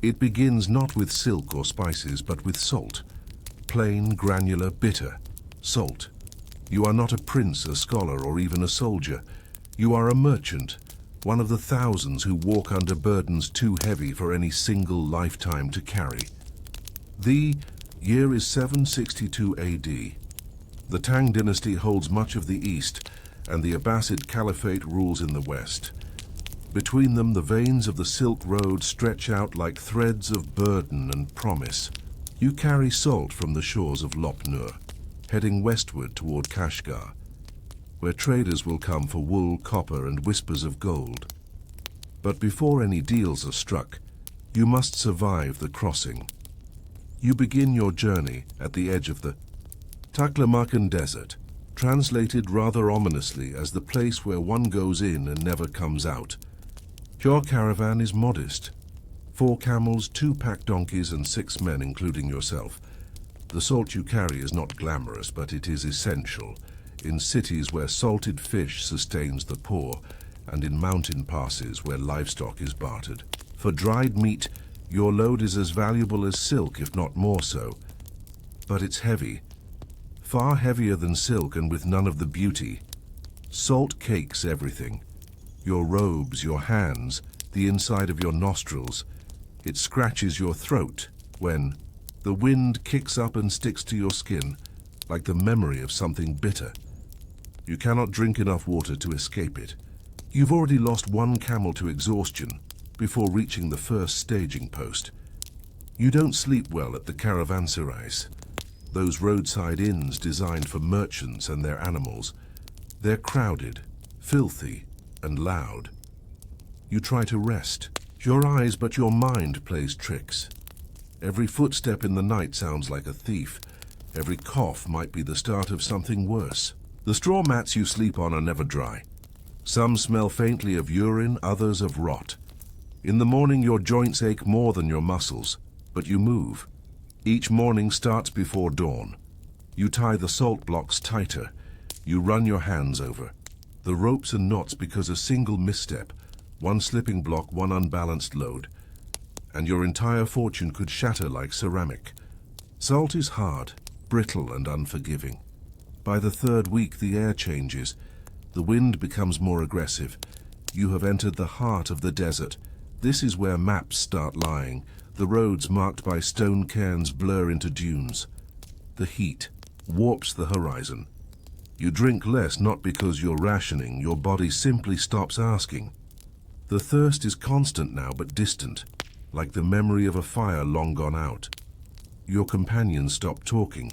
It begins not with silk or spices, but with salt. Plain, granular, bitter. Salt. You are not a prince, a scholar, or even a soldier. You are a merchant, one of the thousands who walk under burdens too heavy for any single lifetime to carry. The year is 762 AD. The Tang dynasty holds much of the east, and the Abbasid Caliphate rules in the west. Between them, the veins of the Silk Road stretch out like threads of burden and promise. You carry salt from the shores of Lop Nur, heading westward toward Kashgar, where traders will come for wool, copper, and whispers of gold. But before any deals are struck, you must survive the crossing. You begin your journey at the edge of the Taklamakan Desert, translated rather ominously as the place where one goes in and never comes out. Your caravan is modest. 4 camels, 2 pack donkeys, and 6 men, including yourself. The salt you carry is not glamorous, but it is essential in cities where salted fish sustains the poor, and in mountain passes where livestock is bartered. For dried meat, your load is as valuable as silk, if not more so. But it's heavy. Far heavier than silk, and with none of the beauty. Salt cakes everything. Your robes, your hands, the inside of your nostrils. It scratches your throat when the wind kicks up and sticks to your skin, like the memory of something bitter. You cannot drink enough water to escape it. You've already lost 1 camel to exhaustion before reaching the first staging post. You don't sleep well at the caravanserais, those roadside inns designed for merchants and their animals. They're crowded, filthy, and loud. You try to rest. Your eyes, but your mind plays tricks. Every footstep in the night sounds like a thief. Every cough might be the start of something worse. The straw mats you sleep on are never dry. Some smell faintly of urine, others of rot. In the morning your joints ache more than your muscles, but you move. Each morning starts before dawn. You tie the salt blocks tighter. You run your hands over the ropes and knots, because a single misstep, 1 slipping block, 1 unbalanced load, and your entire fortune could shatter like ceramic. Salt is hard, brittle, and unforgiving. By the 3rd week, the air changes. The wind becomes more aggressive. You have entered the heart of the desert. This is where maps start lying. The roads marked by stone cairns blur into dunes. The heat warps the horizon. You drink less, not because you're rationing. Your body simply stops asking. The thirst is constant now, but distant, like the memory of a fire long gone out. Your companions stop talking.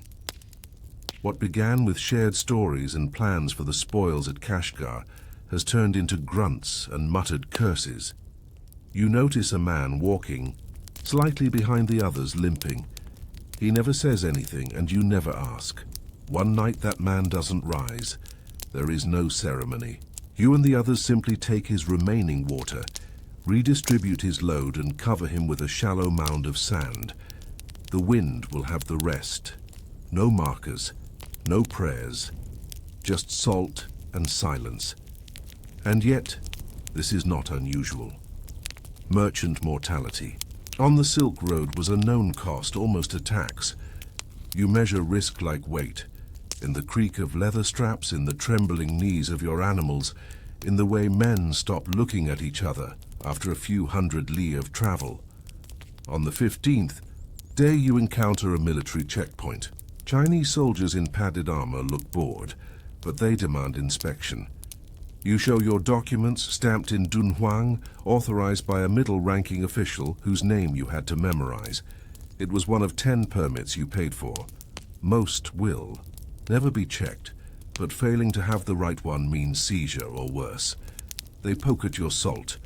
What began with shared stories and plans for the spoils at Kashgar has turned into grunts and muttered curses. You notice a man walking, slightly behind the others, limping. He never says anything, and you never ask. One night that man doesn't rise. There is no ceremony. You and the others simply take his remaining water, redistribute his load, and cover him with a shallow mound of sand. The wind will have the rest. No markers, no prayers, just salt and silence. And yet, this is not unusual. Merchant mortality. On the Silk Road was a known cost, almost a tax. You measure risk like weight, in the creak of leather straps, in the trembling knees of your animals, in the way men stop looking at each other after a few hundred li of travel. On the 15th day you encounter a military checkpoint. Chinese soldiers in padded armor look bored, but they demand inspection. You show your documents stamped in Dunhuang, authorized by a middle-ranking official whose name you had to memorize. It was one of 10 permits you paid for. Most will never be checked, but failing to have the right one means seizure or worse. They poke at your salt.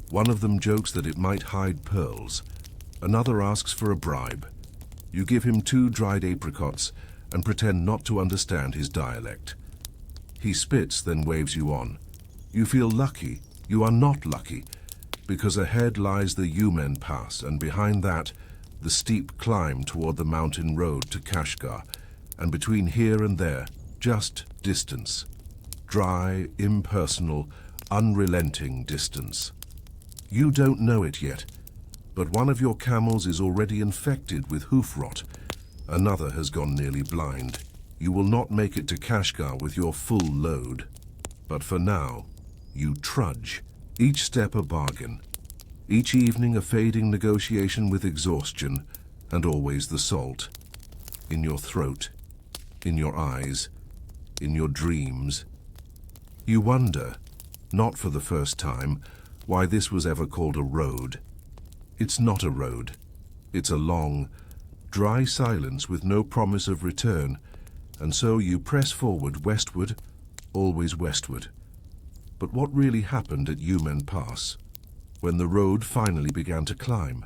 One of them jokes that it might hide pearls. Another asks for a bribe. You give him 2 dried apricots and pretend not to understand his dialect. He spits, then waves you on. You feel lucky. You are not lucky, because ahead lies the Yumen Pass, and behind that, the steep climb toward the mountain road to Kashgar, and between here and there, just distance. Dry, impersonal, unrelenting distance. You don't know it yet, But one of your camels is already infected with hoof rot. Another has gone nearly blind. You will not make it to Kashgar with your full load. But for now, you trudge, each step a bargain. Each evening a fading negotiation with exhaustion, and always the salt. In your throat, in your eyes, in your dreams. You wonder, not for the first time, why this was ever called a road. It's not a road. It's a long, dry silence with no promise of return, and so you press forward westward, always westward. But what really happened at Yumen Pass, when the road finally began to climb?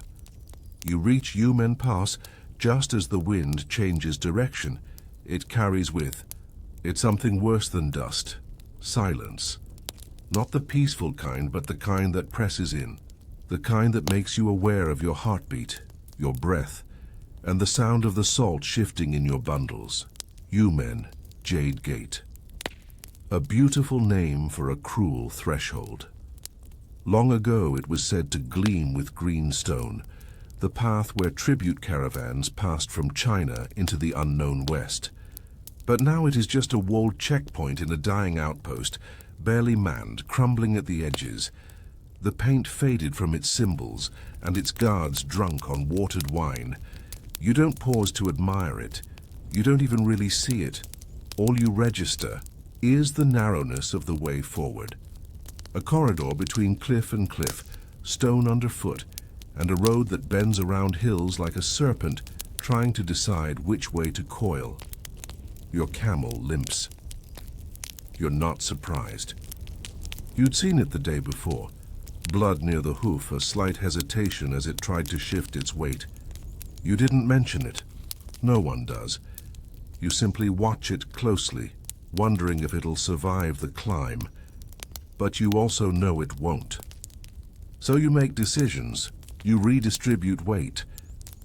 You reach Yumen Pass just as the wind changes direction. It carries with it something worse than dust, silence. Not the peaceful kind, but the kind that presses in. The kind that makes you aware of your heartbeat, your breath, and the sound of the salt shifting in your bundles. Yumen, Jade Gate. A beautiful name for a cruel threshold. Long ago it was said to gleam with green stone, the path where tribute caravans passed from China into the unknown West. But now it is just a walled checkpoint in a dying outpost, barely manned, crumbling at the edges. The paint faded from its symbols, and its guards drunk on watered wine. You don't pause to admire it. You don't even really see it. All you register is the narrowness of the way forward. A corridor between cliff and cliff, stone underfoot, and a road that bends around hills like a serpent, trying to decide which way to coil. Your camel limps. You're not surprised. You'd seen it the day before. Blood near the hoof, a slight hesitation as it tried to shift its weight. You didn't mention it. No one does. You simply watch it closely, wondering if it'll survive the climb. But you also know it won't. So you make decisions. You redistribute weight.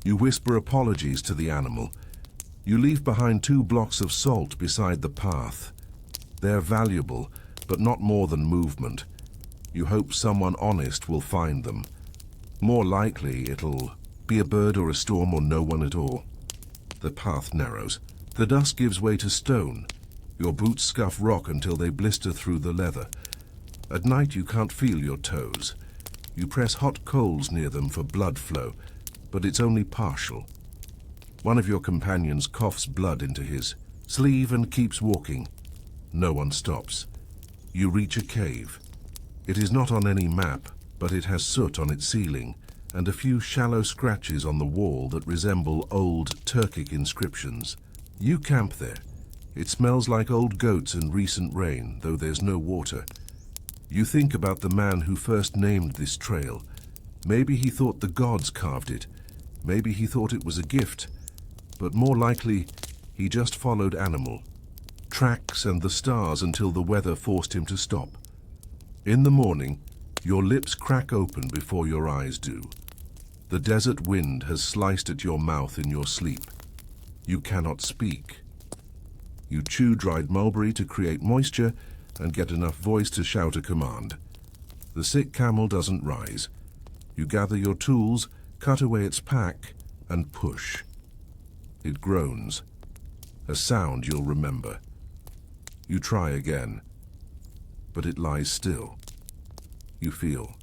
You whisper apologies to the animal. You leave behind 2 blocks of salt beside the path. They're valuable, but not more than movement. You hope someone honest will find them. More likely it'll be a bird or a storm or no one at all. The path narrows. The dust gives way to stone. Your boots scuff rock until they blister through the leather. At night you can't feel your toes. You press hot coals near them for blood flow, but it's only partial. One of your companions coughs blood into his sleeve and keeps walking. No one stops. You reach a cave. It is not on any map, but it has soot on its ceiling and a few shallow scratches on the wall that resemble old Turkic inscriptions. You camp there. It smells like old goats and recent rain, though there's no water. You think about the man who first named this trail. Maybe he thought the gods carved it. Maybe he thought it was a gift. But more likely, he just followed animal, tracks and the stars until the weather forced him to stop. In the morning, your lips crack open before your eyes do. The desert wind has sliced at your mouth in your sleep. You cannot speak. You chew dried mulberry to create moisture and get enough voice to shout a command. The sick camel doesn't rise. You gather your tools, cut away its pack, and push. It groans. A sound you'll remember. You try again, but it lies still. You feel.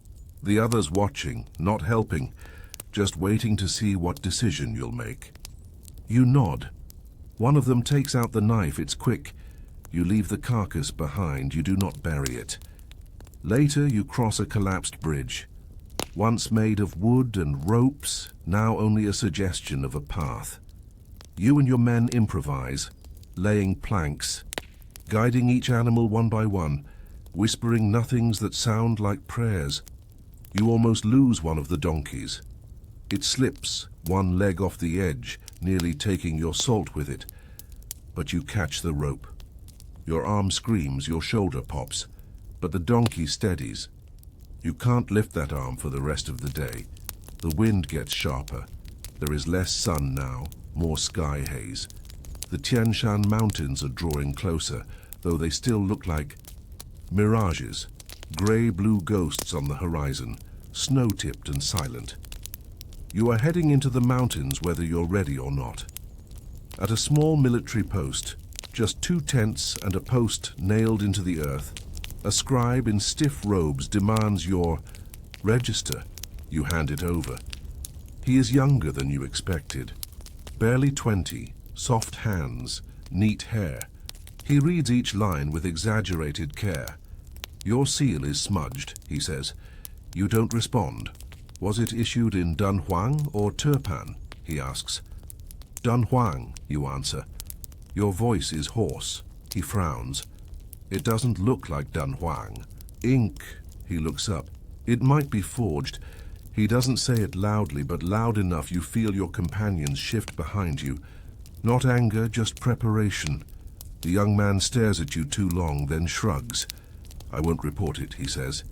The others watching, not helping, just waiting to see what decision you'll make. You nod. One of them takes out the knife. It's quick. You leave the carcass behind. You do not bury it. Later, you cross a collapsed bridge. Once made of wood and ropes, now only a suggestion of a path. You and your men improvise, laying planks, guiding each animal one by one, whispering nothings that sound like prayers. You almost lose one of the donkeys. It slips, one leg off the edge, nearly taking your salt with it. But you catch the rope. Your arm screams, your shoulder pops, but the donkey steadies. You can't lift that arm for the rest of the day. The wind gets sharper. There is less sun now, more sky haze. The Tian Shan mountains are drawing closer, though they still look like mirages, grey-blue ghosts on the horizon, snow-tipped and silent. You are heading into the mountains whether you're ready or not. At a small military post, just 2 tents and a post nailed into the earth, a scribe in stiff robes demands your register. You hand it over. He is younger than you expected. Barely 20, soft hands, neat hair. He reads each line with exaggerated care. Your seal is smudged, he says. You don't respond. Was it issued in Dunhuang or Turpan? He asks. Dunhuang, you answer. Your voice is hoarse. He frowns. It doesn't look like Dunhuang. Ink, he looks up. It might be forged. He doesn't say it loudly, but loud enough you feel your companions shift behind you. Not anger, just preparation. The young man stares at you too long, then shrugs. I won't report it, he says.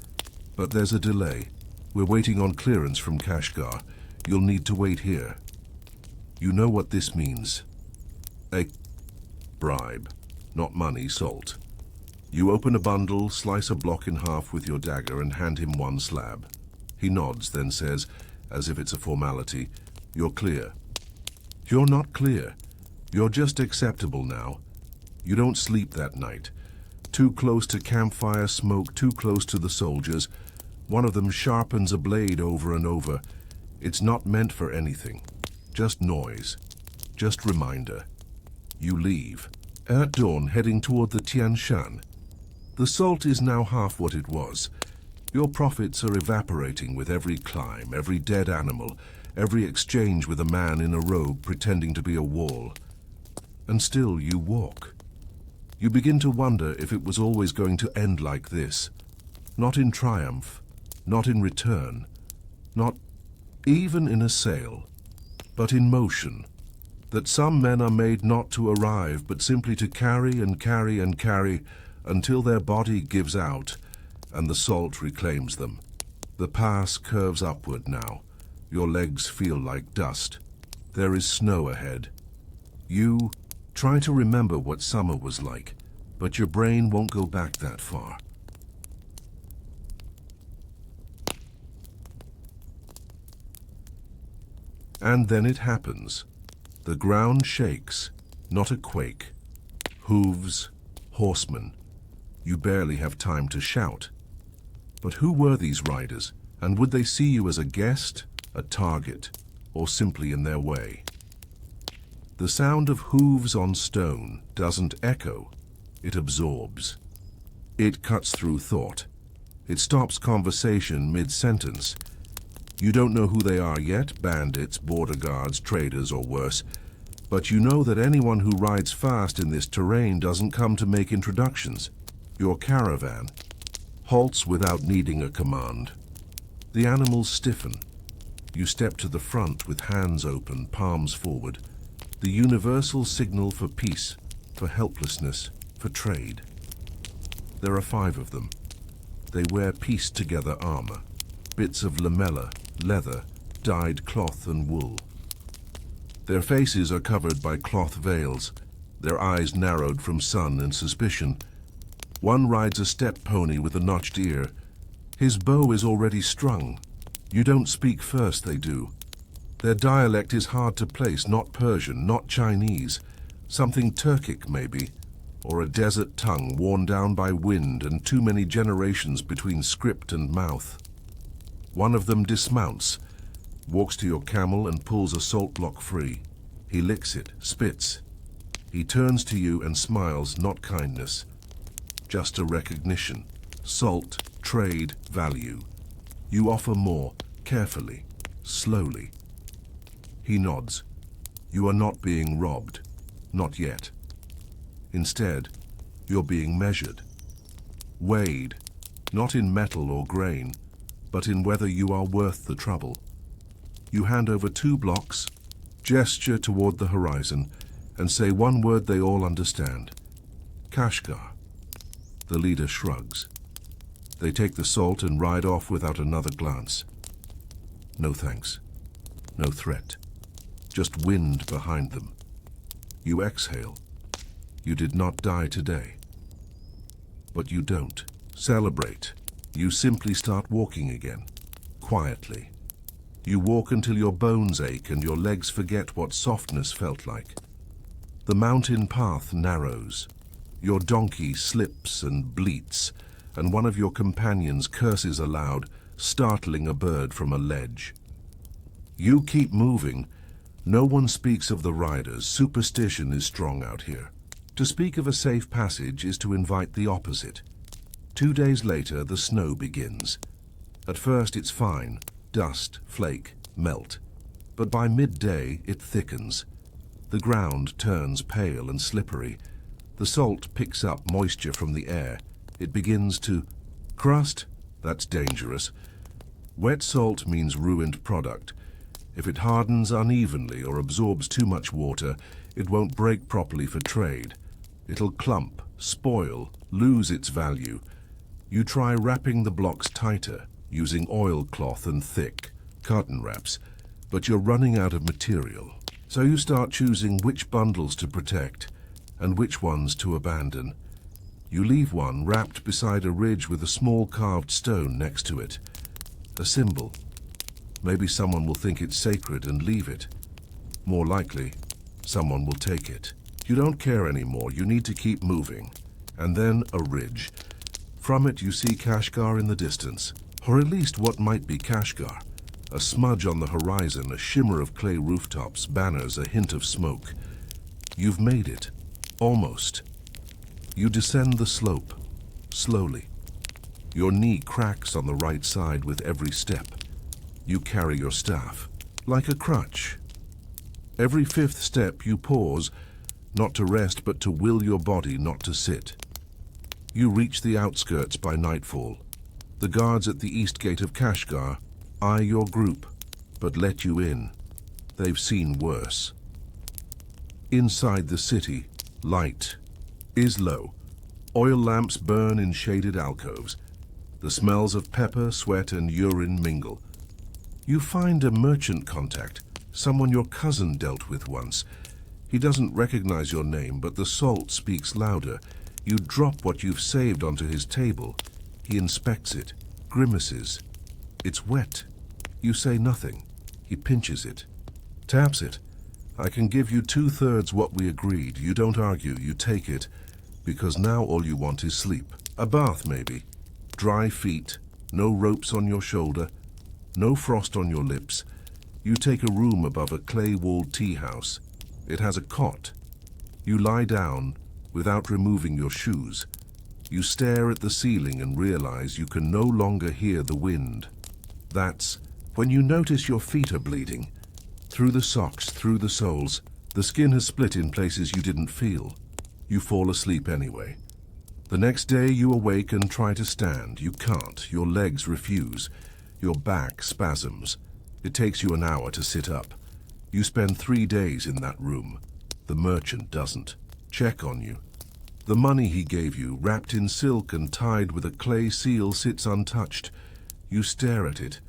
But there's a delay. We're waiting on clearance from Kashgar. You'll need to wait here. You know what this means. A bribe. Not money, salt. You open a bundle, slice a block in half with your dagger and hand him 1 slab. He nods, then says, as if it's a formality, "You're clear." You're not clear. You're just acceptable now. You don't sleep that night. Too close to campfire smoke, too close to the soldiers. One of them sharpens a blade over and over. It's not meant for anything. Just noise. Just reminder. You leave. At dawn, heading toward the Tian Shan. The salt is now half what it was. Your profits are evaporating with every climb, every dead animal, every exchange with a man in a robe pretending to be a wall. And still you walk. You begin to wonder if it was always going to end like this. Not in triumph, not in return, not even in a sail, but in motion. That some men are made not to arrive, but simply to carry and carry and carry until their body gives out and the salt reclaims them. The pass curves upward now. Your legs feel like dust. There is snow ahead. You try to remember what summer was like, but your brain won't go back that far. And then it happens. The ground shakes, not a quake. Hooves, horsemen. You barely have time to shout. But who were these riders, and would they see you as a guest, a target, or simply in their way? The sound of hooves on stone doesn't echo, it absorbs. It cuts through thought. It stops conversation mid-sentence. You don't know who they are yet, bandits, border guards, traders, or worse, but you know that anyone who rides fast in this terrain doesn't come to make introductions. Your caravan halts without needing a command. The animals stiffen. You step to the front with hands open, palms forward. The universal signal for peace, for helplessness, for trade. There are 5 of them. They wear pieced-together armor, bits of lamella, leather, dyed cloth and wool. Their faces are covered by cloth veils, their eyes narrowed from sun and suspicion. One rides a step pony with a notched ear. His bow is already strung. You don't speak first, they do. Their dialect is hard to place, not Persian, not Chinese. Something Turkic, maybe, or a desert tongue worn down by wind and too many generations between script and mouth. One of them dismounts, walks to your camel and pulls a salt block free. He licks it, spits. He turns to you and smiles, not kindness. Just a recognition. Salt, trade, value. You offer more, carefully, slowly. He nods. You are not being robbed. Not yet. Instead, you're being measured. Weighed, not in metal or grain, but in whether you are worth the trouble. You hand over 2 blocks, gesture toward the horizon, and say one word they all understand. Kashgar. The leader shrugs. They take the salt and ride off without another glance. No thanks. No threat. Just wind behind them. You exhale. You did not die today. But you don't celebrate. You simply start walking again, quietly. You walk until your bones ache and your legs forget what softness felt like. The mountain path narrows. Your donkey slips and bleats, and one of your companions curses aloud, startling a bird from a ledge. You keep moving. No one speaks of the riders. Superstition is strong out here. To speak of a safe passage is to invite the opposite. 2 days later, the snow begins. At first it's fine. Dust, flake, melt. But by midday, it thickens. The ground turns pale and slippery. The salt picks up moisture from the air. It begins to crust. That's dangerous. Wet salt means ruined product. If it hardens unevenly or absorbs too much water, it won't break properly for trade. It'll clump, spoil, lose its value. You try wrapping the blocks tighter, using oilcloth and thick cotton wraps, but you're running out of material. So you start choosing which bundles to protect and which ones to abandon. You leave one wrapped beside a ridge with a small carved stone next to it. A symbol. Maybe someone will think it's sacred and leave it. More likely, someone will take it. You don't care anymore. You need to keep moving. And then a ridge. From it you see Kashgar in the distance, or at least what might be Kashgar. A smudge on the horizon, a shimmer of clay rooftops, banners, a hint of smoke. You've made it. Almost. You descend the slope, slowly. Your knee cracks on the right side with every step. You carry your staff, like a crutch. Every 5th step you pause, not to rest but to will your body not to sit. You reach the outskirts by nightfall. The guards at the east gate of Kashgar eye your group, but let you in. They've seen worse. Inside the city, light is low. Oil lamps burn in shaded alcoves. The smells of pepper, sweat, and urine mingle. You find a merchant contact, someone your cousin dealt with once. He doesn't recognize your name, but the salt speaks louder. You drop what you've saved onto his table. He inspects it, grimaces. It's wet. You say nothing. He pinches it, taps it. I can give you 2/3 what we agreed. You don't argue, you take it, because now all you want is sleep. A bath, maybe. Dry feet, no ropes on your shoulder, no frost on your lips. You take a room above a clay-walled tea house. It has a cot. You lie down without removing your shoes. You stare at the ceiling and realize you can no longer hear the wind. That's when you notice your feet are bleeding. Through the socks, through the soles. The skin has split in places you didn't feel. You fall asleep anyway. The next day you awake and try to stand. You can't. Your legs refuse. Your back spasms. It takes you an hour to sit up. You spend 3 days in that room. The merchant doesn't check on you. The money he gave you, wrapped in silk and tied with a clay seal, sits untouched. You stare at it.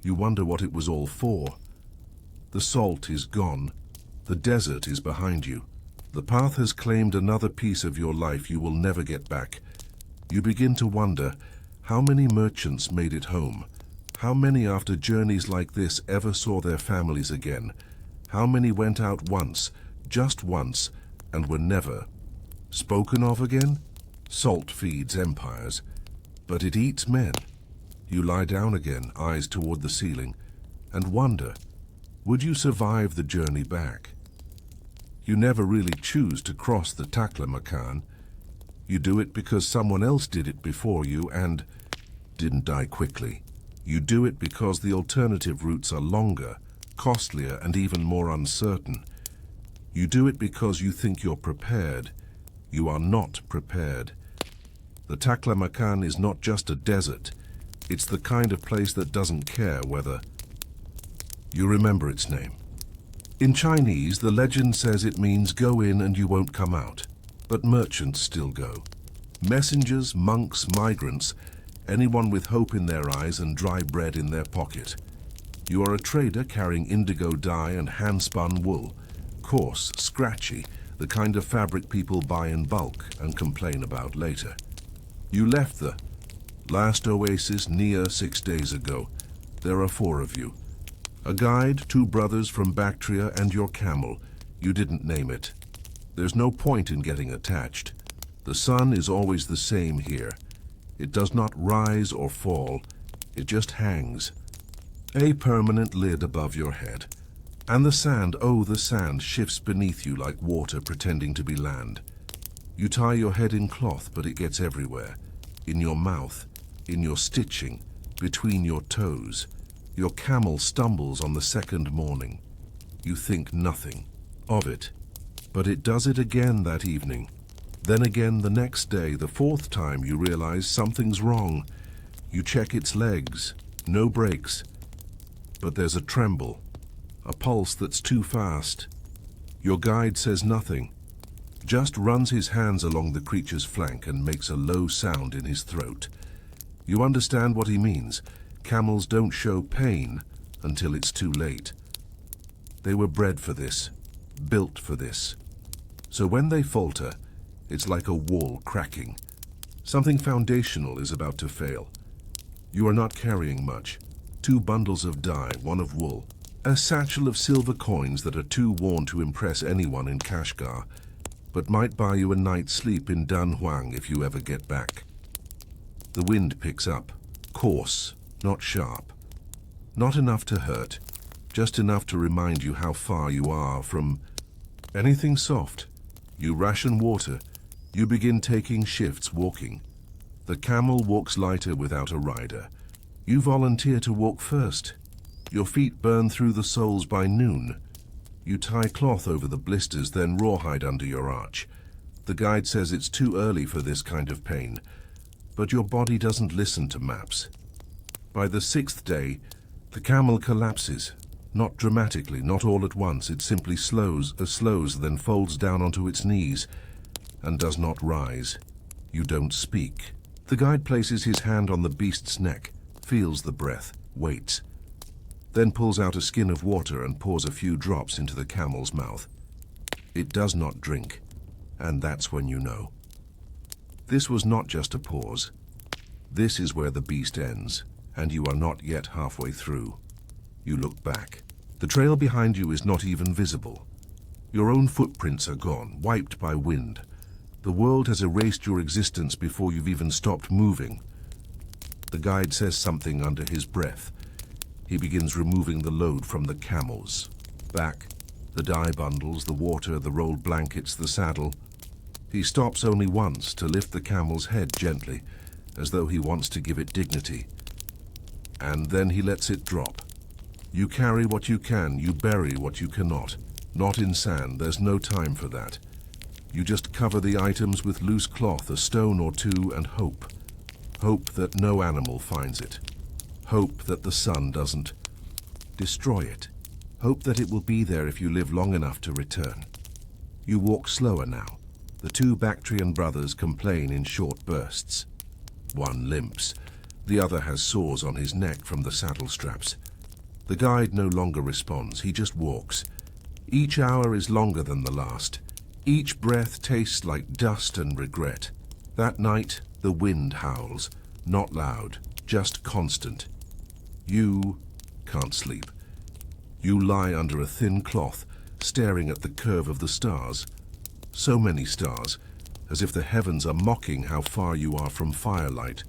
You wonder what it was all for. The salt is gone. The desert is behind you. The path has claimed another piece of your life you will never get back. You begin to wonder, how many merchants made it home? How many after journeys like this ever saw their families again? How many went out once, just once, and were never spoken of again? Salt feeds empires, but it eats men. You lie down again, eyes toward the ceiling, and wonder, would you survive the journey back? You never really choose to cross the Taklamakan. You do it because someone else did it before you and didn't die quickly. You do it because the alternative routes are longer, costlier, and even more uncertain. You do it because you think you're prepared. You are not prepared. The Taklamakan is not just a desert. It's the kind of place that doesn't care whether you remember its name. In Chinese, the legend says it means go in and you won't come out. But merchants still go. Messengers, monks, migrants, anyone with hope in their eyes and dry bread in their pocket. You are a trader carrying indigo dye and hand-spun wool. Coarse, scratchy, the kind of fabric people buy in bulk and complain about later. You left the last oasis near 6 days ago. There are 4 of you. A guide, two brothers from Bactria, and your camel. You didn't name it. There's no point in getting attached. The sun is always the same here. It does not rise or fall. It just hangs. A permanent lid above your head. And the sand, oh, the sand shifts beneath you like water pretending to be land. You tie your head in cloth, but it gets everywhere. In your mouth, in your stitching, between your toes. Your camel stumbles on the second morning. You think nothing of it, but it does it again that evening. Then again the next day, the fourth time you realize something's wrong. You check its legs, no brakes, but there's a tremble, a pulse that's too fast. Your guide says nothing, just runs his hands along the creature's flank and makes a low sound in his throat. You understand what he means. Camels don't show pain until it's too late. They were bred for this, built for this. So when they falter, it's like a wall cracking. Something foundational is about to fail. You are not carrying much. 2 bundles of dye, 1 of wool. A satchel of silver coins that are too worn to impress anyone in Kashgar, but might buy you a night's sleep in Dunhuang if you ever get back. The wind picks up, coarse, not sharp. Not enough to hurt, just enough to remind you how far you are from anything soft. You ration water. You begin taking shifts walking. The camel walks lighter without a rider. You volunteer to walk first. Your feet burn through the soles by noon. You tie cloth over the blisters, then rawhide under your arch. The guide says it's too early for this kind of pain, but your body doesn't listen to maps. By the 6th day, the camel collapses. Not dramatically, not all at once. It simply slows, then folds down onto its knees and does not rise. You don't speak. The guide places his hand on the beast's neck, feels the breath, waits, then pulls out a skin of water and pours a few drops into the camel's mouth. It does not drink, and that's when you know. This was not just a pause. This is where the beast ends, and you are not yet halfway through. You look back. The trail behind you is not even visible. Your own footprints are gone, wiped by wind. The world has erased your existence before you've even stopped moving. The guide says something under his breath. He begins removing the load from the camels. Back, the dye bundles, the water, the rolled blankets, the saddle. He stops only once to lift the camel's head gently, as though he wants to give it dignity. And then he lets it drop. You carry what you can, you bury what you cannot. Not in sand, there's no time for that. You just cover the items with loose cloth, a stone or two, and hope. Hope that no animal finds it. Hope that the sun doesn't destroy it. Hope that it will be there if you live long enough to return. You walk slower now. The 2 Bactrian brothers complain in short bursts. One limps. The other has sores on his neck from the saddle straps. The guide no longer responds, he just walks. Each hour is longer than the last. Each breath tastes like dust and regret. That night, the wind howls, not loud, just constant. You can't sleep. You lie under a thin cloth, staring at the curve of the stars. So many stars, as if the heavens are mocking how far you are from firelight.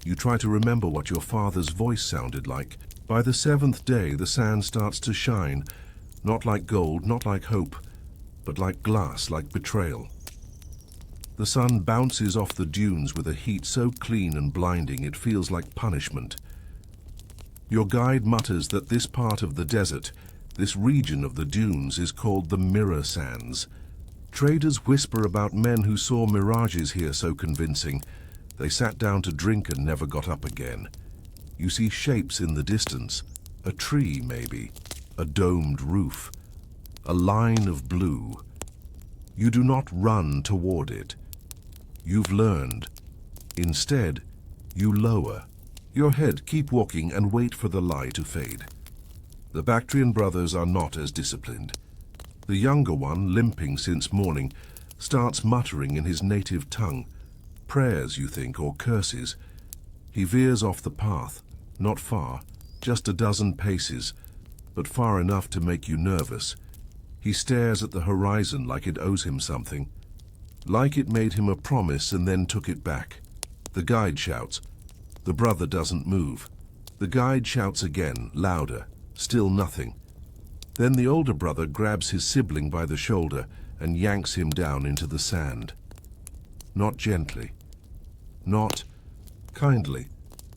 You try to remember what your father's voice sounded like. By the 7th day, the sand starts to shine, not like gold, not like hope, but like glass, like betrayal. The sun bounces off the dunes with a heat so clean and blinding it feels like punishment. Your guide mutters that this part of the desert, this region of the dunes, is called the Mirror Sands. Traders whisper about men who saw mirages here so convincing. They sat down to drink and never got up again. You see shapes in the distance, a tree maybe, a domed roof, a line of blue. You do not run toward it. You've learned. Instead, you lower your head, keep walking, and wait for the lie to fade. The Bactrian brothers are not as disciplined. The younger one, limping since morning, starts muttering in his native tongue. Prayers, you think, or curses. He veers off the path, not far, just a dozen paces. but far enough to make you nervous. He stares at the horizon like it owes him something, like it made him a promise and then took it back. The guide shouts. The brother doesn't move. The guide shouts again, louder, still nothing. Then the older brother grabs his sibling by the shoulder and yanks him down into the sand. Not gently, not kindly.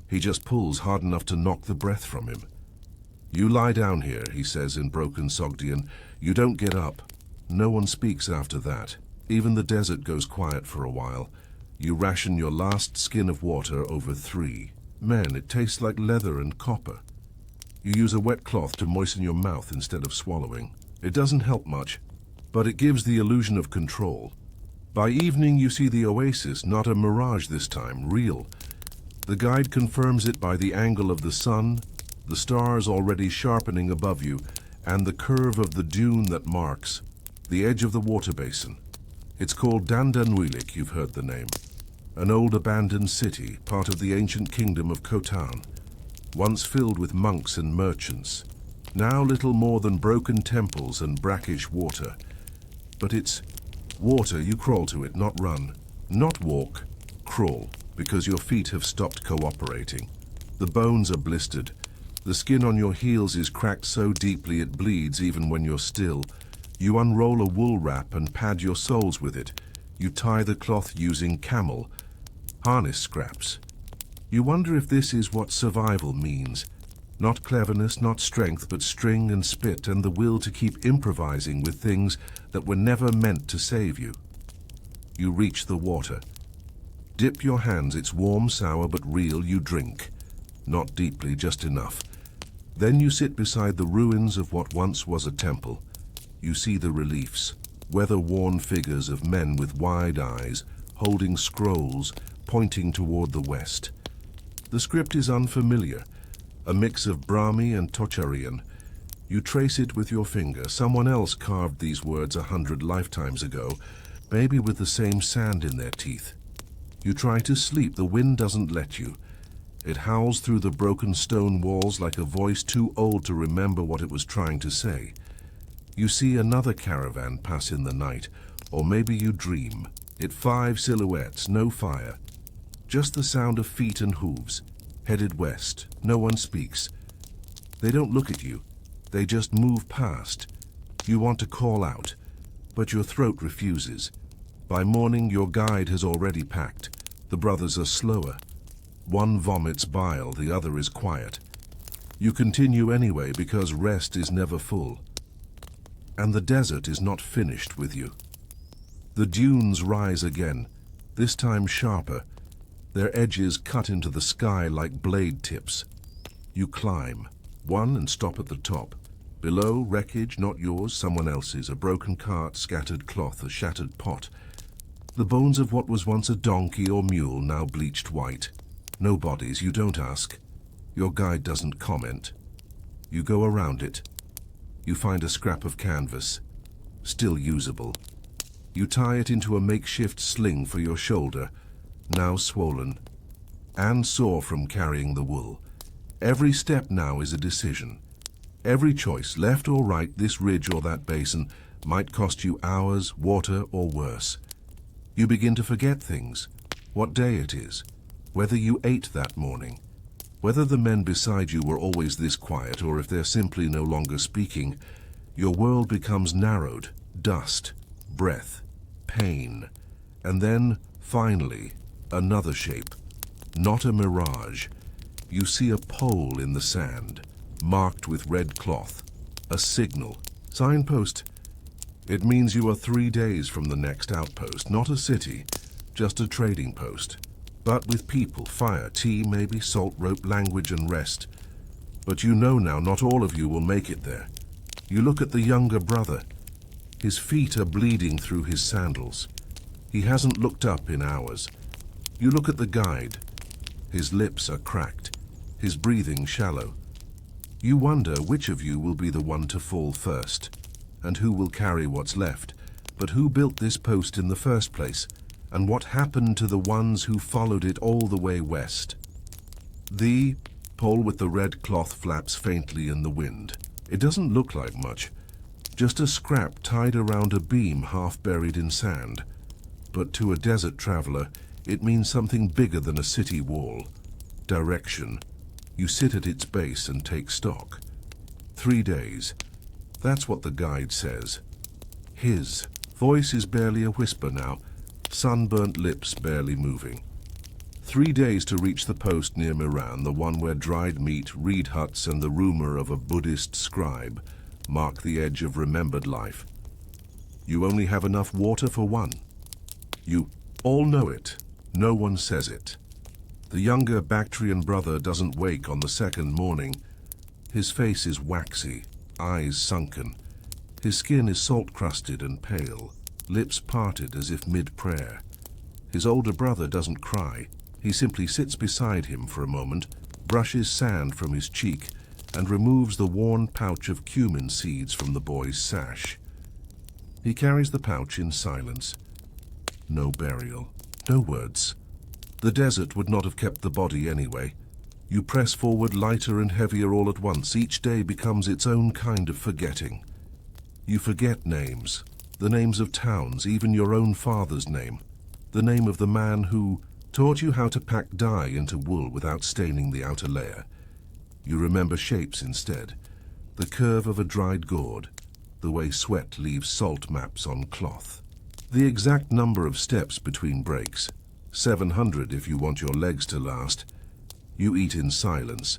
He just pulls hard enough to knock the breath from him. "You lie down here," he says in broken Sogdian. "You don't get up." No one speaks after that. Even the desert goes quiet for a while. You ration your last skin of water over 3. Man, it tastes like leather and copper. You use a wet cloth to moisten your mouth instead of swallowing. It doesn't help much, but it gives the illusion of control. By evening you see the oasis, not a mirage this time, real. The guide confirms it by the angle of the sun, the stars already sharpening above you, and the curve of the dune that marks the edge of the water basin. It's called Dandanuilik, you've heard the name. An old abandoned city, part of the ancient kingdom of Khotan, once filled with monks and merchants, now little more than broken temples and brackish water. But it's water, you crawl to it, not run. Not walk, crawl, because your feet have stopped cooperating. The bones are blistered. The skin on your heels is cracked so deeply it bleeds even when you're still. You unroll a wool wrap and pad your soles with it. You tie the cloth using camel, harness scraps. You wonder if this is what survival means. Not cleverness, not strength, but string and spit and the will to keep improvising with things that were never meant to save you. You reach the water. Dip your hands, it's warm, sour, but real, you drink. Not deeply, just enough. Then you sit beside the ruins of what once was a temple. You see the reliefs, weather-worn figures of men with wide eyes, holding scrolls, pointing toward the west. The script is unfamiliar, a mix of Brahmi and Tocharian. You trace it with your finger. Someone else carved these words 100 lifetimes ago, maybe with the same sand in their teeth. You try to sleep, the wind doesn't let you. It howls through the broken stone walls like a voice too old to remember what it was trying to say. You see another caravan pass in the night, or maybe you dream. It 5 silhouettes, no fire. Just the sound of feet and hooves, headed west. No one speaks. They don't look at you. They just move past. You want to call out, but your throat refuses. By morning, your guide has already packed. The brothers are slower. One vomits bile, the other is quiet. You continue anyway because rest is never full. And the desert is not finished with you. The dunes rise again, this time sharper. Their edges cut into the sky like blade tips. You climb, one and stop at the top. Below, wreckage, not yours, someone else's, a broken cart, scattered cloth, a shattered pot. The bones of what was once a donkey or mule, now bleached white. No bodies, you don't ask. Your guide doesn't comment. You go around it. You find a scrap of canvas, still usable. You tie it into a makeshift sling for your shoulder, now swollen, and sore from carrying the wool. Every step now is a decision. Every choice, left or right, this ridge or that basin, might cost you hours, water, or worse. You begin to forget things, what day it is, whether you ate that morning, whether the men beside you were always this quiet or if they're simply no longer speaking. Your world becomes narrowed, dust, breath, pain, and then, finally, another shape, not a mirage. You see a pole in the sand, marked with red cloth, a signal, signpost. It means you are 3 days from the next outpost, not a city, just a trading post, but with people, fire, tea, maybe, salt, rope, language, and rest. But you know now not all of you will make it there. You look at the younger brother. His feet are bleeding through his sandals. He hasn't looked up in hours. You look at the guide. His lips are cracked, his breathing shallow. You wonder which of you will be the one to fall first, and who will carry what's left. But who built this post in the first place, and what happened to the ones who followed it all the way west? The pole with the red cloth flaps faintly in the wind. It doesn't look like much, just a scrap tied around a beam half buried in sand. But to a desert traveler, it means something bigger than a city wall. Direction. You sit at its base and take stock. 3 days. That's what the guide says. His voice is barely a whisper now, sunburnt lips barely moving. 3 days to reach the post near Miran, the one where dried meat, reed huts, and the rumor of a Buddhist scribe mark the edge of remembered life. You only have enough water for one. You all know it. No one says it. The younger Bactrian brother doesn't wake on the second morning. His face is waxy, eyes sunken. His skin is salt-crusted and pale, lips parted as if mid-prayer. His older brother doesn't cry. He simply sits beside him for a moment, brushes sand from his cheek, and removes the worn pouch of cumin seeds from the boy's sash. He carries the pouch in silence. No burial, no words. The desert would not have kept the body anyway. You press forward lighter and heavier all at once. Each day becomes its own kind of forgetting. You forget names, the names of towns, even your own father's name, the name of the man who taught you how to pack dye into wool without staining the outer layer. You remember shapes instead, the curve of a dried gourd, the way sweat leaves salt maps on cloth. The exact number of steps between breaks, 700 if you want your legs to last. You eat in silence,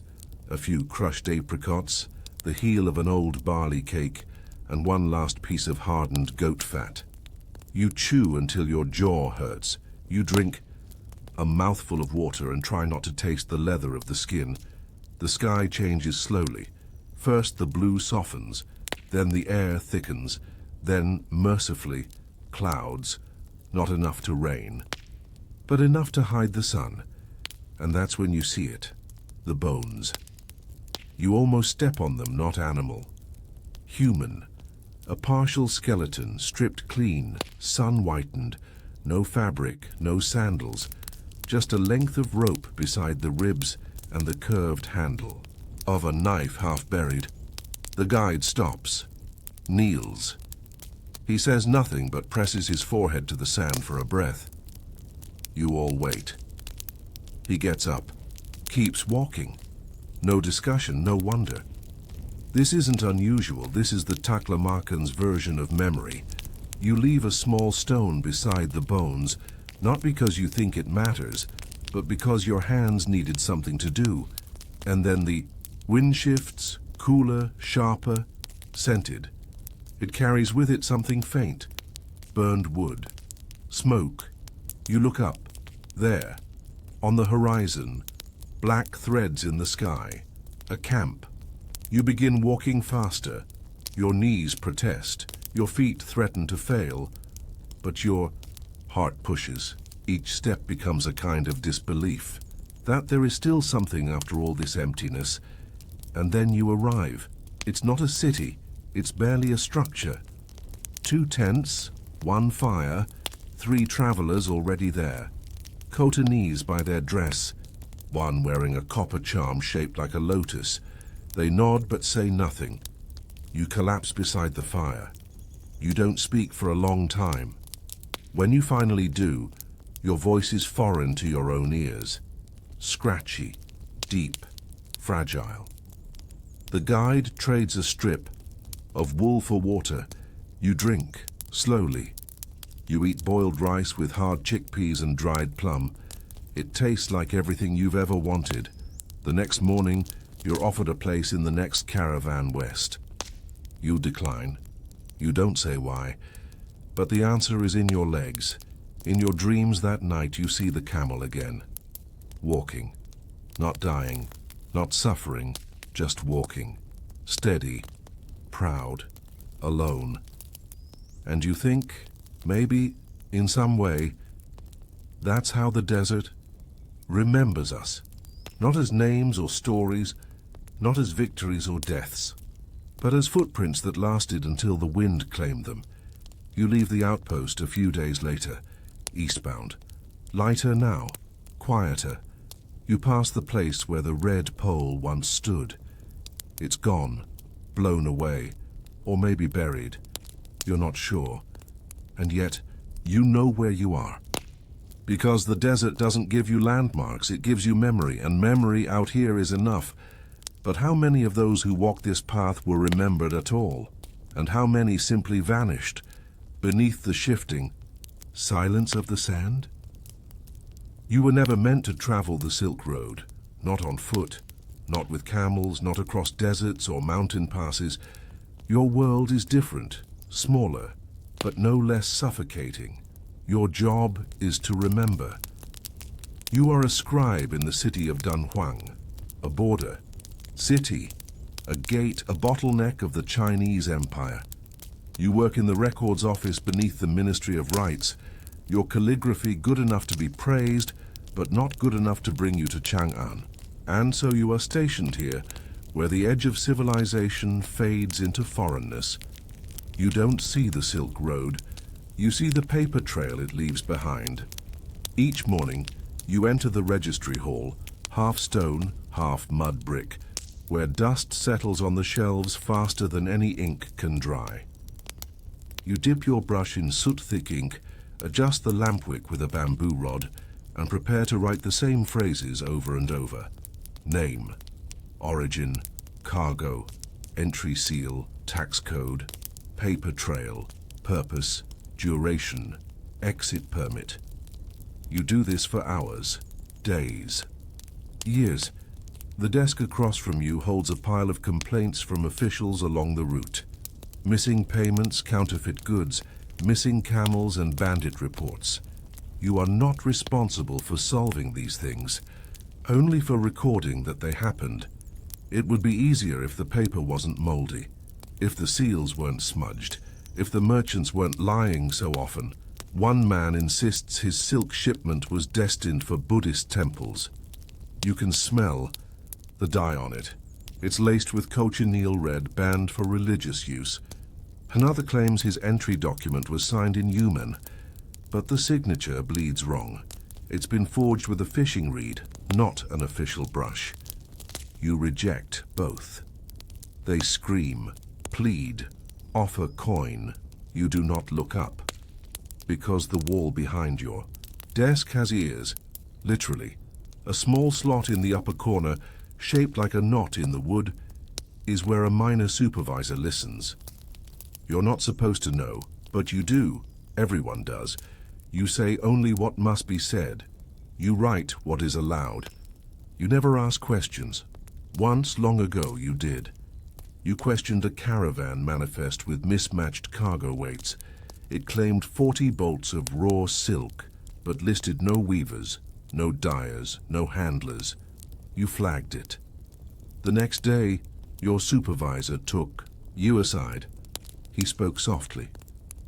a few crushed apricots, the heel of an old barley cake, and one last piece of hardened goat fat. You chew until your jaw hurts. You drink a mouthful of water and try not to taste the leather of the skin. The sky changes slowly. First the blue softens, then the air thickens, then, mercifully, clouds, not enough to rain, but enough to hide the sun. And that's when you see it, the bones. You almost step on them, not animal. Human, a partial skeleton, stripped clean, sun-whitened, no fabric, no sandals, just a length of rope beside the ribs and the curved handle of a knife half buried. The guide stops, kneels. He says nothing but presses his forehead to the sand for a breath. You all wait. He gets up, keeps walking. No discussion, no wonder. This isn't unusual. This is the Taklamarkan's version of memory. You leave a small stone beside the bones, not because you think it matters, but because your hands needed something to do. And then the wind shifts, cooler, sharper, scented. It carries with it something faint, burned wood, smoke. You look up. There, on the horizon, black threads in the sky, a camp. You begin walking faster. Your knees protest. Your feet threaten to fail. But your heart pushes. Each step becomes a kind of disbelief that there is still something after all this emptiness. And then you arrive. It's not a city. It's barely a structure. 2 tents, 1 fire, 3 travelers already there. Khotanese by their dress, one wearing a copper charm shaped like a lotus. They nod but say nothing. You collapse beside the fire. You don't speak for a long time. When you finally do, your voice is foreign to your own ears. Scratchy, deep, fragile. The guide trades a strip of wool for water. You drink, slowly. You eat boiled rice with hard chickpeas and dried plum. It tastes like everything you've ever wanted. The next morning, you're offered a place in the next caravan west. You decline. You don't say why, but the answer is in your legs. In your dreams that night, you see the camel again. Walking. Not dying, not suffering, just walking. Steady, proud, alone. And you think, maybe, in some way, that's how the desert remembers us. Not as names or stories, not as victories or deaths, but as footprints that lasted until the wind claimed them. You leave the outpost a few days later, eastbound. Lighter now, quieter. You pass the place where the red pole once stood. It's gone, blown away, or maybe buried. You're not sure. And yet, you know where you are. Because the desert doesn't give you landmarks, it gives you memory, and memory out here is enough. But how many of those who walked this path were remembered at all? And how many simply vanished beneath the shifting silence of the sand? You were never meant to travel the Silk Road, not on foot, not with camels, not across deserts or mountain passes. Your world is different, smaller, but no less suffocating. Your job is to remember. You are a scribe in the city of Dunhuang, a border, city, a gate, a bottleneck of the Chinese Empire. You work in the records office beneath the Ministry of Rights. Your calligraphy good enough to be praised, but not good enough to bring you to Chang'an. And so you are stationed here, where the edge of civilization fades into foreignness. You don't see the Silk Road. You see the paper trail it leaves behind. Each morning, you enter the registry hall, half stone, half mud brick, where dust settles on the shelves faster than any ink can dry. You dip your brush in soot-thick ink, adjust the lampwick with a bamboo rod, and prepare to write the same phrases over and over. Name, origin, cargo, entry seal, tax code, paper trail, purpose, duration, exit permit. You do this for hours, days, years. The desk across from you holds a pile of complaints from officials along the route. Missing payments, counterfeit goods, missing camels and bandit reports. You are not responsible for solving these things, only for recording that they happened. It would be easier if the paper wasn't moldy, if the seals weren't smudged, if the merchants weren't lying so often. One man insists his silk shipment was destined for Buddhist temples. You can smell the dye on it. It's laced with cochineal red, banned for religious use. Another claims his entry document was signed in Yumen, but the signature bleeds wrong. It's been forged with a fishing reed, not an official brush. You reject both. They scream, plead, offer coin. You do not look up, because the wall behind your desk has ears, literally. A small slot in the upper corner, shaped like a knot in the wood, is where a minor supervisor listens. You're not supposed to know, but you do. Everyone does. You say only what must be said. You write what is allowed. You never ask questions. Once, long ago, you did. You questioned a caravan manifest with mismatched cargo weights. It claimed 40 bolts of raw silk, but listed no weavers, no dyers, no handlers. You flagged it. The next day, your supervisor took you aside. He spoke softly.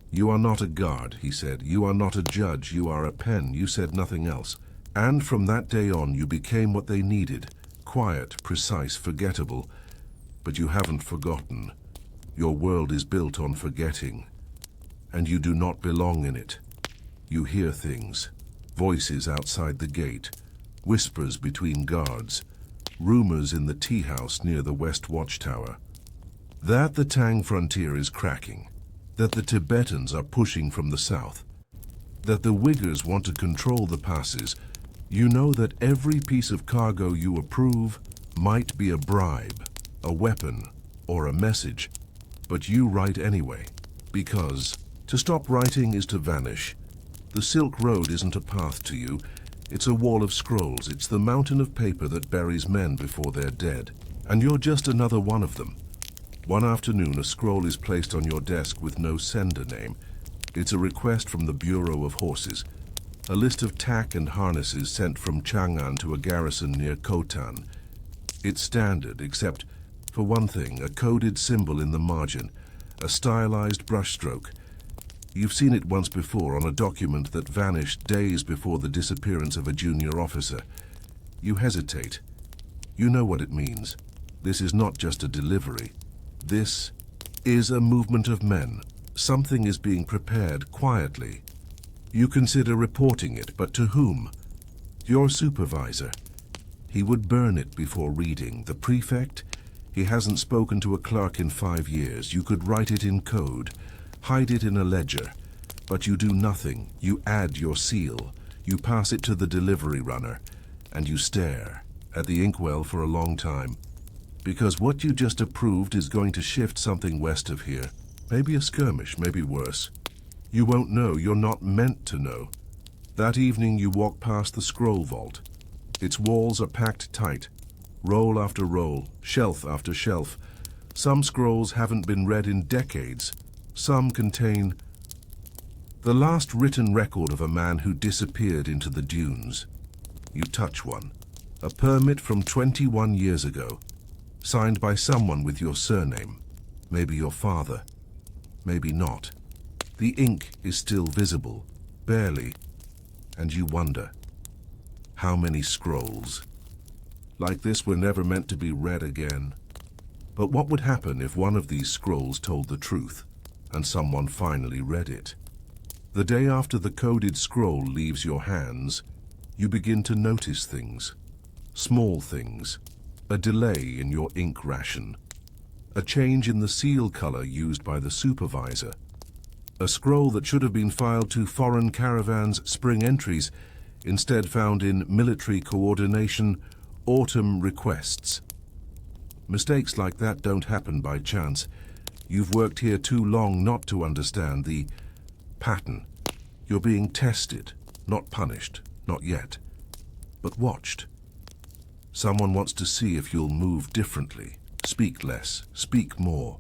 You are not a guard, he said. You are not a judge. You are a pen. You said nothing else. And from that day on, you became what they needed. Quiet, precise, forgettable. But you haven't forgotten. Your world is built on forgetting. And you do not belong in it. You hear things. Voices outside the gate. Whispers between guards. Rumors in the tea house near the West Watchtower. That the Tang frontier is cracking. That the Tibetans are pushing from the south. That the Uyghurs want to control the passes. You know that every piece of cargo you approve might be a bribe, a weapon, or a message. But you write anyway. Because to stop writing is to vanish. The Silk Road isn't a path to you. It's a wall of scrolls. It's the mountain of paper that buries men before they're dead. And you're just another one of them. One afternoon, a scroll is placed on your desk with no sender name. It's a request from the Bureau of Horses. A list of tack and harnesses sent from Chang'an to a garrison near Khotan. It's standard, except for one thing, a coded symbol in the margin, a stylized brushstroke. You've seen it once before on a document that vanished days before the disappearance of a junior officer. You hesitate. You know what it means. This is not just a delivery. This is a movement of men. Something is being prepared quietly. You consider reporting it, but to whom? Your supervisor. He would burn it before reading. The prefect? He hasn't spoken to a clerk in 5 years. You could write it in code, hide it in a ledger, but you do nothing. You add your seal, you pass it to the delivery runner, and you stare at the inkwell for a long time. Because what you just approved is going to shift something west of here. Maybe a skirmish, maybe worse. You won't know, you're not meant to know. That evening you walk past the scroll vault. Its walls are packed tight, roll after roll, shelf after shelf. Some scrolls haven't been read in decades. Some contain the last written record of a man who disappeared into the dunes. You touch one. A permit from 21 years ago, signed by someone with your surname. Maybe your father, maybe not. The ink is still visible, barely, and you wonder, how many scrolls like this were never meant to be read again? But what would happen if one of these scrolls told the truth, and someone finally read it? The day after the coded scroll leaves your hands, you begin to notice things. Small things. A delay in your ink ration. A change in the seal color used by the supervisor. A scroll that should have been filed to foreign caravans' spring entries, instead found in military coordination autumn requests. Mistakes like that don't happen by chance. You've worked here too long not to understand the pattern. You're being tested, not punished, not yet, but watched. Someone wants to see if you'll move differently, speak less, speak more.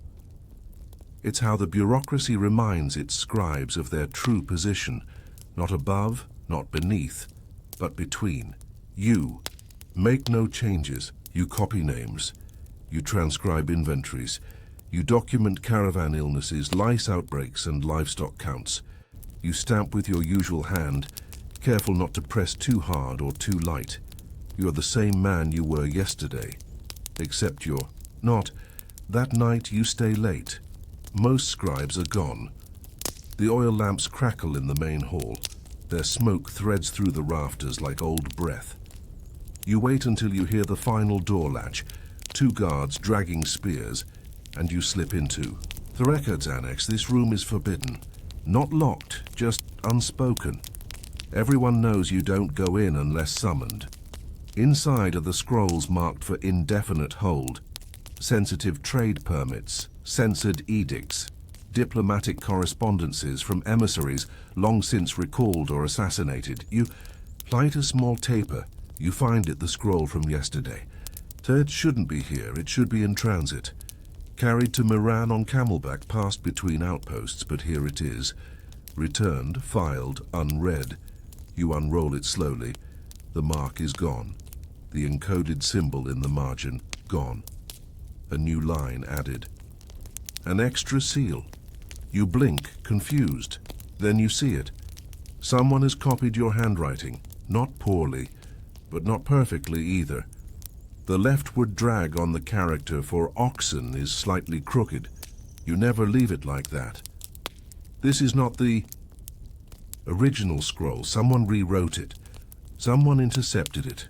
It's how the bureaucracy reminds its scribes of their true position, not above, not beneath, but between. You make no changes. You copy names. You transcribe inventories. You document caravan illnesses, lice outbreaks, and livestock counts. You stamp with your usual hand, careful not to press too hard or too light. You're the same man you were yesterday, except you're not. That night you stay late. Most scribes are gone. The oil lamps crackle in the main hall. Their smoke threads through the rafters like old breath. You wait until you hear the final door latch, 2 guards dragging spears, and you slip into the records annex. This room is forbidden. Not locked, just unspoken. Everyone knows you don't go in unless summoned. Inside are the scrolls marked for indefinite hold, sensitive trade permits, censored edicts, diplomatic correspondences from emissaries long since recalled or assassinated. You light a small taper. You find it the scroll from yesterday. It shouldn't be here. It should be in transit. Carried to Miran on camelback, passed between outposts, but here it is. Returned, filed, unread. You unroll it slowly. The mark is gone. The encoded symbol in the margin, gone. A new line added. An extra seal. You blink, confused. Then you see it. Someone has copied your handwriting. Not poorly, but not perfectly either. The leftward drag on the character for oxen is slightly crooked. You never leave it like that. This is not the original scroll. Someone rewrote it. Someone intercepted it.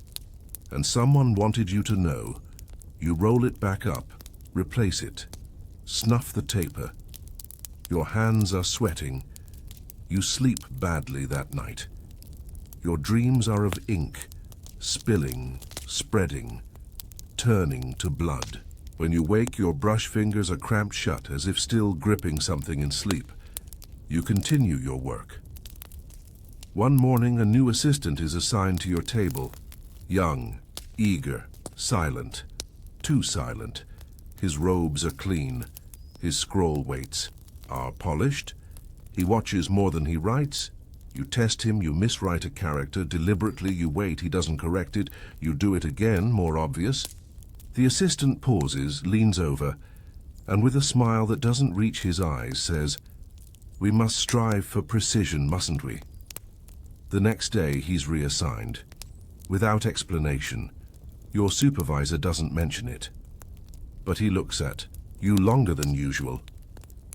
And someone wanted you to know. You roll it back up, replace it, snuff the taper. Your hands are sweating. You sleep badly that night. Your dreams are of ink, spilling, spreading, turning to blood. When you wake, your brush fingers are cramped shut, as if still gripping something in sleep. You continue your work. One morning, a new assistant is assigned to your table. Young, eager, silent. Too silent. His robes are clean. His scroll weights are polished. He watches more than he writes. You test him, you miswrite a character. Deliberately you wait, he doesn't correct it. You do it again, more obvious. The assistant pauses, leans over, and with a smile that doesn't reach his eyes says, "We must strive for precision, mustn't we?" The next day he's reassigned. Without explanation. Your supervisor doesn't mention it. But he looks at you longer than usual.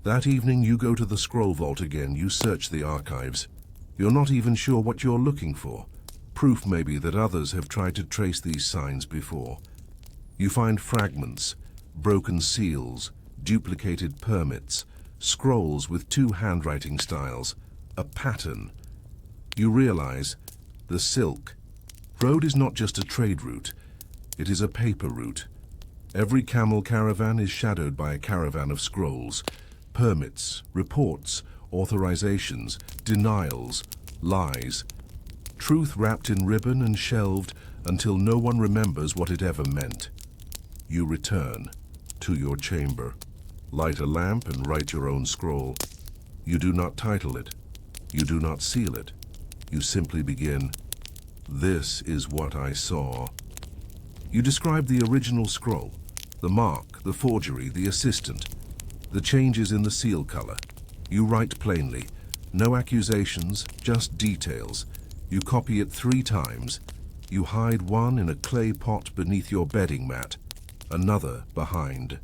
That evening you go to the scroll vault again. You search the archives. You're not even sure what you're looking for. Proof maybe that others have tried to trace these signs before. You find fragments, broken seals, duplicated permits, scrolls with two handwriting styles, a pattern. You realize the Silk Road is not just a trade route, it is a paper route. Every camel caravan is shadowed by a caravan of scrolls, permits, reports, authorizations, denials, lies. Truth wrapped in ribbon and shelved until no one remembers what it ever meant. You return to your chamber, light a lamp and write your own scroll. You do not title it. You do not seal it. You simply begin, "This is what I saw." You describe the original scroll, the mark, the forgery, the assistant, the changes in the seal color. You write plainly, no accusations, just details. You copy it 3 times. You hide one in a clay pot beneath your bedding mat, another behind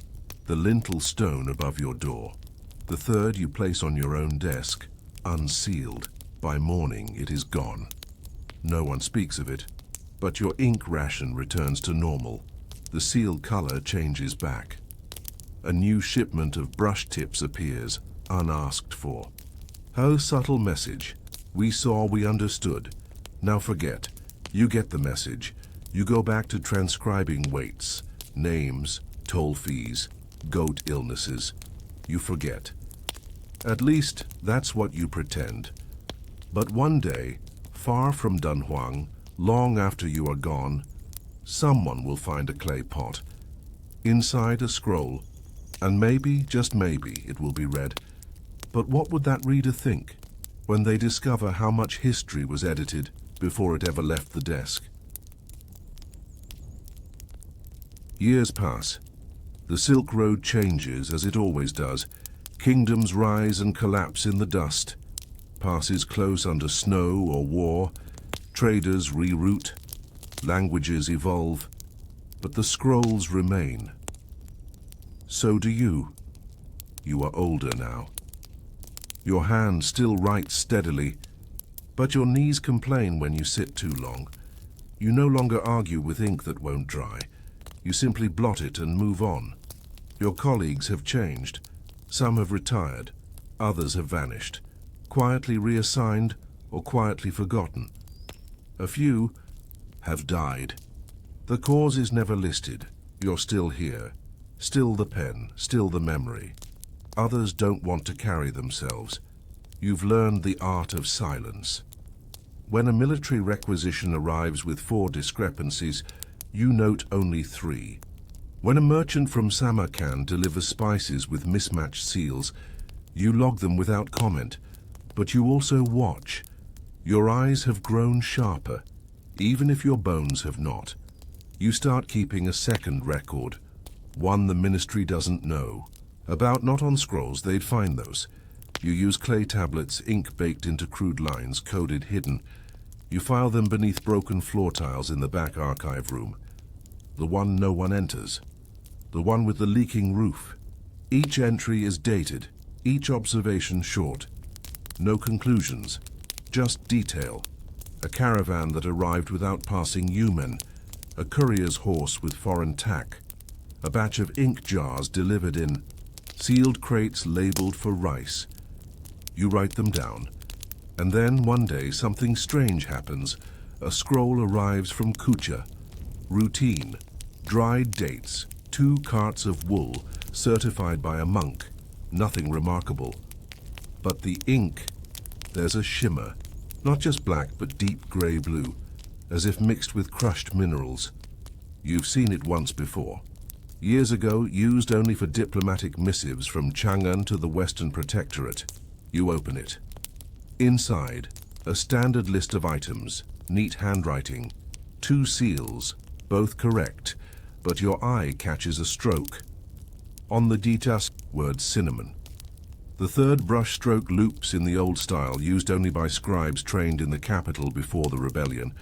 the lintel stone above your door. The third you place on your own desk, unsealed. By morning, it is gone. No one speaks of it, but your ink ration returns to normal. The sealed color changes back. A new shipment of brush tips appears, unasked for. How subtle message. We saw, we understood. Now forget. You get the message. You go back to transcribing weights, names, toll fees, goat illnesses. You forget. At least, that's what you pretend. But one day, far from Dunhuang, long after you are gone, someone will find a clay pot. Inside a scroll, and maybe, just maybe, it will be read. But what would that reader think when they discover how much history was edited before it ever left the desk? Years pass. The Silk Road changes as it always does. Kingdoms rise and collapse in the dust. Passes close under snow or war. Traders reroute. Languages evolve. But the scrolls remain. So do you. You are older now. Your hand still writes steadily, but your knees complain when you sit too long. You no longer argue with ink that won't dry. You simply blot it and move on. Your colleagues have changed. Some have retired. Others have vanished, quietly reassigned or quietly forgotten. A few have died. The cause is never listed. You're still here. Still the pen, still the memory. Others don't want to carry themselves. You've learned the art of silence. When a military requisition arrives with 4 discrepancies, you note only 3. When a merchant from Samarkand delivers spices with mismatched seals, you log them without comment, but you also watch. Your eyes have grown sharper, even if your bones have not. You start keeping a second record, one the ministry doesn't know about. Not on scrolls, they'd find those. You use clay tablets, ink baked into crude lines, coded hidden. You file them beneath broken floor tiles in the back archive room. The one no one enters. The one with the leaking roof. Each entry is dated, each observation short. No conclusions, just detail. A caravan that arrived without passing Yumen, a courier's horse with foreign tack, a batch of ink jars delivered in sealed crates labeled for rice. You write them down, and then one day something strange happens. A scroll arrives from Kucha. Routine, dried dates, 2 carts of wool, certified by a monk. Nothing remarkable. But the ink, there's a shimmer, not just black but deep grey blue, as if mixed with crushed minerals. You've seen it once before. Years ago, used only for diplomatic missives from Chang'an to the Western Protectorate. You open it. Inside, a standard list of items, neat handwriting, 2 seals, both correct, but your eye catches a stroke. On the detail, word cinnamon. The 3rd brush stroke loops in the old style, used only by scribes trained in the capital before the rebellion.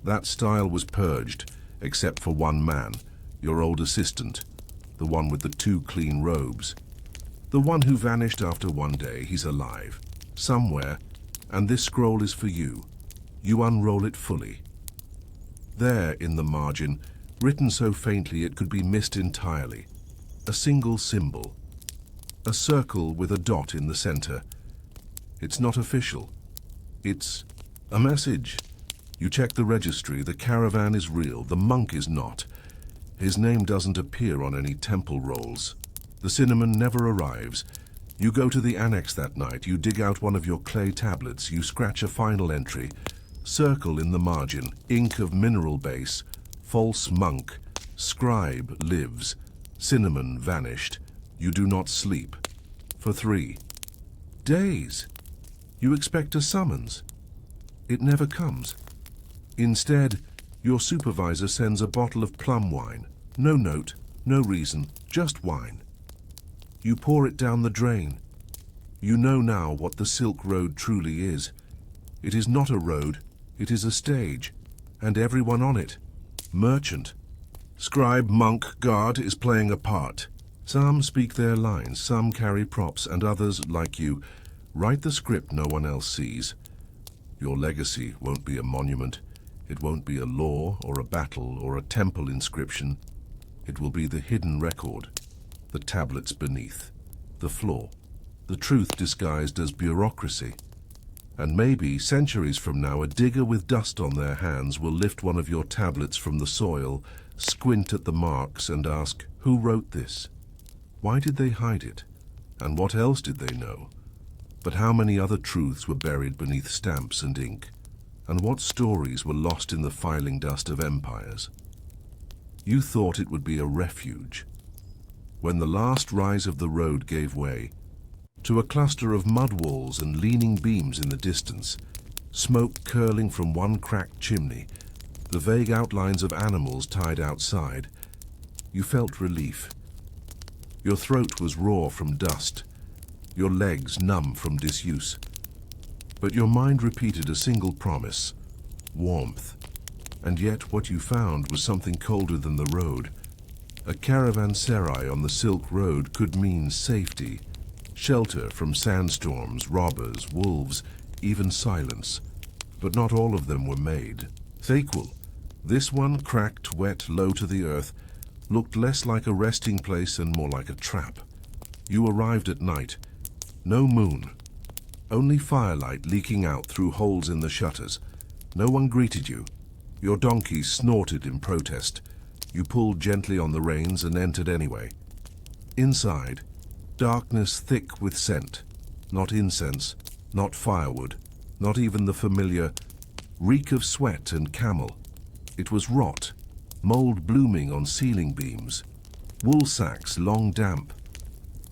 That style was purged, except for one man, your old assistant, the one with the 2 clean robes. The one who vanished after one day. He's alive, somewhere, and this scroll is for you. You unroll it fully. There, in the margin, written so faintly it could be missed entirely. A single symbol. A circle with a dot in the center. It's not official. It's a message. You check the registry, the caravan is real, the monk is not. His name doesn't appear on any temple rolls. The cinnamon never arrives. You go to the annex that night, you dig out one of your clay tablets, you scratch a final entry. Circle in the margin, ink of mineral base, false monk, scribe lives, cinnamon vanished. You do not sleep. For 3 days. You expect a summons. It never comes. Instead, your supervisor sends a bottle of plum wine. No note, no reason, just wine. You pour it down the drain. You know now what the Silk Road truly is. It is not a road, it is a stage, and everyone on it. Merchant. Scribe, monk, guard is playing a part. Some speak their lines, some carry props, and others, like you, write the script no one else sees. Your legacy won't be a monument. It won't be a law or a battle or a temple inscription. It will be the hidden record, the tablets beneath, the flaw, the truth disguised as bureaucracy. And maybe, centuries from now, a digger with dust on their hands will lift one of your tablets from the soil, squint at the marks and ask, who wrote this? Why did they hide it? And what else did they know? But how many other truths were buried beneath stamps and ink? And what stories were lost in the filing dust of empires? You thought it would be a refuge. When the last rise of the road gave way, to a cluster of mud walls and leaning beams in the distance, smoke curling from one cracked chimney, the vague outlines of animals tied outside, you felt relief. Your throat was raw from dust, your legs numb from disuse. But your mind repeated a single promise, warmth. And yet what you found was something colder than the road. A caravanserai on the Silk Road could mean safety, shelter from sandstorms, robbers, wolves, even silence. But not all of them were made. Thaquil, this one, cracked, wet, low to the earth, looked less like a resting place and more like a trap. You arrived at night. No moon. Only firelight leaking out through holes in the shutters. No one greeted you. Your donkey snorted in protest. You pulled gently on the reins and entered anyway. Inside, darkness thick with scent. Not incense, not firewood, not even the familiar reek of sweat and camel. It was rot, mold blooming on ceiling beams, wool sacks long damp,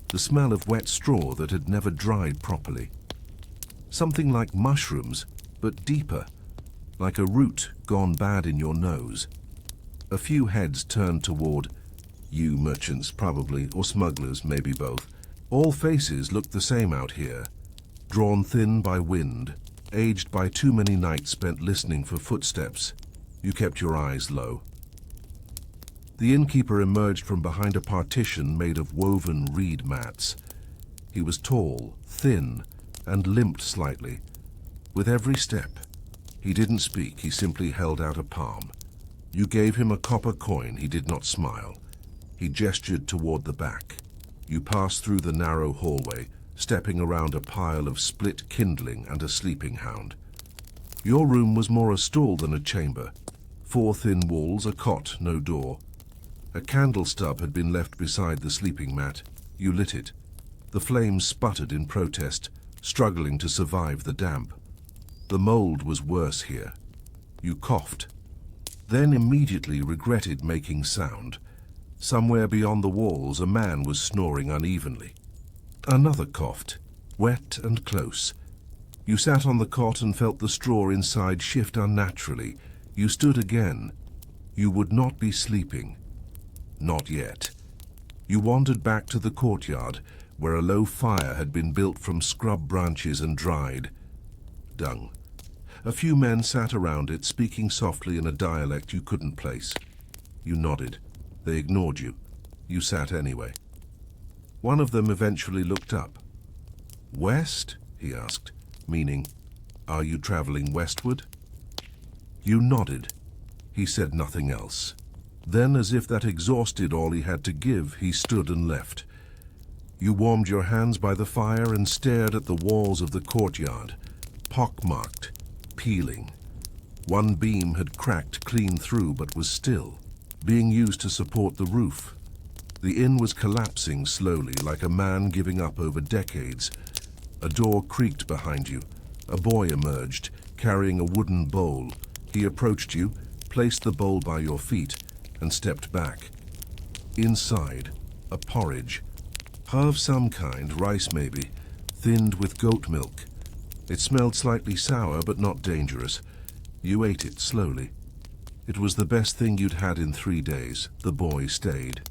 the smell of wet straw that had never dried properly. Something like mushrooms, but deeper, like a root gone bad in your nose. A few heads turned toward you, merchants probably, or smugglers, maybe both. All faces looked the same out here, drawn thin by wind, aged by too many nights spent listening for footsteps. You kept your eyes low. The innkeeper emerged from behind a partition made of woven reed mats. He was tall, thin, and limped slightly. With every step, he didn't speak, he simply held out a palm. You gave him a copper coin, he did not smile. He gestured toward the back. You passed through the narrow hallway, stepping around a pile of split kindling and a sleeping hound. Your room was more a stall than a chamber. 4 thin walls, a cot, no door. A candle stub had been left beside the sleeping mat. You lit it. The flames sputtered in protest, struggling to survive the damp. The mold was worse here. You coughed, then immediately regretted making sound. Somewhere beyond the walls, a man was snoring unevenly. Another coughed, wet and close. You sat on the cot and felt the straw inside shift unnaturally. You stood again. You would not be sleeping. Not yet. You wandered back to the courtyard, where a low fire had been built from scrub branches and dried dung. A few men sat around it, speaking softly in a dialect you couldn't place. You nodded. They ignored you. You sat anyway. One of them eventually looked up. "West?" he asked, meaning, "Are you traveling westward?" You nodded. He said nothing else. Then, as if that exhausted all he had to give, he stood and left. You warmed your hands by the fire and stared at the walls of the courtyard, pockmarked, peeling. One beam had cracked clean through but was still, being used to support the roof. The inn was collapsing slowly, like a man giving up over decades. A door creaked behind you. A boy emerged, carrying a wooden bowl. He approached you, placed the bowl by your feet, and stepped back. Inside, a porridge. Of some kind, rice maybe, thinned with goat milk. It smelled slightly sour, but not dangerous. You ate it slowly. It was the best thing you'd had in 3 days. The boy stayed.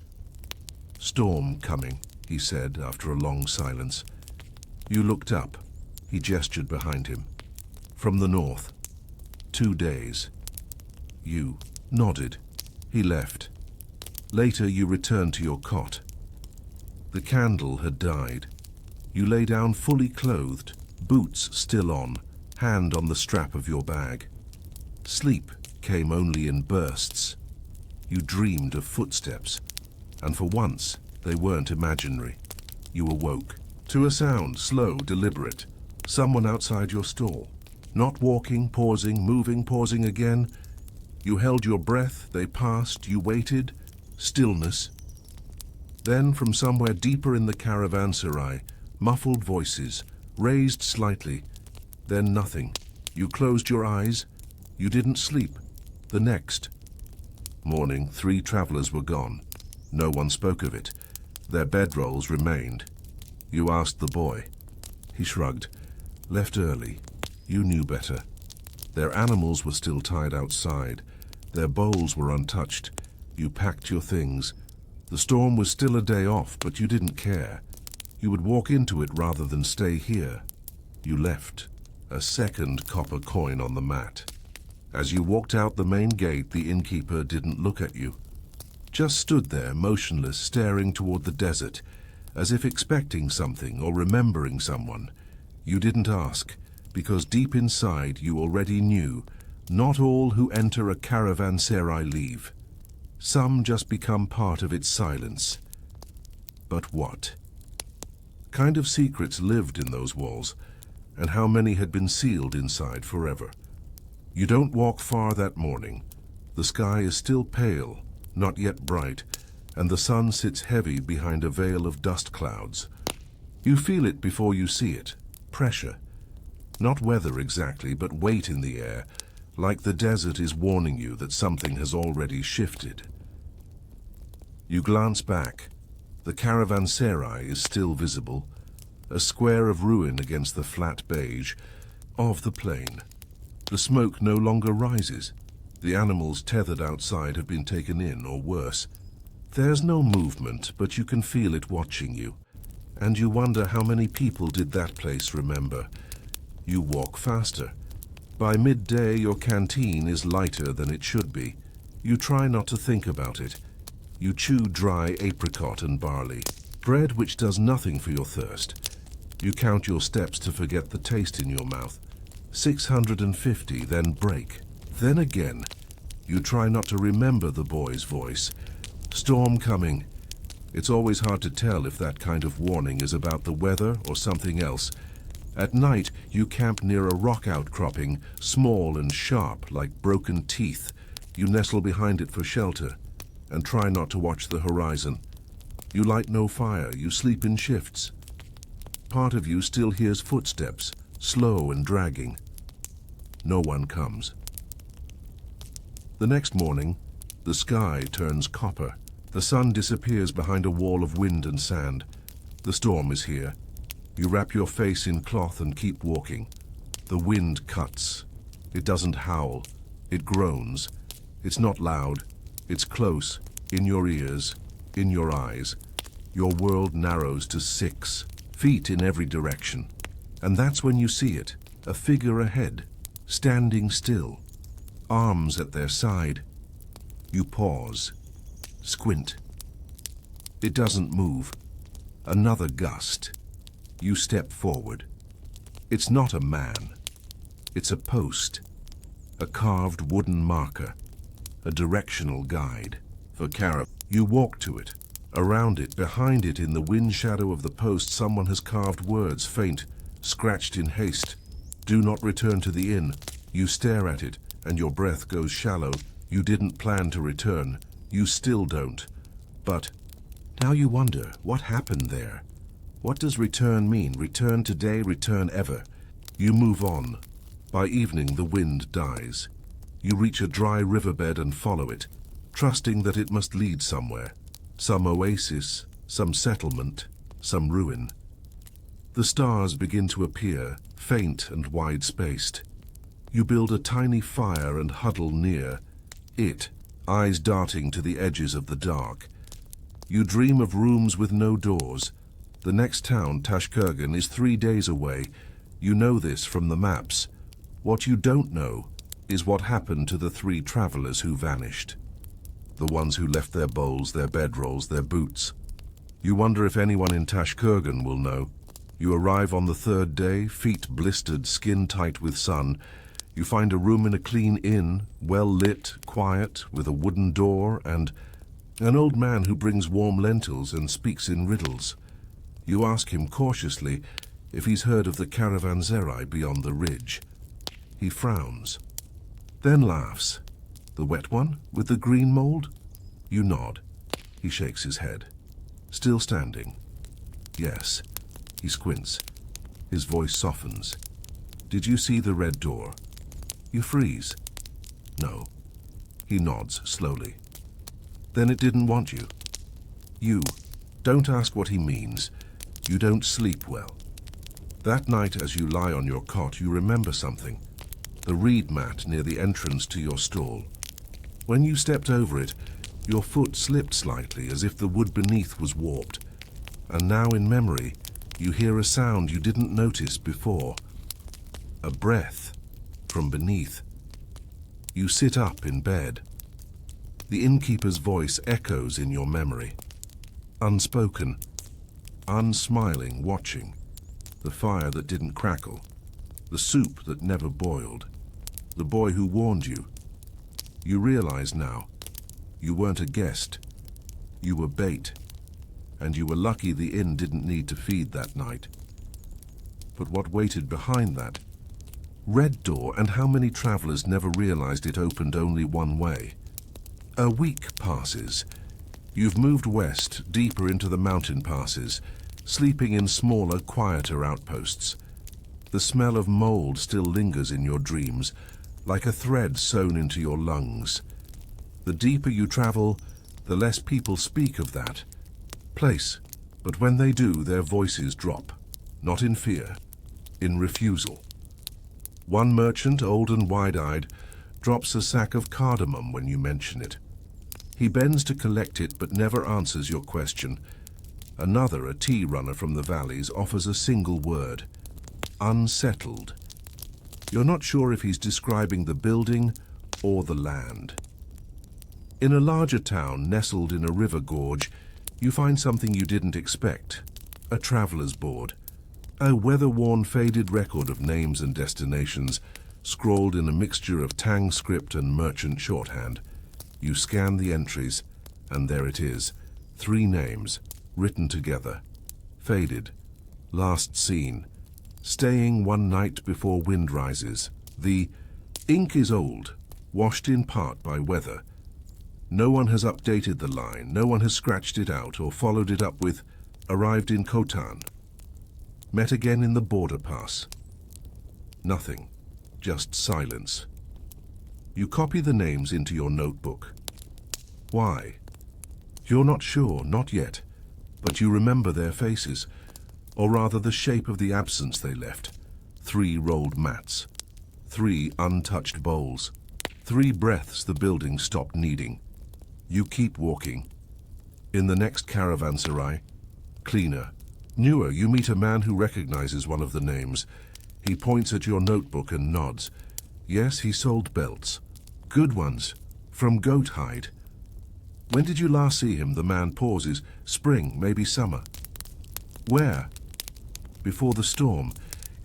"Storm coming," he said after a long silence. You looked up. He gestured behind him. "From the north. 2 days." You nodded. He left. Later you returned to your cot. The candle had died. You lay down fully clothed, boots still on, hand on the strap of your bag. Sleep came only in bursts. You dreamed of footsteps, and for once they weren't imaginary. You awoke to a sound, slow, deliberate. Someone outside your stall. Not walking, pausing, moving, pausing again. You held your breath, they passed, you waited. Stillness. Then from somewhere deeper in the caravanserai, muffled voices, raised slightly. Then nothing. You closed your eyes. You didn't sleep. The next morning, 3 travelers were gone. No one spoke of it. Their bedrolls remained. You asked the boy. He shrugged. Left early. You knew better. Their animals were still tied outside. Their bowls were untouched. You packed your things. The storm was still a day off, but you didn't care. You would walk into it rather than stay here. You left. A second copper coin on the mat. As you walked out the main gate, the innkeeper didn't look at you. Just stood there, motionless, staring toward the desert, as if expecting something or remembering someone. You didn't ask, because deep inside you already knew, not all who enter a caravanserai leave. Some just become part of its silence. But what? Kind of secrets lived in those walls, and how many had been sealed inside forever. You don't walk far that morning. The sky is still pale, not yet bright, and the sun sits heavy behind a veil of dust clouds. You feel it before you see it. Pressure. Not weather exactly, but weight in the air, like the desert is warning you that something has already shifted. You glance back. The caravanserai is still visible, a square of ruin against the flat beige of the plain. The smoke no longer rises. The animals tethered outside have been taken in, or worse. There's no movement, but you can feel it watching you. And you wonder how many people did that place remember. You walk faster. By midday, your canteen is lighter than it should be. You try not to think about it. You chew dry apricot and barley, bread which does nothing for your thirst. You count your steps to forget the taste in your mouth. 650, then break. Then again. You try not to remember the boy's voice. Storm coming. It's always hard to tell if that kind of warning is about the weather or something else. At night, you camp near a rock outcropping, small and sharp like broken teeth. You nestle behind it for shelter and try not to watch the horizon. You light no fire, you sleep in shifts. Part of you still hears footsteps, slow and dragging. No one comes. The next morning, the sky turns copper. The sun disappears behind a wall of wind and sand. The storm is here. You wrap your face in cloth and keep walking. The wind cuts. It doesn't howl. It groans. It's not loud. It's close, in your ears, in your eyes. Your world narrows to 6 feet in every direction. And that's when you see it, a figure ahead, standing still, arms at their side. You pause, squint. It doesn't move. Another gust. You step forward. It's not a man. It's a post, a carved wooden marker, a directional guide. for caravan. You walk to it. Around it, behind it, in the wind shadow of the post, someone has carved words, faint, scratched in haste. Do not return to the inn. You stare at it, and your breath goes shallow. You didn't plan to return. You still don't. But now you wonder, what happened there? What does return mean? Return today, return ever. You move on. By evening, the wind dies. You reach a dry riverbed and follow it, trusting that it must lead somewhere. Some oasis, some settlement, some ruin. The stars begin to appear, faint and wide-spaced. You build a tiny fire and huddle near it, eyes darting to the edges of the dark. You dream of rooms with no doors. The next town, Tashkurgan, is 3 days away. You know this from the maps. What you don't know is what happened to the 3 travelers who vanished. The ones who left their bowls, their bedrolls, their boots. You wonder if anyone in Tashkurgan will know. You arrive on the 3rd day, feet blistered, skin tight with sun. You find a room in a clean inn, well lit, quiet, with a wooden door, and an old man who brings warm lentils and speaks in riddles. You ask him cautiously if he's heard of the caravanserai beyond the ridge. He frowns, then laughs. The wet one, with the green mold? You nod. He shakes his head. Still standing. Yes. He squints. His voice softens. Did you see the red door? You freeze. No. He nods slowly. Then it didn't want you. You. Don't ask what he means. You don't sleep well. That night, as you lie on your cot, you remember something. The reed mat near the entrance to your stall. When you stepped over it, your foot slipped slightly, as if the wood beneath was warped. And now in memory, you hear a sound you didn't notice before. A breath from beneath. You sit up in bed. The innkeeper's voice echoes in your memory. Unspoken, unsmiling, watching. The fire that didn't crackle. The soup that never boiled. The boy who warned you. You realize now, you weren't a guest. You were bait. And you were lucky the inn didn't need to feed that night. But what waited behind that? Red door, and how many travelers never realized it opened only one way? A week passes. You've moved west, deeper into the mountain passes, sleeping in smaller, quieter outposts. The smell of mold still lingers in your dreams, like a thread sewn into your lungs. The deeper you travel, the less people speak of that place. But when they do, their voices drop, not in fear, in refusal. One merchant, old and wide-eyed, drops a sack of cardamom when you mention it. He bends to collect it, but never answers your question. Another, a tea runner from the valleys, offers a single word. Unsettled. You're not sure if he's describing the building or the land. In a larger town, nestled in a river gorge, you find something you didn't expect. A traveler's board. A weather-worn, faded record of names and destinations, scrawled in a mixture of Tang script and merchant shorthand. You scan the entries, and there it is. 3 names, written together. Faded. Last seen. Staying one night before wind rises. The ink is old, washed in part by weather. No one has updated the line, no one has scratched it out or followed it up with, arrived in Khotan. Met again in the border pass. Nothing, just silence. You copy the names into your notebook. Why? You're not sure, not yet, but you remember their faces, or rather the shape of the absence they left. 3 rolled mats, 3 untouched bowls, 3 breaths the building stopped needing. You keep walking. In the next caravanserai, cleaner, newer, you meet a man who recognizes one of the names. He points at your notebook and nods. Yes, he sold belts. Good ones, from goat hide. When did you last see him? The man pauses. Spring, maybe summer. Where? Before the storm.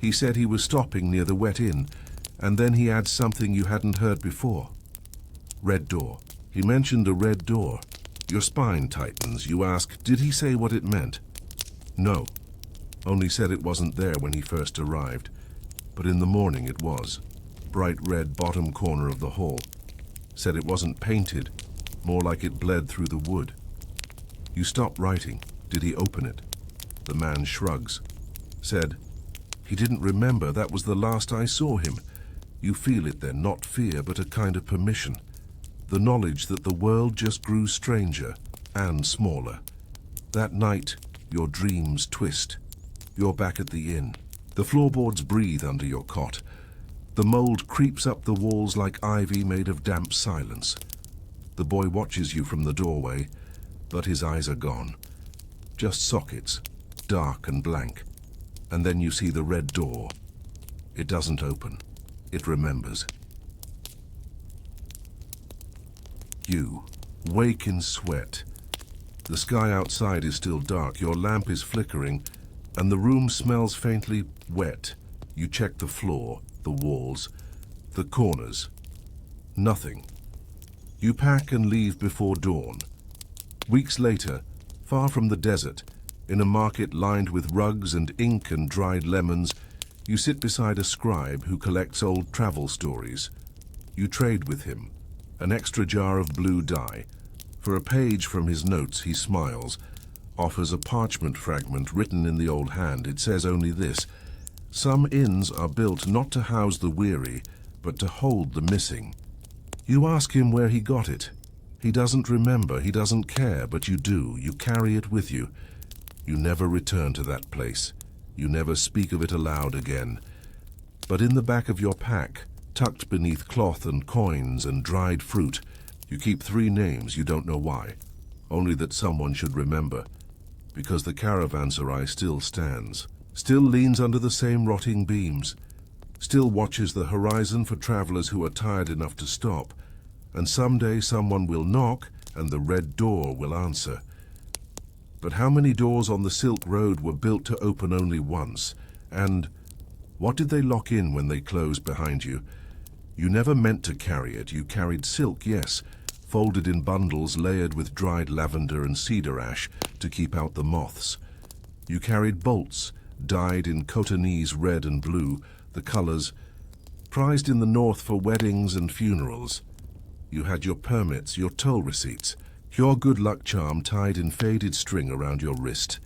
He said he was stopping near the wet inn, and then he adds something you hadn't heard before. Red door. He mentioned a red door. Your spine tightens. You ask, did he say what it meant? No, only said it wasn't there when he first arrived. But in the morning it was. Bright red bottom corner of the hall. Said it wasn't painted, more like it bled through the wood. You stop writing. Did he open it? The man shrugs. Said, he didn't remember, that was the last I saw him. You feel it then, not fear, but a kind of permission. The knowledge that the world just grew stranger and smaller. That night, your dreams twist. You're back at the inn. The floorboards breathe under your cot. The mold creeps up the walls like ivy made of damp silence. The boy watches you from the doorway, but his eyes are gone. Just sockets, dark and blank. And then you see the red door. It doesn't open. It remembers. You wake in sweat. The sky outside is still dark, your lamp is flickering, and the room smells faintly wet. You check the floor, the walls, the corners. Nothing. You pack and leave before dawn. Weeks later, far from the desert, in a market lined with rugs and ink and dried lemons, you sit beside a scribe who collects old travel stories. You trade with him, an extra jar of blue dye. For a page from his notes, he smiles, offers a parchment fragment written in the old hand. It says only this: some inns are built not to house the weary, but to hold the missing. You ask him where he got it. He doesn't remember, he doesn't care, but you do. You carry it with you. You never return to that place. You never speak of it aloud again. But in the back of your pack, tucked beneath cloth and coins and dried fruit, you keep 3 names. You don't know why, only that someone should remember, because the caravanserai still stands, still leans under the same rotting beams, still watches the horizon for travelers who are tired enough to stop, and someday someone will knock and the red door will answer. But how many doors on the Silk Road were built to open only once? And what did they lock in when they closed behind you? You never meant to carry it. You carried silk, yes, folded in bundles layered with dried lavender and cedar ash to keep out the moths. You carried bolts, dyed in Cotonese red and blue, the colors prized in the north for weddings and funerals. You had your permits, your toll receipts, your good luck charm tied in faded string around your wrist.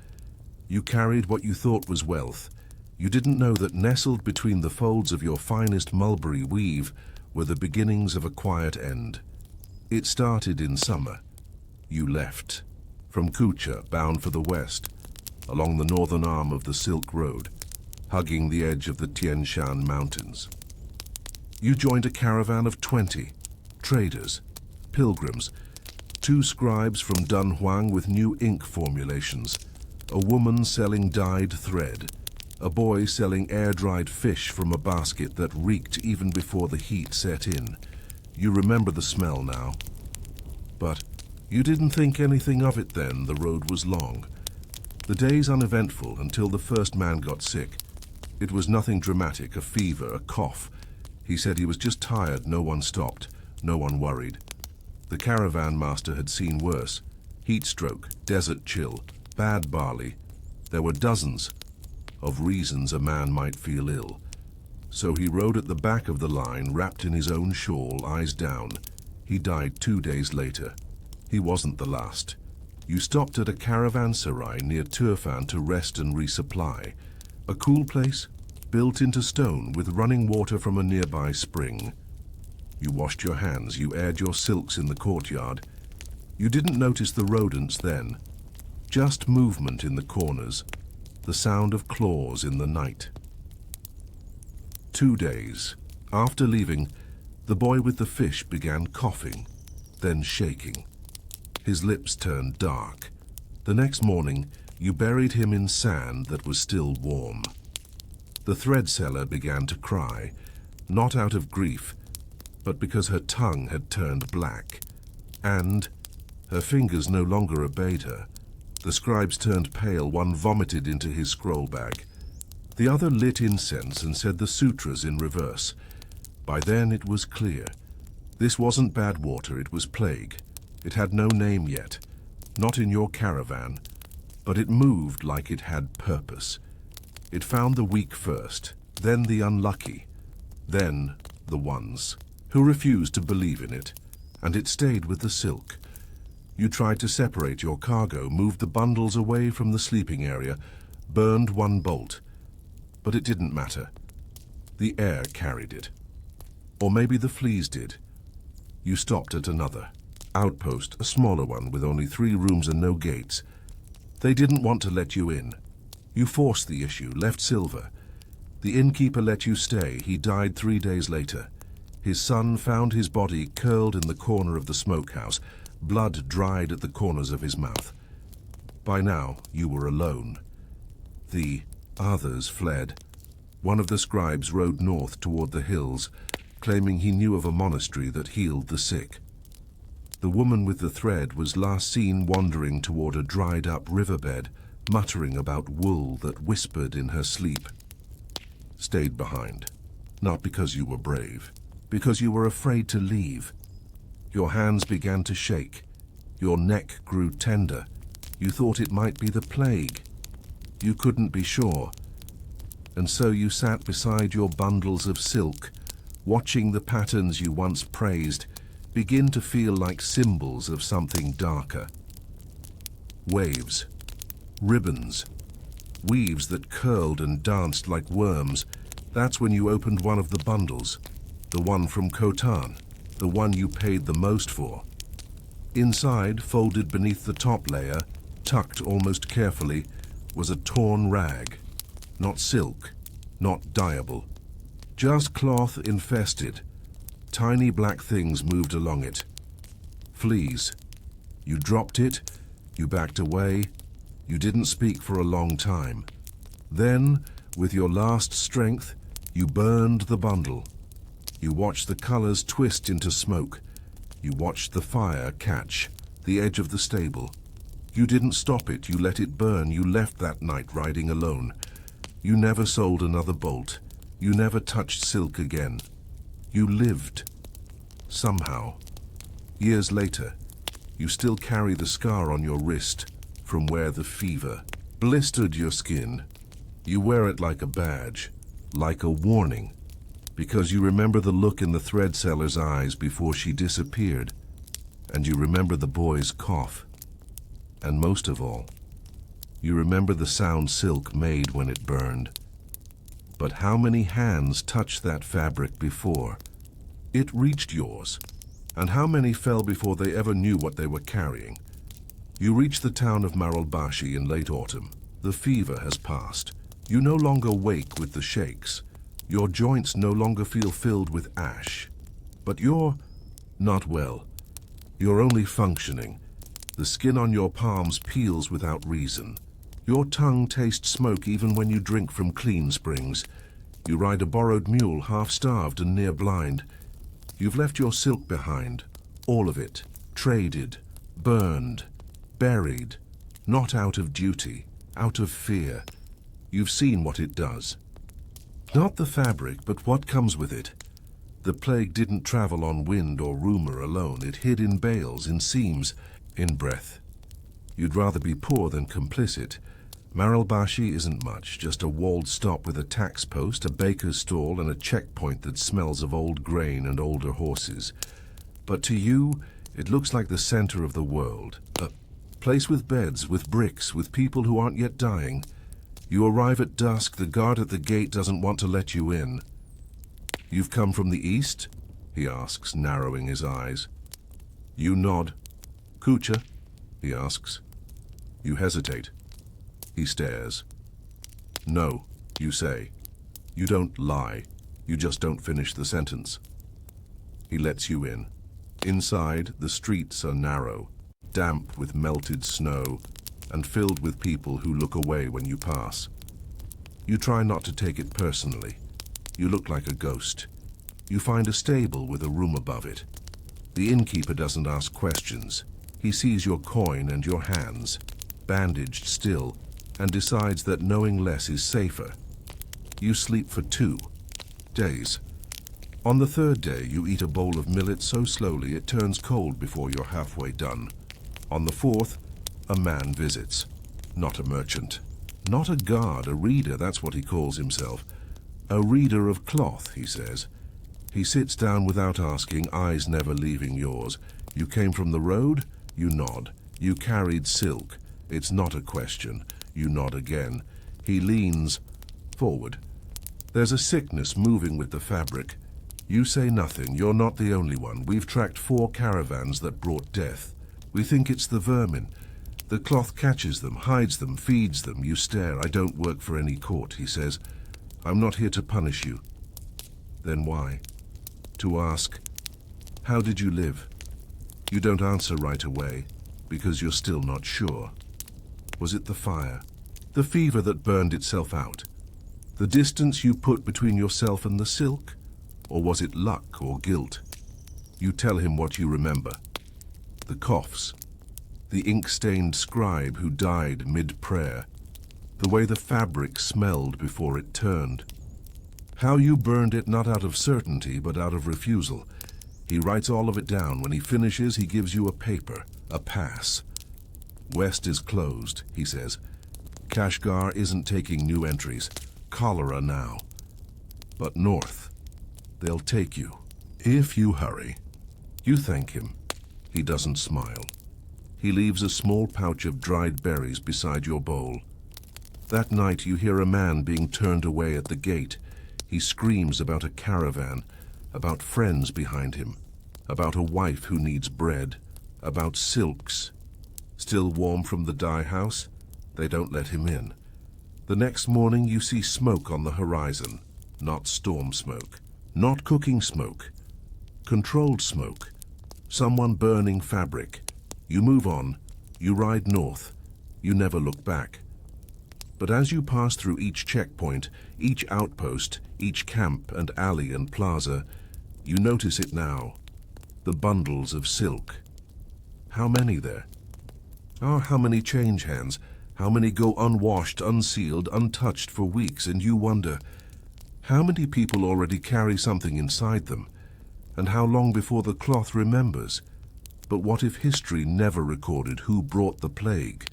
You carried what you thought was wealth. You didn't know that nestled between the folds of your finest mulberry weave were the beginnings of a quiet end. It started in summer. You left. From Kucha, bound for the west, along the northern arm of the Silk Road, hugging the edge of the Tian Shan Mountains. You joined a caravan of 20, traders, pilgrims, 2 scribes from Dunhuang with new ink formulations, a woman selling dyed thread, a boy selling air-dried fish from a basket that reeked even before the heat set in. You remember the smell now. But you didn't think anything of it then. The road was long. The days uneventful until the first man got sick. It was nothing dramatic, a fever, a cough. He said he was just tired. No one stopped. No one worried. The caravan master had seen worse. Heat stroke, desert chill, bad barley. There were dozens of reasons a man might feel ill. So he rode at the back of the line, wrapped in his own shawl, eyes down. He died 2 days later. He wasn't the last. You stopped at a caravanserai near Turfan to rest and resupply. A cool place, built into stone with running water from a nearby spring. You washed your hands, you aired your silks in the courtyard. You didn't notice the rodents then. Just movement in the corners, the sound of claws in the night. 2 days. After leaving, the boy with the fish began coughing, then shaking. His lips turned dark. The next morning, you buried him in sand that was still warm. The thread seller began to cry, not out of grief, but because her tongue had turned black, and her fingers no longer obeyed her. The scribes turned pale, one vomited into his scroll bag. The other lit incense and said the sutras in reverse. By then it was clear. This wasn't bad water, it was plague. It had no name yet. not in your caravan, but it moved like it had purpose. It found the weak first, then the unlucky, then the ones who refused to believe in it, and it stayed with the silk. You tried to separate your cargo, moved the bundles away from the sleeping area, burned one bolt, but it didn't matter. The air carried it. Or maybe the fleas did. You stopped at another outpost, a smaller one with only 3 rooms and no gates. They didn't want to let you in. You forced the issue, left silver. The innkeeper let you stay. He died 3 days later. His son found his body curled in the corner of the smokehouse, blood dried at the corners of his mouth. By now, you were alone. The others fled. One of the scribes rode north toward the hills, claiming he knew of a monastery that healed the sick. The woman with the thread was last seen wandering toward a dried-up riverbed, muttering about wool that whispered in her sleep. Stayed behind, not because you were brave, because you were afraid to leave. Your hands began to shake. Your neck grew tender. You thought it might be the plague. You couldn't be sure. And so you sat beside your bundles of silk, watching the patterns you once praised begin to feel like symbols of something darker. Waves, ribbons, weaves that curled and danced like worms. That's when you opened one of the bundles, the one from Khotan, the one you paid the most for. Inside, folded beneath the top layer, tucked almost carefully, was a torn rag. Not silk, not dyeable, just cloth infested. Tiny black things moved along it. Fleas. You dropped it, you backed away, you didn't speak for a long time. Then, with your last strength, you burned the bundle. You watched the colors twist into smoke. You watched the fire catch the edge of the stable. You didn't stop it, you let it burn. You left that night riding alone. You never sold another bolt. You never touched silk again. You lived. Somehow. Years later, you still carry the scar on your wrist from where the fever blistered your skin. You wear it like a badge, like a warning, because you remember the look in the thread seller's eyes before she disappeared, and you remember the boy's cough. And most of all, you remember the sound silk made when it burned. But how many hands touched that fabric before it reached yours? And how many fell before they ever knew what they were carrying? You reach the town of Maralbashi in late autumn. The fever has passed. You no longer wake with the shakes. Your joints no longer feel filled with ash. But you're not well. You're only functioning. The skin on your palms peels without reason. Your tongue tastes smoke even when you drink from clean springs. You ride a borrowed mule, half-starved and near blind. You've left your silk behind, all of it, traded, burned, buried, not out of duty, out of fear. You've seen what it does. Not the fabric, but what comes with it. The plague didn't travel on wind or rumor alone. It hid in bales, in seams, in breath. You'd rather be poor than complicit. Maralbashi isn't much, just a walled stop with a tax post, a baker's stall, and a checkpoint that smells of old grain and older horses. But to you, it looks like the center of the world. A place with beds, with bricks, with people who aren't yet dying. You arrive at dusk, the guard at the gate doesn't want to let you in. "You've come from the east?" he asks, narrowing his eyes. You nod. "Kucha?" he asks. You hesitate. He stares. "No," you say. You don't lie. You just don't finish the sentence. He lets you in. Inside, the streets are narrow, damp with melted snow, and filled with people who look away when you pass. You try not to take it personally. You look like a ghost. You find a stable with a room above it. The innkeeper doesn't ask questions. He sees your coin and your hands, bandaged still, and decides that knowing less is safer. You sleep for 2 days. On the 3rd day, you eat a bowl of millet so slowly it turns cold before you're halfway done. On the 4th, A man visits. Not a merchant. Not a guard, a reader, that's what he calls himself. A reader of cloth, he says. He sits down without asking, eyes never leaving yours. You came from the road? You nod. You carried silk. It's not a question. You nod again. He leans forward. There's a sickness moving with the fabric. You say nothing. You're not the only one. We've tracked 4 caravans that brought death. We think it's the vermin. The cloth catches them, hides them, feeds them. You stare. I don't work for any court, he says. I'm not here to punish you. Then why? To ask, how did you live? You don't answer right away, because you're still not sure. Was it the fire? The fever that burned itself out? The distance you put between yourself and the silk? Or was it luck or guilt? You tell him what you remember. The coughs. The ink-stained scribe who died mid-prayer. The way the fabric smelled before it turned. How you burned it not out of certainty, but out of refusal. He writes all of it down. When he finishes, he gives you a paper, a pass. West is closed, he says. Kashgar isn't taking new entries. Cholera now. But north, they'll take you. If you hurry. You thank him. He doesn't smile. He leaves a small pouch of dried berries beside your bowl. That night you hear a man being turned away at the gate. He screams about a caravan, about friends behind him, about a wife who needs bread, about silks. Still warm from the dye house? They don't let him in. The next morning you see smoke on the horizon. Not storm smoke. Not cooking smoke. Controlled smoke. Someone burning fabric. You move on. You ride north. You never look back. But as you pass through each checkpoint, each outpost, each camp and alley and plaza, you notice it now. The bundles of silk. How many there? How many change hands? How many go unwashed, unsealed, untouched for weeks, and you wonder, how many people already carry something inside them? And how long before the cloth remembers? But what if history never recorded who brought the plague?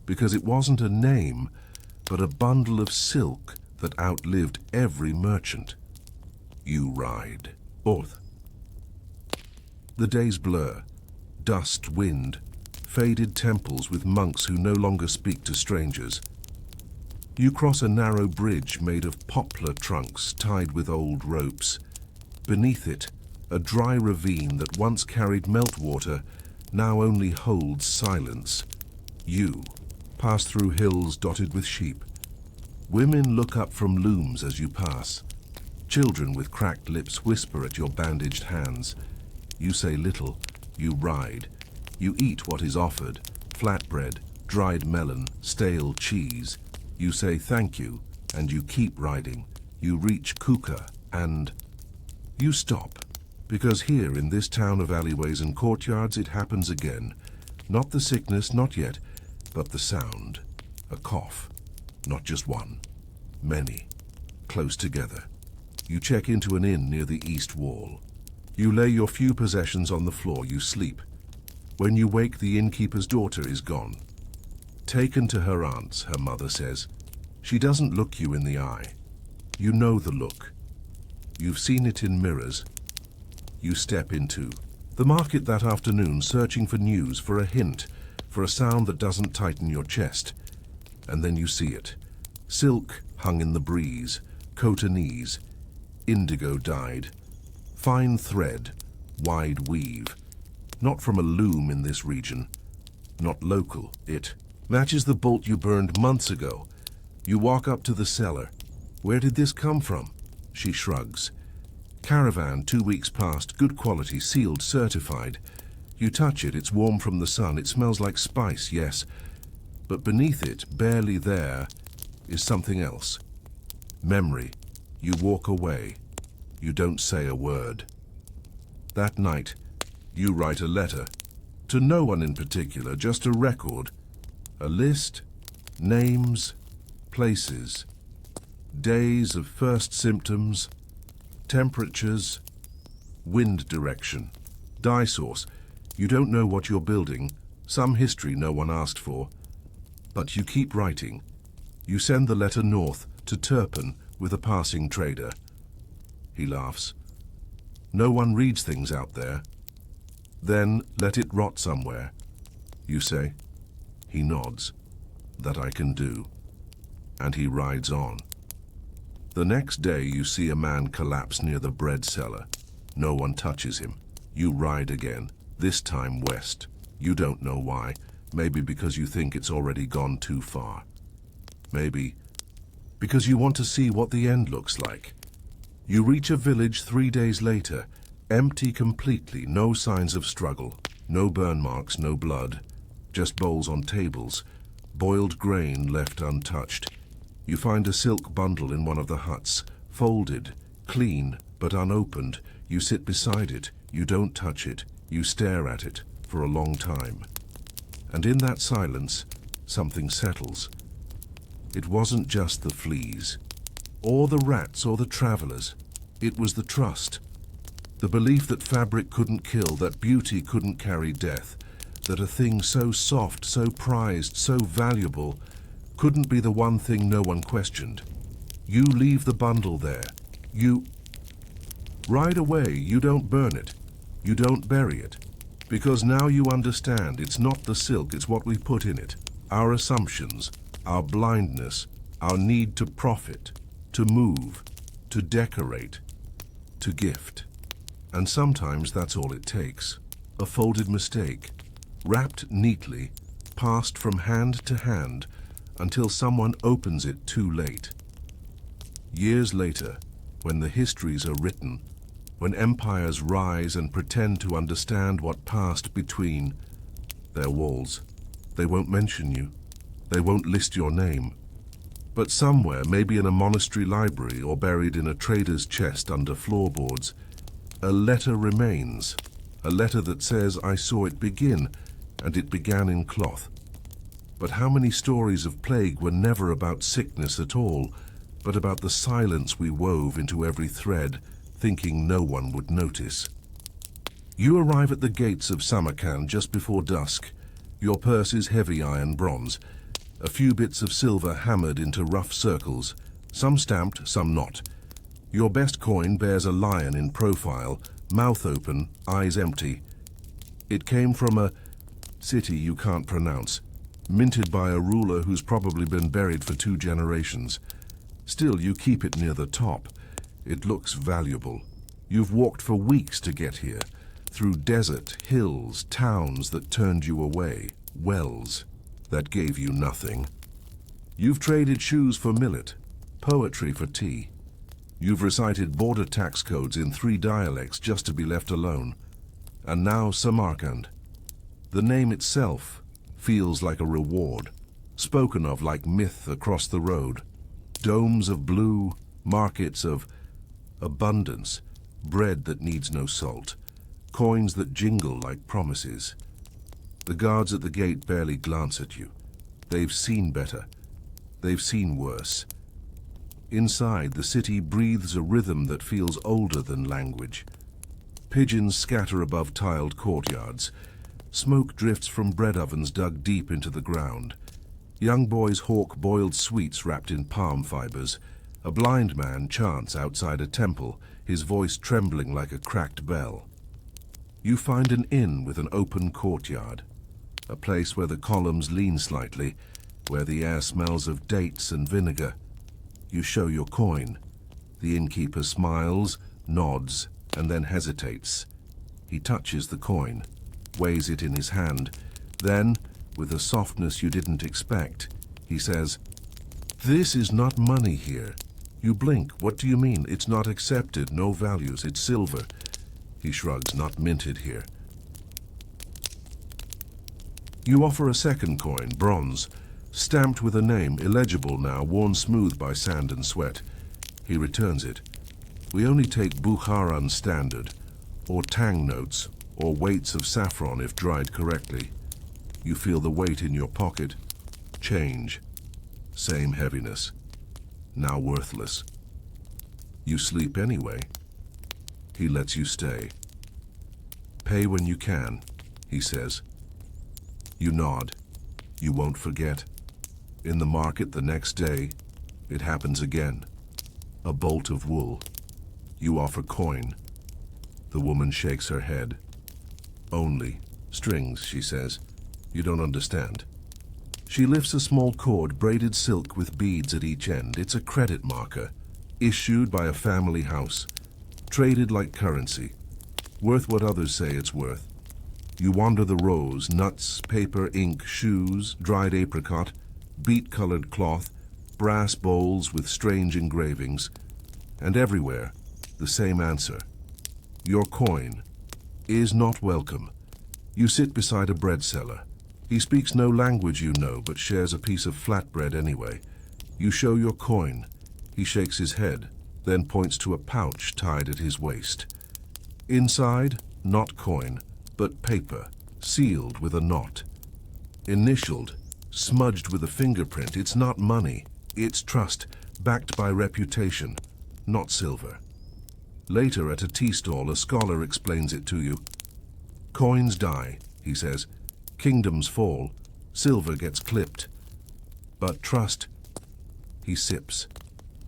Because it wasn't a name, but a bundle of silk that outlived every merchant. You ride. Forth. The days blur. Dust, wind, faded temples with monks who no longer speak to strangers. You cross a narrow bridge made of poplar trunks tied with old ropes. Beneath it, a dry ravine that once carried meltwater now only holds silence. You pass through hills dotted with sheep. Women look up from looms as you pass. Children with cracked lips whisper at your bandaged hands. You say little. You ride. You eat what is offered. Flatbread, dried melon, stale cheese. You say thank you, and you keep riding. You reach Kuka, and you stop. Because here in this town of alleyways and courtyards it happens again. Not the sickness, not yet, but the sound. A cough. Not just one. Many. Close together. You check into an inn near the east wall. You lay your few possessions on the floor. You sleep. When you wake, the innkeeper's daughter is gone. Taken to her aunt's, her mother says. She doesn't look you in the eye. You know the look. You've seen it in mirrors. You step into the market that afternoon, searching for news, for a hint, for a sound that doesn't tighten your chest. And then you see it. Silk hung in the breeze, cotonese, indigo dyed, fine thread, wide weave. Not from a loom in this region. Not local. It matches the bolt you burned months ago. You walk up to the cellar. Where did this come from? She shrugs. Caravan, 2 weeks past, good quality, sealed, certified. You touch it, it's warm from the sun, it smells like spice, yes. But beneath it, barely there, is something else. Memory. You walk away. You don't say a word. That night, you write a letter. To no one in particular, just a record. A list, names, places, days of first symptoms, temperatures, wind direction, dye source. You don't know what you're building. some history no one asked for. But you keep writing. You send the letter north to Turpin with a passing trader. He laughs. No one reads things out there. Then let it rot somewhere, you say. He nods. That I can do. And he rides on. The next day you see a man collapse near the bread cellar. No one touches him. You ride again, this time west. You don't know why. Maybe because you think it's already gone too far. Maybe because you want to see what the end looks like. You reach a village 3 days later, empty completely, no signs of struggle, no burn marks, no blood, just bowls on tables, boiled grain left untouched. You find a silk bundle in one of the huts, folded, clean, but unopened. You sit beside it, you don't touch it, you stare at it for a long time. And in that silence, something settles. It wasn't just the fleas, or the rats, or the travelers. It was the trust. The belief that fabric couldn't kill, that beauty couldn't carry death, that a thing so soft, so prized, so valuable, couldn't be the one thing no one questioned. You leave the bundle there. You ride away. You don't burn it. You don't bury it. Because now you understand it's not the silk, it's what we put in it. Our assumptions, our blindness, our need to profit, to move, to decorate, to gift. And sometimes that's all it takes. A folded mistake, wrapped neatly, passed from hand to hand, until someone opens it too late. Years later, when the histories are written, when empires rise and pretend to understand what passed between their walls, they won't mention you. They won't list your name. But somewhere, maybe in a monastery library or buried in a trader's chest under floorboards, a letter remains. A letter that says, I saw it begin, and it began in cloth. But how many stories of plague were never about sickness at all, but about the silence we wove into every thread, thinking no one would notice? You arrive at the gates of Samarkand just before dusk. Your purse is heavy iron bronze, a few bits of silver hammered into rough circles, some stamped, some not. Your best coin bears a lion in profile, mouth open, eyes empty. It came from a city you can't pronounce, minted by a ruler who's probably been buried for 2 generations. Still, you keep it near the top. It looks valuable. You've walked for weeks to get here, through desert, hills, towns that turned you away, wells that gave you nothing. You've traded shoes for millet, poetry for tea. You've recited border tax codes in 3 dialects just to be left alone. And now Samarkand. The name itself feels like a reward, spoken of like myth across the road. Domes of blue, markets of abundance, bread that needs no salt, coins that jingle like promises. The guards at the gate barely glance at you. They've seen better. They've seen worse. Inside, the city breathes a rhythm that feels older than language. Pigeons scatter above tiled courtyards. Smoke drifts from bread ovens dug deep into the ground. Young boys hawk boiled sweets wrapped in palm fibers. A blind man chants outside a temple, his voice trembling like a cracked bell. You find an inn with an open courtyard, a place where the columns lean slightly, where the air smells of dates and vinegar. You show your coin. The innkeeper smiles, nods, and then hesitates. He touches the coin, weighs it in his hand. Then, with a softness you didn't expect, he says, "This is not money here." You blink. What do you mean? It's not accepted, no values, it's silver. He shrugs, not minted here. You offer a second coin, bronze, stamped with a name, illegible now, worn smooth by sand and sweat. He returns it. We only take Bukharan standard, or tang notes, or weights of saffron if dried correctly. You feel the weight in your pocket. Change. Same heaviness. Now worthless. You sleep anyway. He lets you stay. Pay when you can, he says. You nod. You won't forget. In the market the next day, it happens again. A bolt of wool. You offer coin. The woman shakes her head. Only strings, she says. You don't understand. She lifts a small cord, braided silk with beads at each end. It's a credit marker, issued by a family house, traded like currency, worth what others say it's worth. You wander the rows: nuts, paper, ink, shoes, dried apricot, beet-colored cloth, brass bowls with strange engravings, and everywhere the same answer. Your coin is not welcome. You sit beside a bread seller. He speaks no language you know, but shares a piece of flatbread anyway. You show your coin. He shakes his head, then points to a pouch tied at his waist. Inside, not coin, but paper, sealed with a knot. Initialed, smudged with a fingerprint. It's not money. It's trust, backed by reputation, not silver. Later, at a tea stall, a scholar explains it to you. Coins die, he says. Kingdoms fall. Silver gets clipped. But trust, he sips.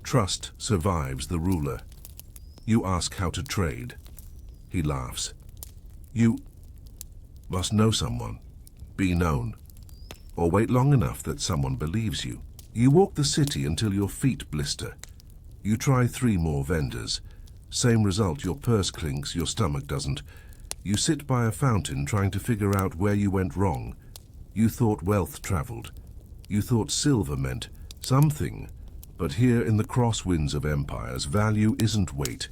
Trust survives the ruler. You ask how to trade. He laughs. You must know someone, be known, or wait long enough that someone believes you. You walk the city until your feet blister. You try 3 more vendors. Same result, your purse clinks, your stomach doesn't. You sit by a fountain trying to figure out where you went wrong. You thought wealth traveled. You thought silver meant something. But here in the crosswinds of empires, value isn't weight.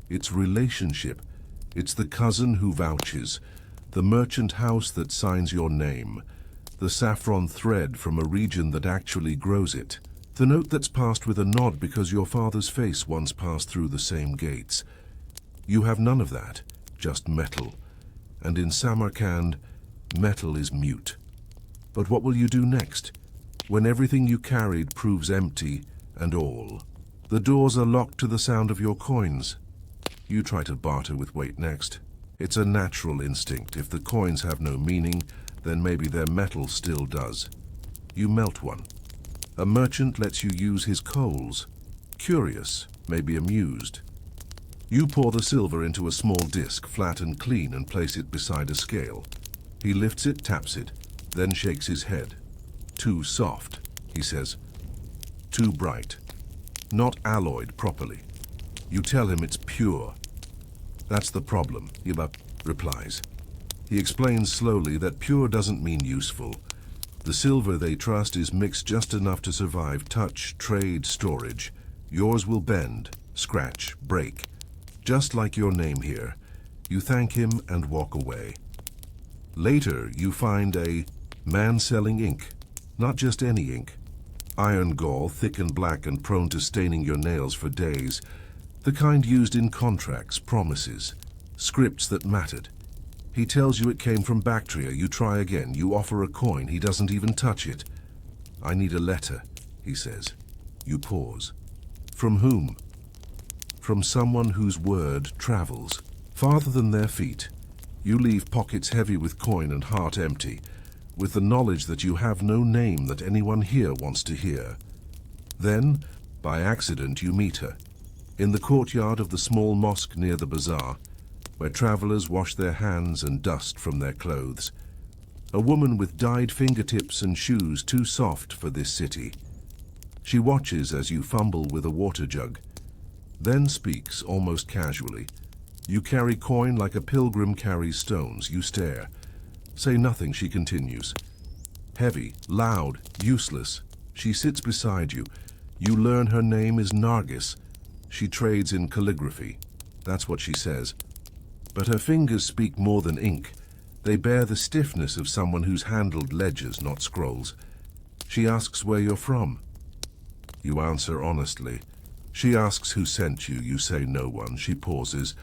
It's relationship. It's the cousin who vouches, the merchant house that signs your name, the saffron thread from a region that actually grows it, the note that's passed with a nod because your father's face once passed through the same gates. You have none of that. Just metal, and in Samarkand, metal is mute. But what will you do next, when everything you carried proves empty and all? The doors are locked to the sound of your coins. You try to barter with weight next. It's a natural instinct. If the coins have no meaning, then maybe their metal still does. You melt one. A merchant lets you use his coals. Curious, maybe amused. You pour the silver into a small disc, flat and clean, and place it beside a scale. He lifts it, taps it, then shakes his head. Too soft, he says. Too bright. Not alloyed properly. You tell him it's pure. That's the problem, Yibab replies. He explains slowly that pure doesn't mean useful. The silver they trust is mixed just enough to survive touch, trade, storage. Yours will bend, scratch, break. Just like your name here. You thank him and walk away. Later, you find a man selling ink. Not just any ink. Iron gall, thick and black and prone to staining your nails for days. The kind used in contracts, promises, scripts that mattered. He tells you it came from Bactria. You try again. You offer a coin. He doesn't even touch it. I need a letter, he says. You pause. From whom? From someone whose word travels farther than their feet. You leave pockets heavy with coin and heart empty, with the knowledge that you have no name that anyone here wants to hear. Then, by accident, you meet her, in the courtyard of the small mosque near the bazaar, where travelers wash their hands and dust from their clothes. A woman with dyed fingertips and shoes too soft for this city. She watches as you fumble with a water jug, then speaks almost casually. You carry coin like a pilgrim carries stones. You stare. Say nothing, she continues. Heavy, loud, useless. She sits beside you. You learn her name is Nargis. She trades in calligraphy. That's what she says. But her fingers speak more than ink. They bear the stiffness of someone who's handled ledgers, not scrolls. She asks where you're from. You answer honestly. She asks who sent you. You say no one. She pauses.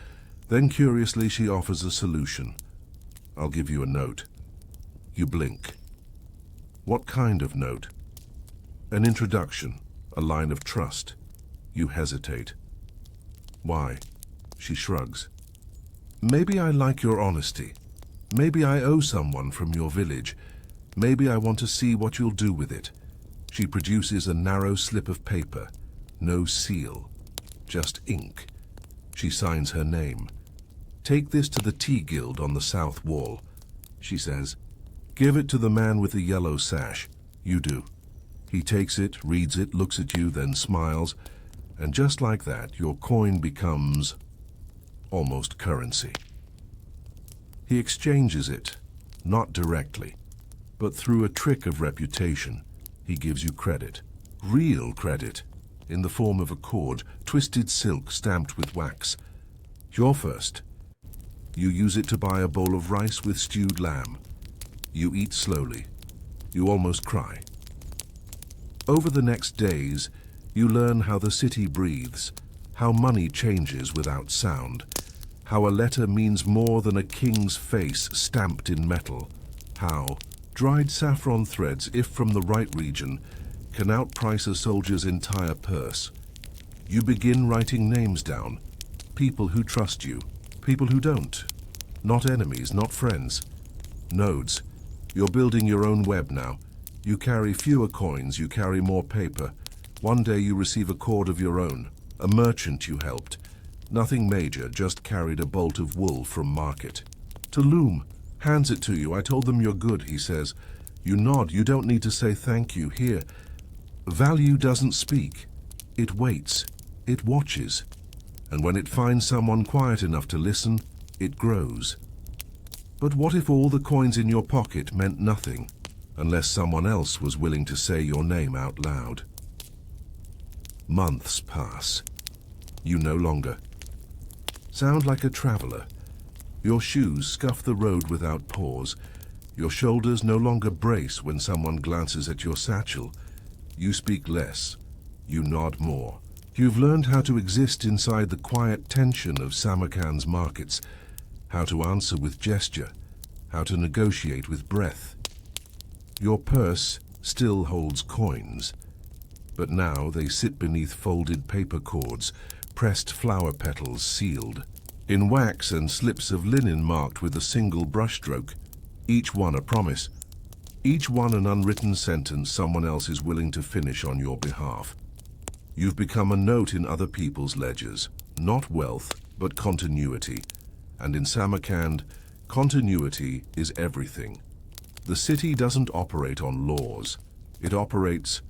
Then curiously she offers a solution. I'll give you a note. You blink. What kind of note? An introduction, a line of trust. You hesitate. Why? She shrugs. Maybe I like your honesty. Maybe I owe someone from your village. Maybe I want to see what you'll do with it. She produces a narrow slip of paper, no seal, just ink. She signs her name. Take this to the tea guild on the south wall, she says. Give it to the man with the yellow sash. You do. He takes it, reads it, looks at you, then smiles, and just like that, your coin becomes almost currency. He exchanges it, not directly, but through a trick of reputation. He gives you credit, real credit, in the form of a cord, twisted silk stamped with wax. You're first. You use it to buy a bowl of rice with stewed lamb. You eat slowly. You almost cry. Over the next days, you learn how the city breathes, how money changes without sound, how a letter means more than a king's face stamped in metal, how dried saffron threads, if from the right region, can outprice a soldier's entire purse. You begin writing names down, people who trust you, people who don't, not enemies, not friends. Nodes. You're building your own web now. You carry fewer coins, you carry more paper. One day you receive a cord of your own, a merchant you helped. Nothing major, just carried a bolt of wool from market. To loom. Hands it to you. I told them you're good, he says. You nod. You don't need to say thank you. Here. Value doesn't speak. It waits. It watches. And when it finds someone quiet enough to listen, it grows. But what if all the coins in your pocket meant nothing, unless someone else was willing to say your name out loud? Months pass. You no longer sound like a traveler. Your shoes scuff the road without pause. Your shoulders no longer brace when someone glances at your satchel. You speak less. You nod more. You've learned how to exist inside the quiet tension of Samarkand's markets, how to answer with gesture, how to negotiate with breath. Your purse still holds coins, but now they sit beneath folded paper cords, pressed flower petals sealed, in wax and slips of linen marked with a single brushstroke, each one a promise, each one an unwritten sentence someone else is willing to finish on your behalf. You've become a note in other people's ledgers, not wealth, but continuity. And in Samarkand, continuity is everything. The city doesn't operate on laws. It operates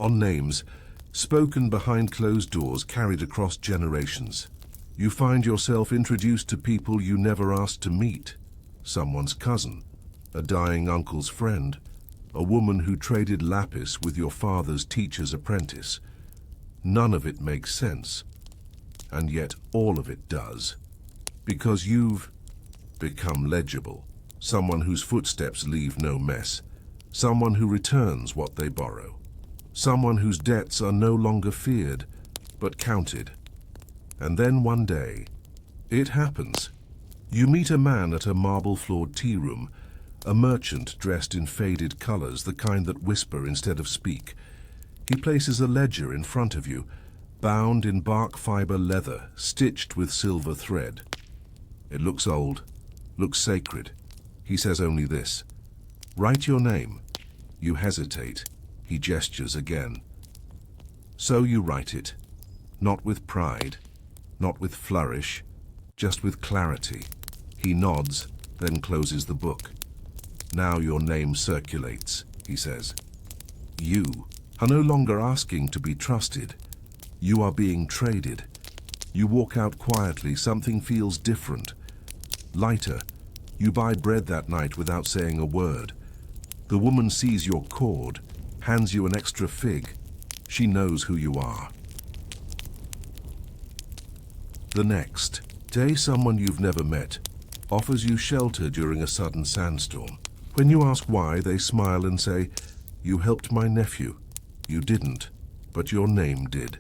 on names, spoken behind closed doors, carried across generations. You find yourself introduced to people you never asked to meet. Someone's cousin, a dying uncle's friend, a woman who traded lapis with your father's teacher's apprentice. None of it makes sense, and yet all of it does. Because you've become legible, someone whose footsteps leave no mess, someone who returns what they borrow, someone whose debts are no longer feared, but counted. And then one day, it happens. You meet a man at a marble-floored tea room, a merchant dressed in faded colors, the kind that whisper instead of speak. He places a ledger in front of you, bound in bark fiber leather, stitched with silver thread. It looks old, looks sacred. He says only this: write your name. You hesitate. He gestures again. So you write it, not with pride, not with flourish, just with clarity. He nods, then closes the book. Now your name circulates, he says. You are no longer asking to be trusted. You are being traded. You walk out quietly. Something feels different. Lighter. You buy bread that night without saying a word. The woman sees your cord, hands you an extra fig. She knows who you are. The next day, someone you've never met offers you shelter during a sudden sandstorm. When you ask why, they smile and say, "You helped my nephew. You didn't, but your name did."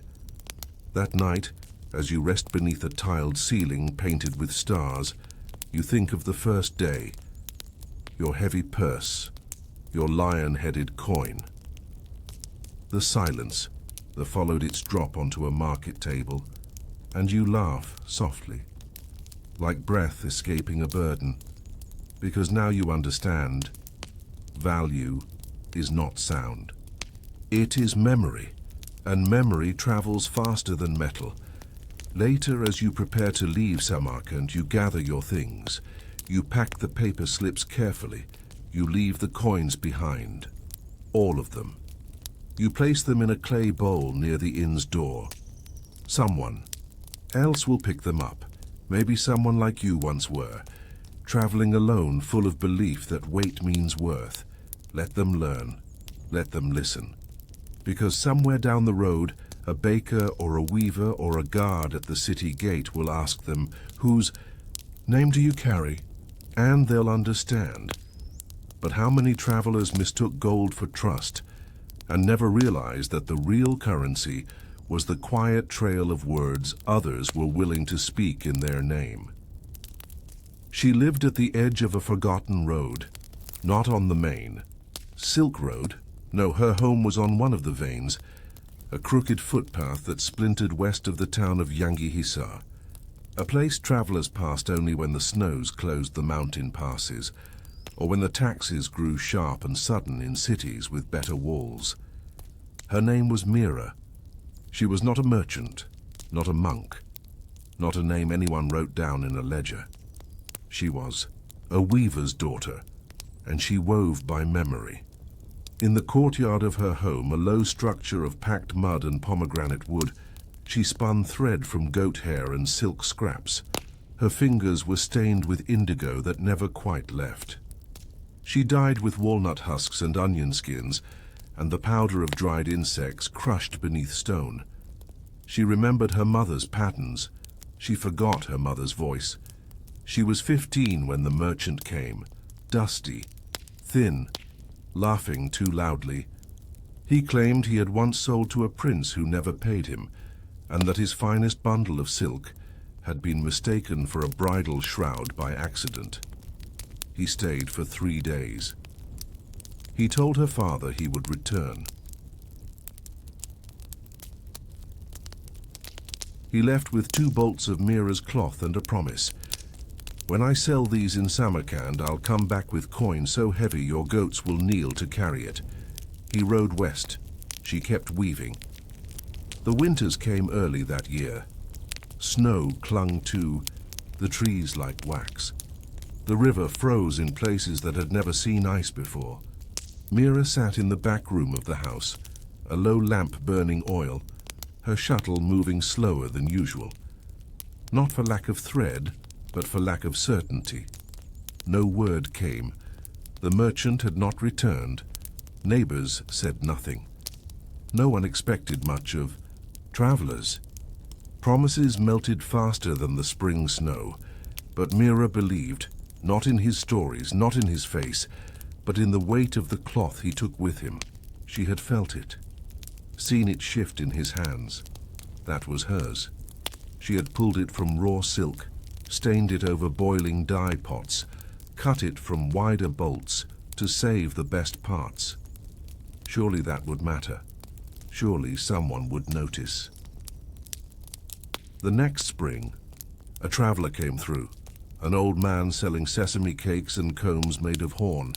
That night, as you rest beneath a tiled ceiling painted with stars, you think of the first day, your heavy purse, your lion-headed coin. The silence that followed its drop onto a market table, and you laugh softly, like breath escaping a burden, because now you understand value is not sound. It is memory, and memory travels faster than metal. Later, as you prepare to leave Samarkand, you gather your things. You pack the paper slips carefully. You leave the coins behind. All of them. You place them in a clay bowl near the inn's door. Someone else will pick them up. Maybe someone like you once were, traveling alone, full of belief that weight means worth. Let them learn. Let them listen. Because somewhere down the road, a baker or a weaver or a guard at the city gate will ask them, "Whose name do you carry?" And they'll understand. But how many travelers mistook gold for trust and never realized that the real currency was the quiet trail of words others were willing to speak in their name? She lived at the edge of a forgotten road, not on the main Silk Road. No, her home was on one of the veins, a crooked footpath that splintered west of the town of Yangi-Hisar, a place travelers passed only when the snows closed the mountain passes, or when the taxes grew sharp and sudden in cities with better walls. Her name was Mira. She was not a merchant, not a monk, not a name anyone wrote down in a ledger. She was a weaver's daughter, and she wove by memory. In the courtyard of her home, a low structure of packed mud and pomegranate wood, she spun thread from goat hair and silk scraps. Her fingers were stained with indigo that never quite left. She dyed with walnut husks and onion skins, and the powder of dried insects crushed beneath stone. She remembered her mother's patterns. She forgot her mother's voice. She was 15 when the merchant came, dusty, thin, laughing too loudly. He claimed he had once sold to a prince who never paid him, and that his finest bundle of silk had been mistaken for a bridal shroud by accident. He stayed for 3 days. He told her father he would return. He left with 2 bolts of Mira's cloth and a promise. "When I sell these in Samarkand, I'll come back with coin so heavy your goats will kneel to carry it." He rode west. She kept weaving. The winters came early that year. Snow clung to the trees like wax. The river froze in places that had never seen ice before. Mira sat in the back room of the house, a low lamp burning oil, her shuttle moving slower than usual. Not for lack of thread, but for lack of certainty. No word came. The merchant had not returned. Neighbors said nothing. No one expected much of travelers. Promises melted faster than the spring snow, but Mira believed, not in his stories, not in his face, but in the weight of the cloth he took with him. She had felt it, seen it shift in his hands. That was hers. She had pulled it from raw silk, stained it over boiling dye pots, cut it from wider bolts to save the best parts. Surely that would matter. Surely someone would notice. The next spring, a traveler came through, an old man selling sesame cakes and combs made of horn.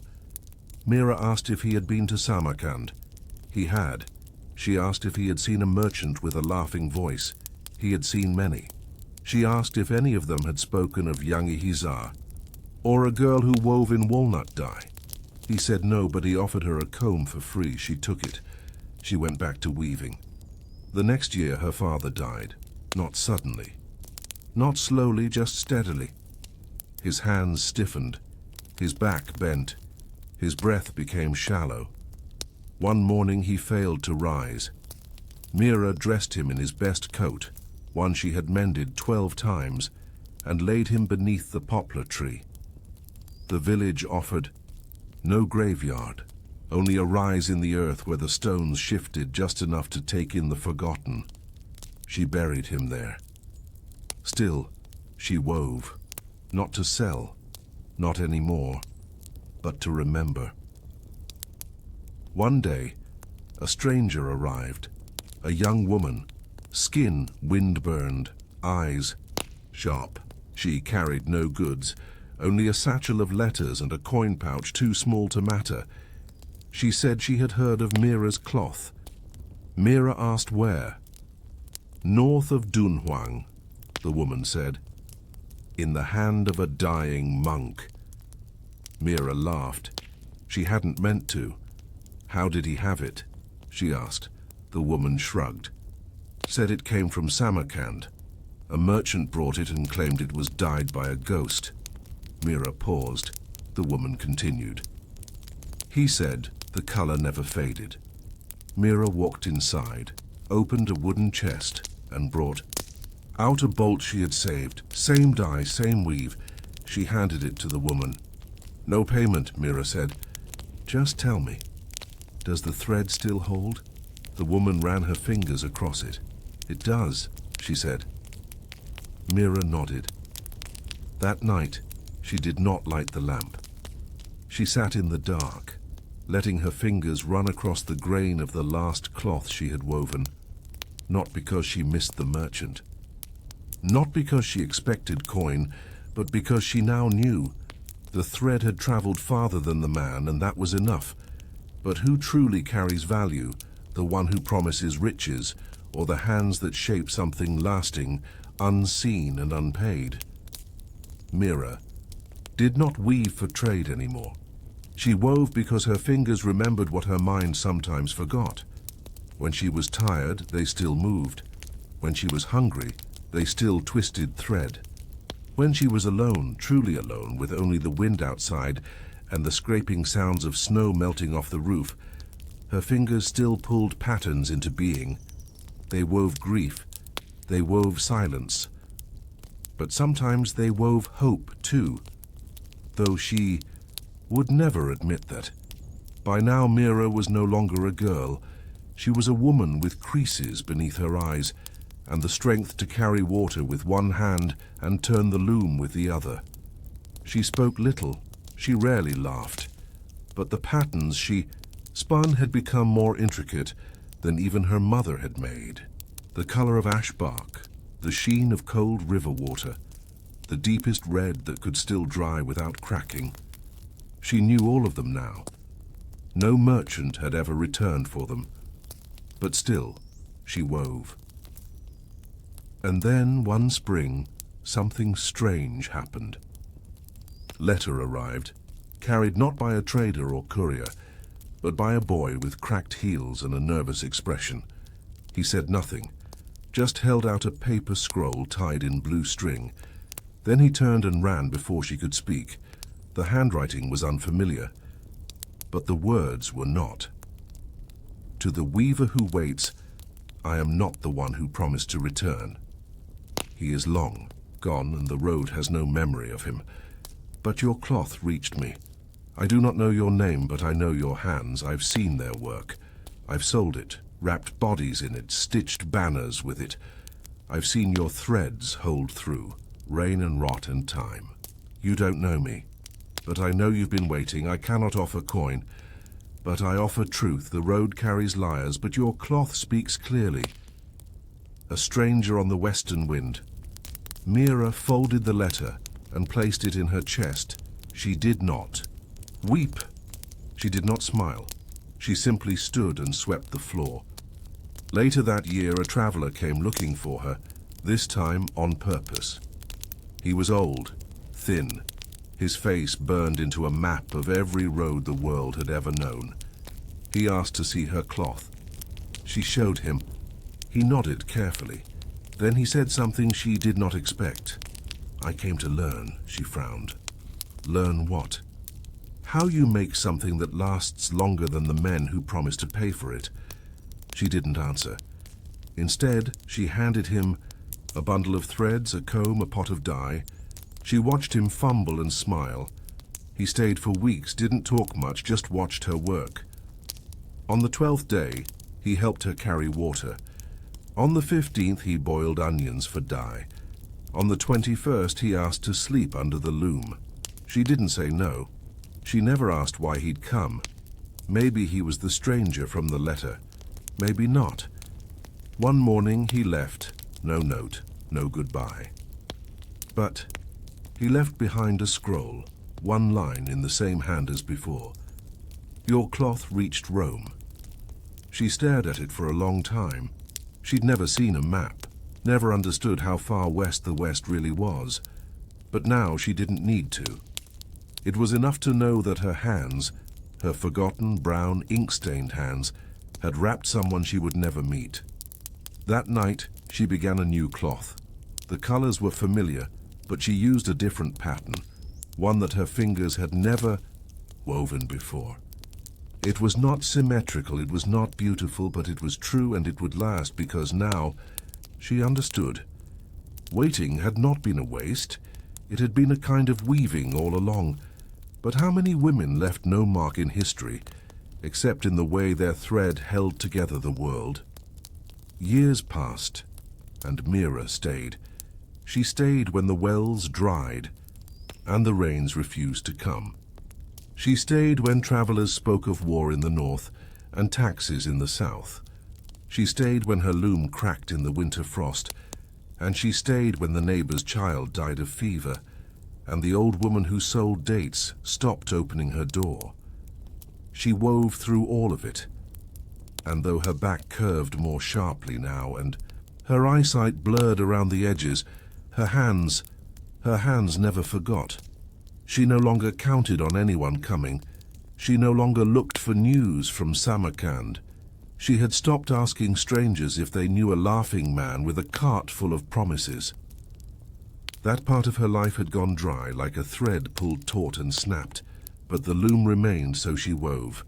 Mira asked if he had been to Samarkand. He had. She asked if he had seen a merchant with a laughing voice. He had seen many. She asked if any of them had spoken of Yangi-Hisar, or a girl who wove in walnut dye. He said no, but he offered her a comb for free. She took it. She went back to weaving. The next year her father died, not suddenly, not slowly, just steadily. His hands stiffened, his back bent, his breath became shallow. One morning he failed to rise. Mira dressed him in his best coat, one she had mended 12 times, and laid him beneath the poplar tree. The village offered no graveyard, only a rise in the earth where the stones shifted just enough to take in the forgotten. She buried him there. Still, she wove, not to sell, not anymore, but to remember. One day, a stranger arrived, a young woman, skin wind-burned, eyes sharp. She carried no goods, only a satchel of letters and a coin pouch too small to matter. She said she had heard of Mira's cloth. Mira asked where. North of Dunhuang, the woman said. In the hand of a dying monk. Mira laughed. She hadn't meant to. How did he have it? She asked. The woman shrugged. Said it came from Samarkand. A merchant brought it and claimed it was dyed by a ghost. Mira paused. The woman continued. He said the color never faded. Mira walked inside, opened a wooden chest, and brought out a bolt she had saved. Same dye, same weave. She handed it to the woman. No payment, Mira said. Just tell me, does the thread still hold? The woman ran her fingers across it. It does, she said. Mira nodded. That night, she did not light the lamp. She sat in the dark, letting her fingers run across the grain of the last cloth she had woven, not because she missed the merchant. Not because she expected coin, but because she now knew the thread had traveled farther than the man, and that was enough. But who truly carries value, the one who promises riches, or the hands that shape something lasting, unseen and unpaid? Mira did not weave for trade anymore. She wove because her fingers remembered what her mind sometimes forgot. When she was tired, they still moved. When she was hungry, they still twisted thread. When she was alone, truly alone, with only the wind outside and the scraping sounds of snow melting off the roof, her fingers still pulled patterns into being. They wove grief. They wove silence. But sometimes they wove hope, too, though she would never admit that. By now, Mira was no longer a girl. She was a woman with creases beneath her eyes and the strength to carry water with one hand and turn the loom with the other. She spoke little. She rarely laughed. But the patterns she spun had become more intricate than even her mother had made. The color of ash bark, the sheen of cold river water, the deepest red that could still dry without cracking. She knew all of them now. No merchant had ever returned for them. But still, she wove. And then, one spring, something strange happened. Letter arrived, carried not by a trader or courier, but by a boy with cracked heels and a nervous expression. He said nothing, just held out a paper scroll tied in blue string. Then he turned and ran before she could speak. The handwriting was unfamiliar, but the words were not. To the weaver who waits, I am not the one who promised to return. He is long gone, and the road has no memory of him. But your cloth reached me. I do not know your name, but I know your hands. I've seen their work. I've sold it, wrapped bodies in it, stitched banners with it. I've seen your threads hold through, rain and rot and time. You don't know me, but I know you've been waiting. I cannot offer coin, but I offer truth. The road carries liars, but your cloth speaks clearly. A stranger on the western wind. Mira folded the letter and placed it in her chest. She did not weep. She did not smile. She simply stood and swept the floor. Later that year, a traveler came looking for her, this time on purpose. He was old, thin. His face burned into a map of every road the world had ever known. He asked to see her cloth. She showed him. He nodded carefully. Then he said something she did not expect. I came to learn, she frowned. Learn what? How you make something that lasts longer than the men who promised to pay for it. She didn't answer. Instead, she handed him a bundle of threads, a comb, a pot of dye. She watched him fumble and smile. He stayed for weeks, didn't talk much, just watched her work. On the 12th day, he helped her carry water. On the 15th, he boiled onions for dye. On the 21st, he asked to sleep under the loom. She didn't say no. She never asked why he'd come. Maybe he was the stranger from the letter. Maybe not. One morning, he left. No note, no goodbye. But he left behind a scroll, one line in the same hand as before. Your cloth reached Rome. She stared at it for a long time. She'd never seen a map, never understood how far west the West really was. But now she didn't need to. It was enough to know that her hands, her forgotten brown ink-stained hands, had wrapped someone she would never meet. That night, she began a new cloth. The colors were familiar, but she used a different pattern, one that her fingers had never woven before. It was not symmetrical, it was not beautiful, but it was true and it would last because now she understood. Waiting had not been a waste. It had been a kind of weaving all along. But how many women left no mark in history, except in the way their thread held together the world? Years passed, and Mira stayed. She stayed when the wells dried and the rains refused to come. She stayed when travelers spoke of war in the north and taxes in the south. She stayed when her loom cracked in the winter frost, and she stayed when the neighbor's child died of fever, and the old woman who sold dates stopped opening her door. She wove through all of it, and though her back curved more sharply now and her eyesight blurred around the edges, her hands never forgot. She no longer counted on anyone coming. She no longer looked for news from Samarkand. She had stopped asking strangers if they knew a laughing man with a cart full of promises. That part of her life had gone dry, like a thread pulled taut and snapped, but the loom remained, so she wove.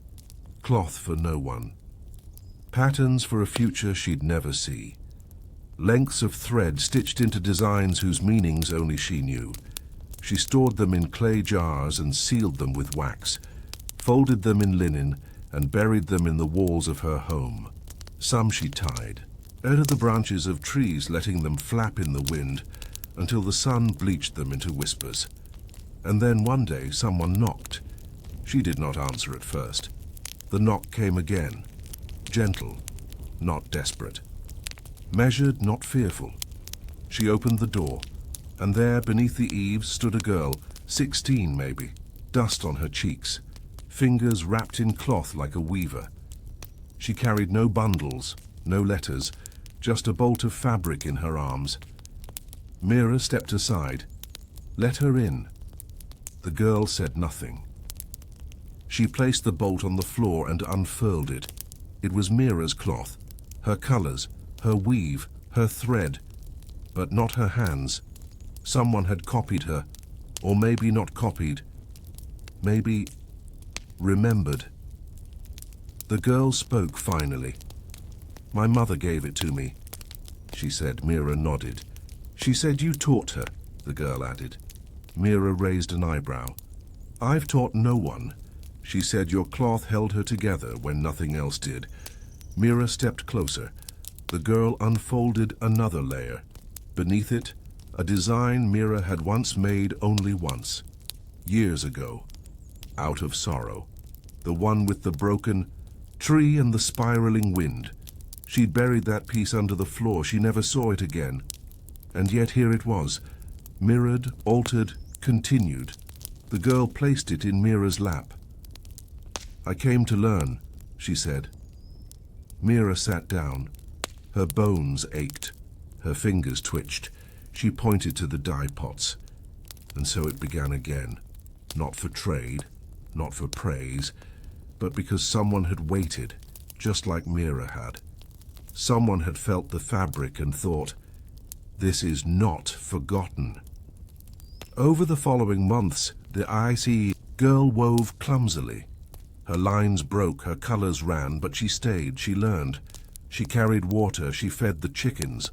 Cloth for no one. Patterns for a future she'd never see. Lengths of thread stitched into designs whose meanings only she knew. She stored them in clay jars and sealed them with wax, folded them in linen and buried them in the walls of her home. Some she tied out of the branches of trees, letting them flap in the wind until the sun bleached them into whispers. And then one day someone knocked. She did not answer at first. The knock came again, gentle, not desperate. Measured, not fearful. She opened the door, and there beneath the eaves stood a girl, 16 maybe, dust on her cheeks, fingers wrapped in cloth like a weaver. She carried no bundles, no letters, just a bolt of fabric in her arms. Mira stepped aside. Let her in. The girl said nothing. She placed the bolt on the floor and unfurled it. It was Mira's cloth, her colors, her weave, her thread, but not her hands. Someone had copied her, or maybe not copied, maybe remembered. The girl spoke finally. My mother gave it to me, she said. Mira nodded. She said you taught her, the girl added. Mira raised an eyebrow. I've taught no one. She said your cloth held her together when nothing else did. Mira stepped closer. The girl unfolded another layer. Beneath it, a design Mira had once made only once, years ago, out of sorrow. The one with the broken tree and the spiraling wind. She'd buried that piece under the floor. She never saw it again. And yet here it was, mirrored, altered, continued. The girl placed it in Mira's lap. I came to learn, she said. Mira sat down. Her bones ached. Her fingers twitched. She pointed to the dye pots. And so it began again. Not for trade, not for praise, but because someone had waited, just like Mira had. Someone had felt the fabric and thought, this is not forgotten. Over the following months, the icy girl wove clumsily. Her lines broke, her colors ran, but she stayed, she learned. She carried water, she fed the chickens.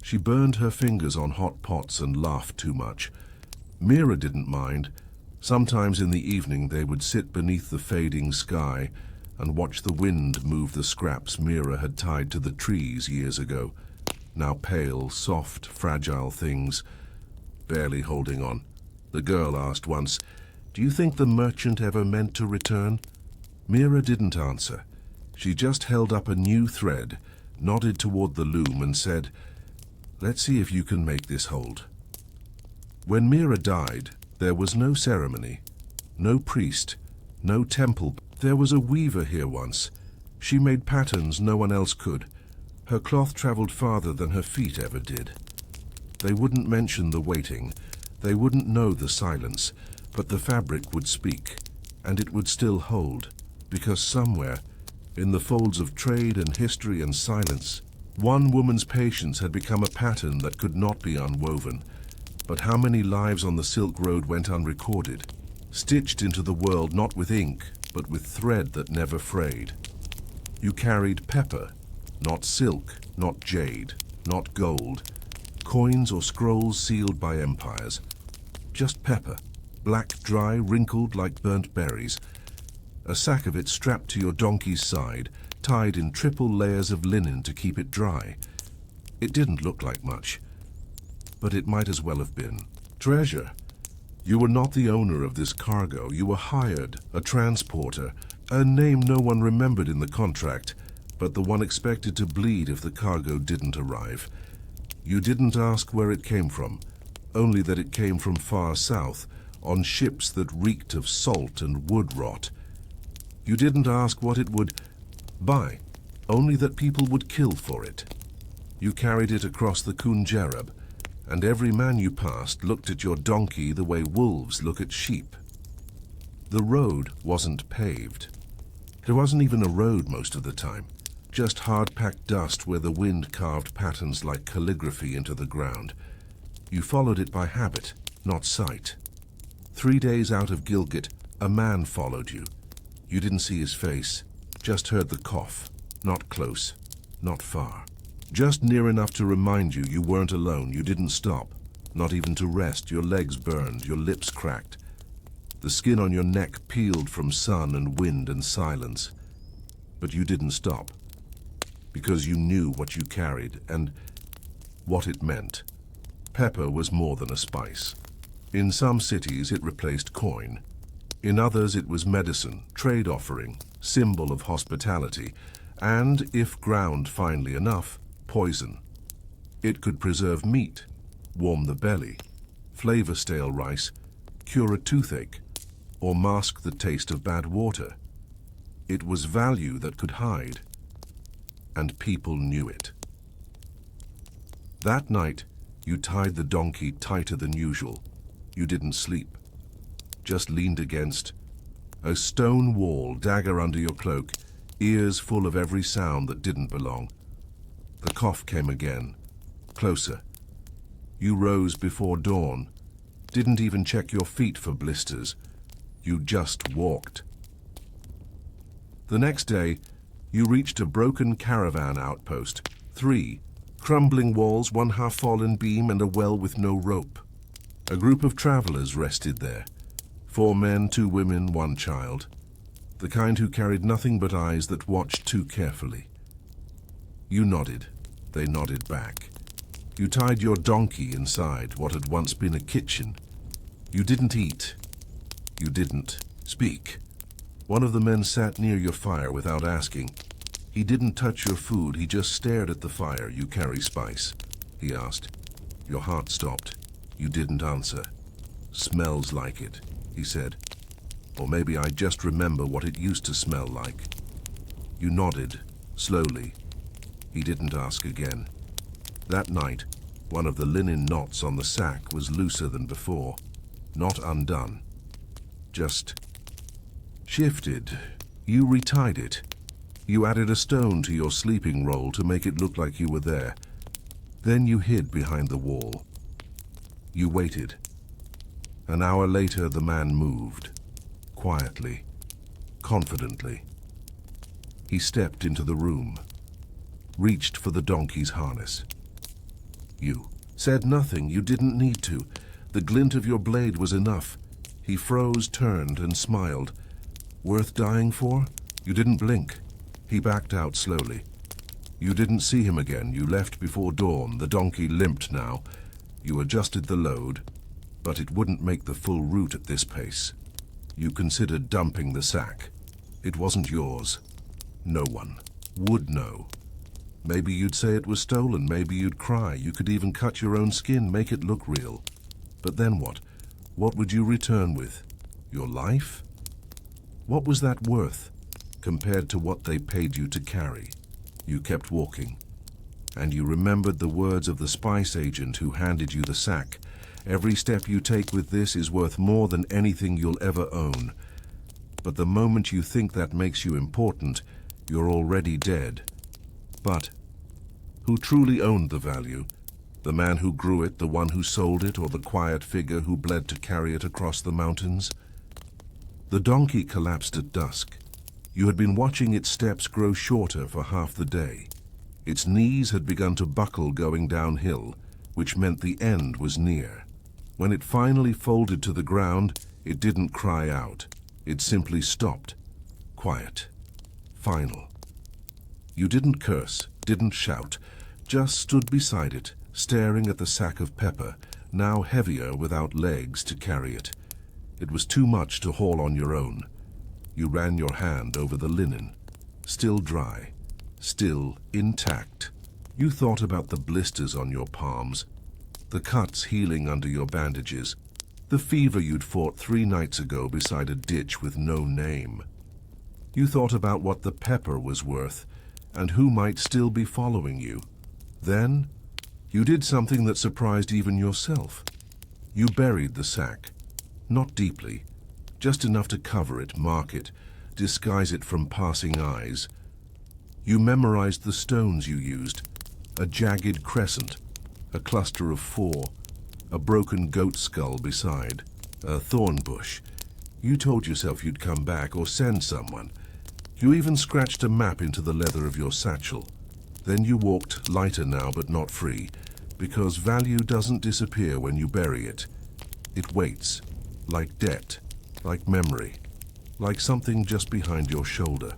She burned her fingers on hot pots and laughed too much. Mira didn't mind. Sometimes in the evening they would sit beneath the fading sky and watch the wind move the scraps Mira had tied to the trees years ago. Now pale, soft, fragile things, barely holding on. The girl asked once, do you think the merchant ever meant to return? Mira didn't answer. She just held up a new thread, nodded toward the loom and said, let's see if you can make this hold. When Mira died, there was no ceremony, no priest, no temple. There was a weaver here once. She made patterns no one else could. Her cloth traveled farther than her feet ever did. They wouldn't mention the waiting. They wouldn't know the silence, but the fabric would speak, and it would still hold, because somewhere, in the folds of trade and history and silence, one woman's patience had become a pattern that could not be unwoven. But how many lives on the Silk Road went unrecorded, stitched into the world not with ink, but with thread that never frayed? You carried pepper, not silk, not jade, not gold, coins or scrolls sealed by empires. Just pepper, black, dry, wrinkled like burnt berries. A sack of it strapped to your donkey's side, tied in triple layers of linen to keep it dry. It didn't look like much, but it might as well have been. Treasure. You were not the owner of this cargo. You were hired, a transporter, a name no one remembered in the contract, but the one expected to bleed if the cargo didn't arrive. You didn't ask where it came from, only that it came from far south, on ships that reeked of salt and wood rot. You didn't ask what it would buy, only that people would kill for it. You carried it across the Kunjerab, and every man you passed looked at your donkey the way wolves look at sheep. The road wasn't paved. There wasn't even a road most of the time, just hard-packed dust where the wind carved patterns like calligraphy into the ground. You followed it by habit, not sight. 3 days out of Gilgit, a man followed you. You didn't see his face, just heard the cough. Not close, not far. Just near enough to remind you you weren't alone. You didn't stop, not even to rest. Your legs burned, your lips cracked. The skin on your neck peeled from sun and wind and silence. But you didn't stop, because you knew what you carried and what it meant. Pepper was more than a spice. In some cities it replaced coin. In others it was medicine, trade offering, symbol of hospitality, and, if ground finely enough, poison. It could preserve meat, warm the belly, flavor stale rice, cure a toothache, or mask the taste of bad water. It was value that could hide, and people knew it. That night, you tied the donkey tighter than usual. You didn't sleep, just leaned against a stone wall, dagger under your cloak, ears full of every sound that didn't belong. The cough came again, closer. You rose before dawn, didn't even check your feet for blisters. You just walked. The next day, you reached a broken caravan outpost. 3 crumbling walls, 1 half-fallen beam, and a well with no rope. A group of travelers rested there. 4 men, 2 women, 1 child. The kind who carried nothing but eyes that watched too carefully. You nodded. They nodded back. You tied your donkey inside what had once been a kitchen. You didn't eat. You didn't speak. One of the men sat near your fire without asking. He didn't touch your food, he just stared at the fire. You carry spice? He asked. Your heart stopped. You didn't answer. Smells like it, he said. Or maybe I just remember what it used to smell like. You nodded, slowly. He didn't ask again. That night, one of the linen knots on the sack was looser than before. Not undone. Just shifted. You retied it. You added a stone to your sleeping roll to make it look like you were there. Then you hid behind the wall. You waited. An hour later, the man moved. Quietly. Confidently. He stepped into the room. Reached for the donkey's harness. You said nothing. You didn't need to. The glint of your blade was enough. He froze, turned, and smiled. Worth dying for? You didn't blink. He backed out slowly. You didn't see him again. You left before dawn. The donkey limped now. You adjusted the load, but it wouldn't make the full route at this pace. You considered dumping the sack. It wasn't yours. No one would know. Maybe you'd say it was stolen. Maybe you'd cry. You could even cut your own skin, make it look real. But then what? What would you return with? Your life? What was that worth? compared to what they paid you to carry. You kept walking. And you remembered the words of the spice agent who handed you the sack. Every step you take with this is worth more than anything you'll ever own. But the moment you think that makes you important, you're already dead. But who truly owned the value? The man who grew it, the one who sold it, or the quiet figure who bled to carry it across the mountains? The donkey collapsed at dusk. You had been watching its steps grow shorter for half the day. Its knees had begun to buckle going downhill, which meant the end was near. When it finally folded to the ground, it didn't cry out. It simply stopped. Quiet. Final. You didn't curse, didn't shout, just stood beside it, staring at the sack of pepper, now heavier without legs to carry it. It was too much to haul on your own. You ran your hand over the linen. Still dry. Still intact. You thought about the blisters on your palms, the cuts healing under your bandages, the fever you'd fought 3 nights ago beside a ditch with no name. You thought about what the pepper was worth and who might still be following you. Then, you did something that surprised even yourself. You buried the sack. Not deeply, just enough to cover it, mark it, disguise it from passing eyes. You memorized the stones you used, a jagged crescent, a cluster of 4, a broken goat skull beside, a thorn bush. You told yourself you'd come back or send someone. You even scratched a map into the leather of your satchel. Then you walked, lighter now but not free, because value doesn't disappear when you bury it. It waits, like debt, like memory, like something just behind your shoulder.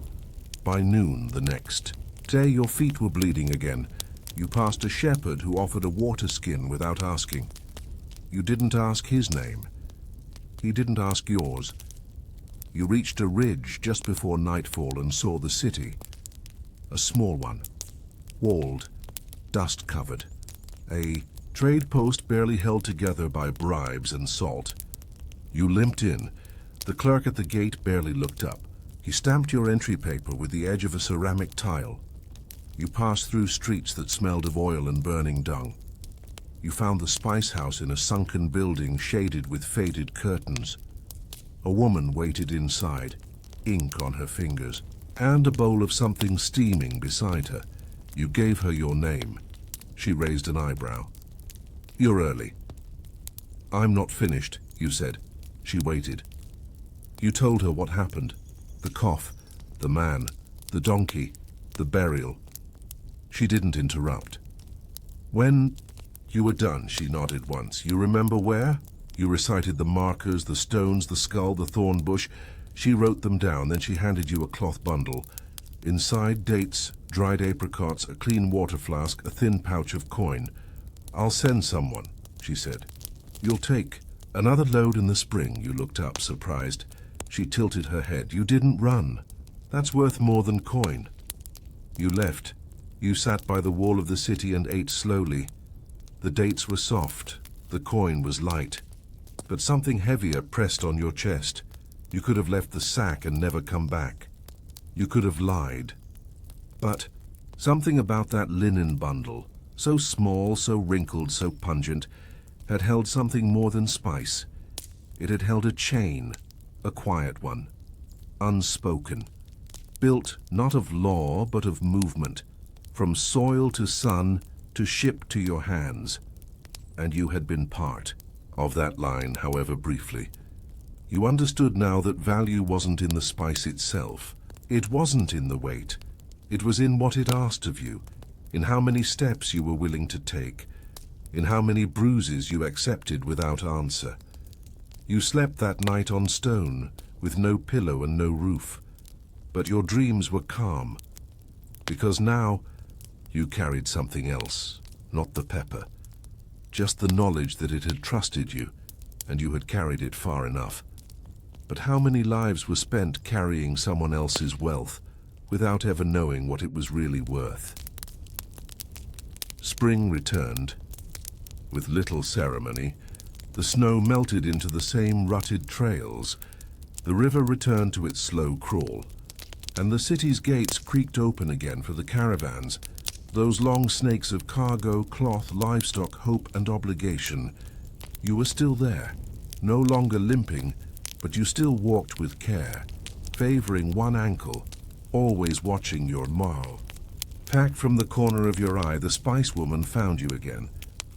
By noon the next day, your feet were bleeding again. You passed a shepherd who offered a water skin without asking. You didn't ask his name. He didn't ask yours. You reached a ridge just before nightfall and saw the city. A small one, walled, dust-covered. A trade post barely held together by bribes and salt. You limped in. The clerk at the gate barely looked up. He stamped your entry paper with the edge of a ceramic tile. You passed through streets that smelled of oil and burning dung. You found the spice house in a sunken building shaded with faded curtains. A woman waited inside, ink on her fingers, and a bowl of something steaming beside her. You gave her your name. She raised an eyebrow. "You're early." "I'm not finished," you said. She waited. You told her what happened. The cough, the man, the donkey, the burial. She didn't interrupt. When you were done, she nodded once. "You remember where?" You recited the markers, the stones, the skull, the thorn bush. She wrote them down, then she handed you a cloth bundle. Inside, dates, dried apricots, a clean water flask, a thin pouch of coin. "I'll send someone," she said. "You'll take another load in the spring." You looked up, surprised. She tilted her head. "You didn't run. That's worth more than coin." You left. You sat by the wall of the city and ate slowly. The dates were soft. The coin was light. But something heavier pressed on your chest. You could have left the sack and never come back. You could have lied. But something about that linen bundle, so small, so wrinkled, so pungent, had held something more than spice. It had held a chain, a quiet one, unspoken, built not of law but of movement, from soil to sun to ship to your hands. And you had been part of that line, however briefly. You understood now that value wasn't in the spice itself. It wasn't in the weight. It was in what it asked of you, in how many steps you were willing to take, in how many bruises you accepted without answer. You slept that night on stone, with no pillow and no roof. But your dreams were calm, because now you carried something else, not the pepper. Just the knowledge that it had trusted you, and you had carried it far enough. But how many lives were spent carrying someone else's wealth, without ever knowing what it was really worth? Spring returned. With little ceremony, the snow melted into the same rutted trails. The river returned to its slow crawl. and the city's gates creaked open again for the caravans, those long snakes of cargo, cloth, livestock, hope and obligation. You were still there, no longer limping, but you still walked with care, favoring one ankle, always watching your marl. Packed from the corner of your eye, the spice woman found you again.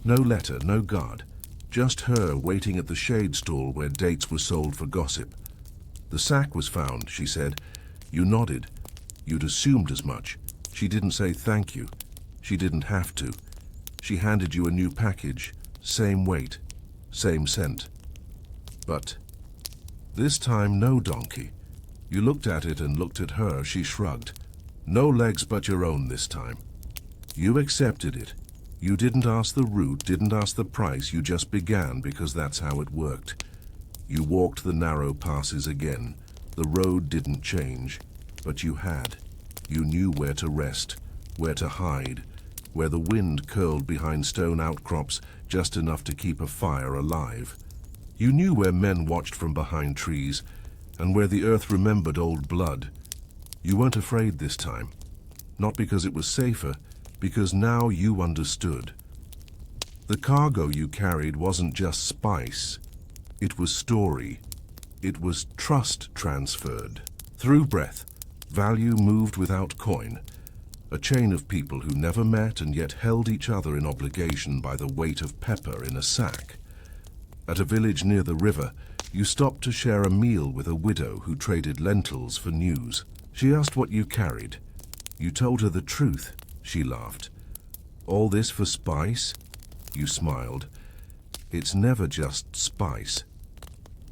No letter, no guard, just her waiting at the shade stall where dates were sold for gossip. The sack was found, she said. You nodded. You'd assumed as much. She didn't say thank you. She didn't have to. She handed you a new package, same weight, same scent. But this time no donkey. You looked at it and looked at her, she shrugged. No legs but your own this time. You accepted it. You didn't ask the route, didn't ask the price, you just began because that's how it worked. You walked the narrow passes again. The road didn't change, but you had. You knew where to rest, where to hide, where the wind curled behind stone outcrops just enough to keep a fire alive. You knew where men watched from behind trees, and where the earth remembered old blood. You weren't afraid this time, not because it was safer, because now you understood. The cargo you carried wasn't just spice, it was story. It was trust transferred. Through breath, value moved without coin. A chain of people who never met and yet held each other in obligation by the weight of pepper in a sack. At a village near the river, you stopped to share a meal with a widow who traded lentils for news. She asked what you carried. You told her the truth. She laughed. All this for spice? You smiled. It's never just spice.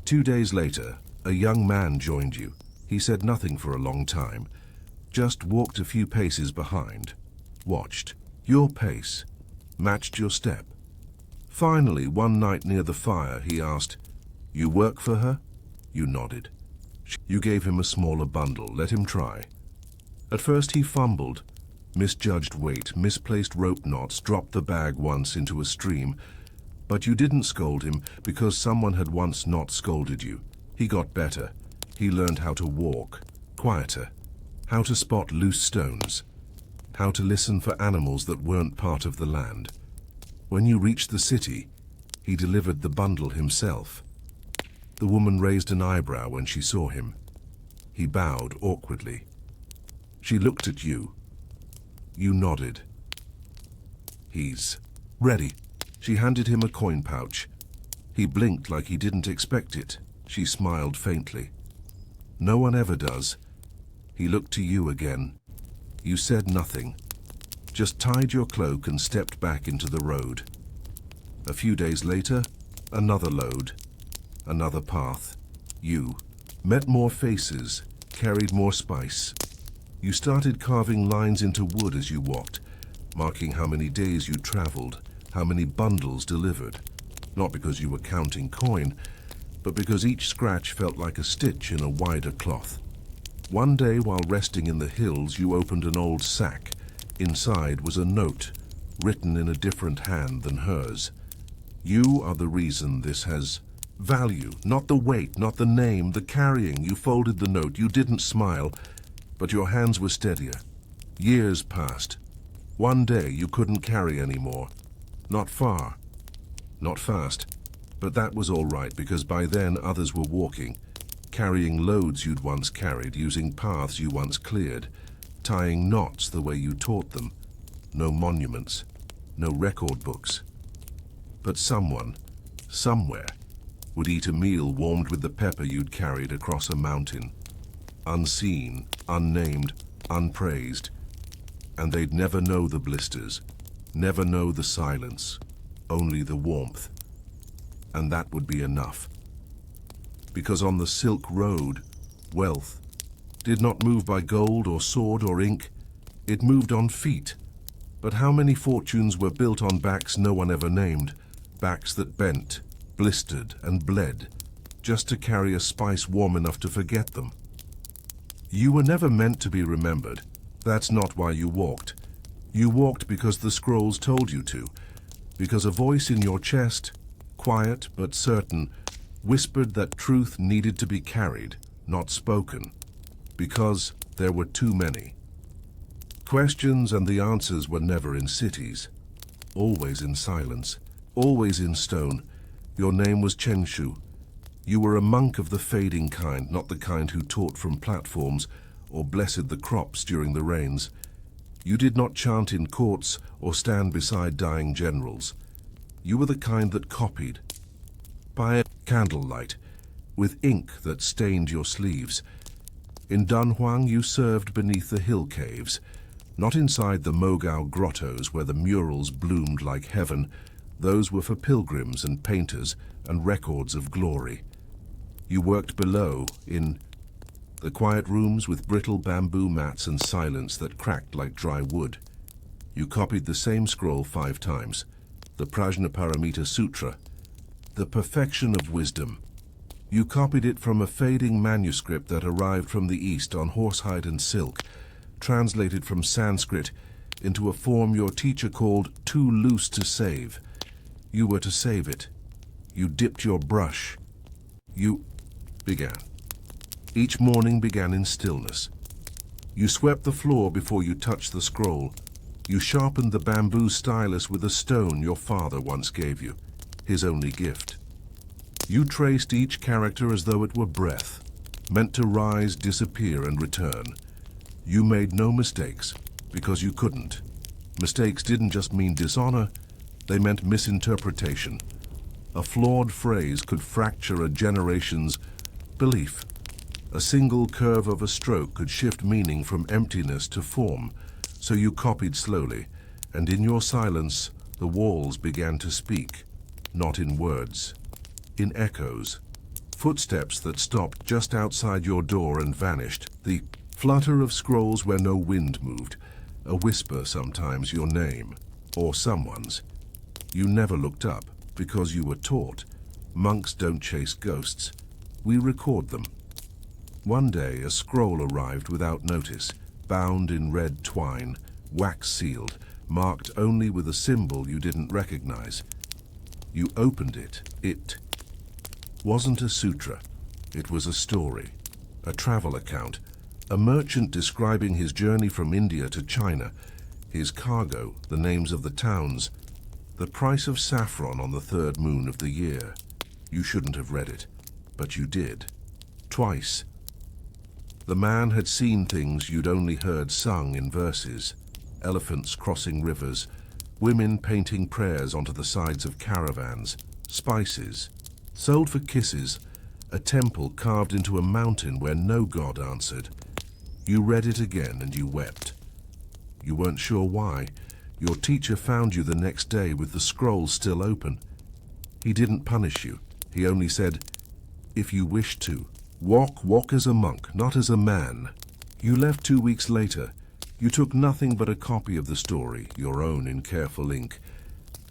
2 days later, a young man joined you. He said nothing for a long time, just walked a few paces behind, watched. Your pace, matched your step. Finally, one night near the fire, he asked, "You work for her?" You nodded. You gave him a smaller bundle, let him try. At first he fumbled, misjudged weight, misplaced rope knots, dropped the bag once into a stream. But you didn't scold him because someone had once not scolded you. He got better. He learned how to walk, quieter, how to spot loose stones, how to listen for animals that weren't part of the land. When you reached the city, he delivered the bundle himself. The woman raised an eyebrow when she saw him. He bowed awkwardly. She looked at you. You nodded. He's ready. She handed him a coin pouch. He blinked like he didn't expect it. She smiled faintly. No one ever does. He looked to you again. You said nothing, just tied your cloak and stepped back into the road. A few days later, another load, another path. You met more faces, carried more spice. You started carving lines into wood as you walked, marking how many days you traveled, how many bundles delivered. Not because you were counting coin, but because each scratch felt like a stitch in a wider cloth. One day while resting in the hills, you opened an old sack. Inside was a note, written in a different hand than hers. You are the reason this has value, not the weight, not the name, the carrying. You folded the note, you didn't smile, but your hands were steadier. Years passed. One day you couldn't carry anymore. Not far, not fast, but that was all right because by then others were walking, carrying loads you'd once carried, using paths you once cleared, tying knots the way you taught them. No monuments, no record books. But someone, somewhere, would eat a meal warmed with the pepper you'd carried across a mountain. Unseen, unnamed, unpraised. And they'd never know the blisters, never know the silence, only the warmth. And that would be enough. Because on the Silk Road, wealth did not move by gold or sword or ink. It moved on feet. But how many fortunes were built on backs no one ever named, backs that bent, blistered, and bled, just to carry a spice warm enough to forget them? You were never meant to be remembered. That's not why you walked. You walked because the scrolls told you to, because a voice in your chest, quiet but certain, whispered that truth needed to be carried, not spoken. Because There were too many. Questions and the answers were never in cities. Always in silence, always in stone. Your name was Chenshu. You were a monk of the fading kind, not the kind who taught from platforms or blessed the crops during the rains. You did not chant in courts or stand beside dying generals. You were the kind that copied. By candlelight, with ink that stained your sleeves. In Dunhuang you served beneath the hill caves, not inside the Mogao grottos where the murals bloomed like heaven. Those were for pilgrims and painters and records of glory. You worked below, in the quiet rooms with brittle bamboo mats and silence that cracked like dry wood. You copied the same scroll 5 times, the Prajnaparamita Sutra, the perfection of wisdom. You copied it from a fading manuscript that arrived from the East on horsehide and silk, translated from Sanskrit into a form your teacher called too loose to save. You were to save it. You dipped your brush. You began. Each morning began in stillness. You swept the floor before you touched the scroll. You sharpened the bamboo stylus with a stone your father once gave you, his only gift. You traced each character as though it were breath, meant to rise, disappear, and return. You made no mistakes, because you couldn't. Mistakes didn't just mean dishonor, they meant misinterpretation. A flawed phrase could fracture a generation's belief. A single curve of a stroke could shift meaning from emptiness to form. So you copied slowly, and in your silence, the walls began to speak, not in words, in echoes. Footsteps that stopped just outside your door and vanished, the flutter of scrolls where no wind moved, a whisper sometimes, your name, or someone's. You never looked up, because you were taught. Monks don't chase ghosts. We record them. One day, a scroll arrived without notice, bound in red twine, wax-sealed, marked only with a symbol you didn't recognize. You opened it. It wasn't a sutra. It was a story, a travel account, a merchant describing his journey from India to China, his cargo, the names of the towns, the price of saffron on the 3rd moon of the year. You shouldn't have read it, but you did. Twice. The man had seen things you'd only heard sung in verses. Elephants crossing rivers, women painting prayers onto the sides of caravans, spices, sold for kisses, a temple carved into a mountain where no god answered. You read it again and you wept. You weren't sure why. Your teacher found you the next day with the scroll still open. He didn't punish you. He only said, if you wish to, walk as a monk, not as a man. You left 2 weeks later. You took nothing but a copy of the story, your own in careful ink,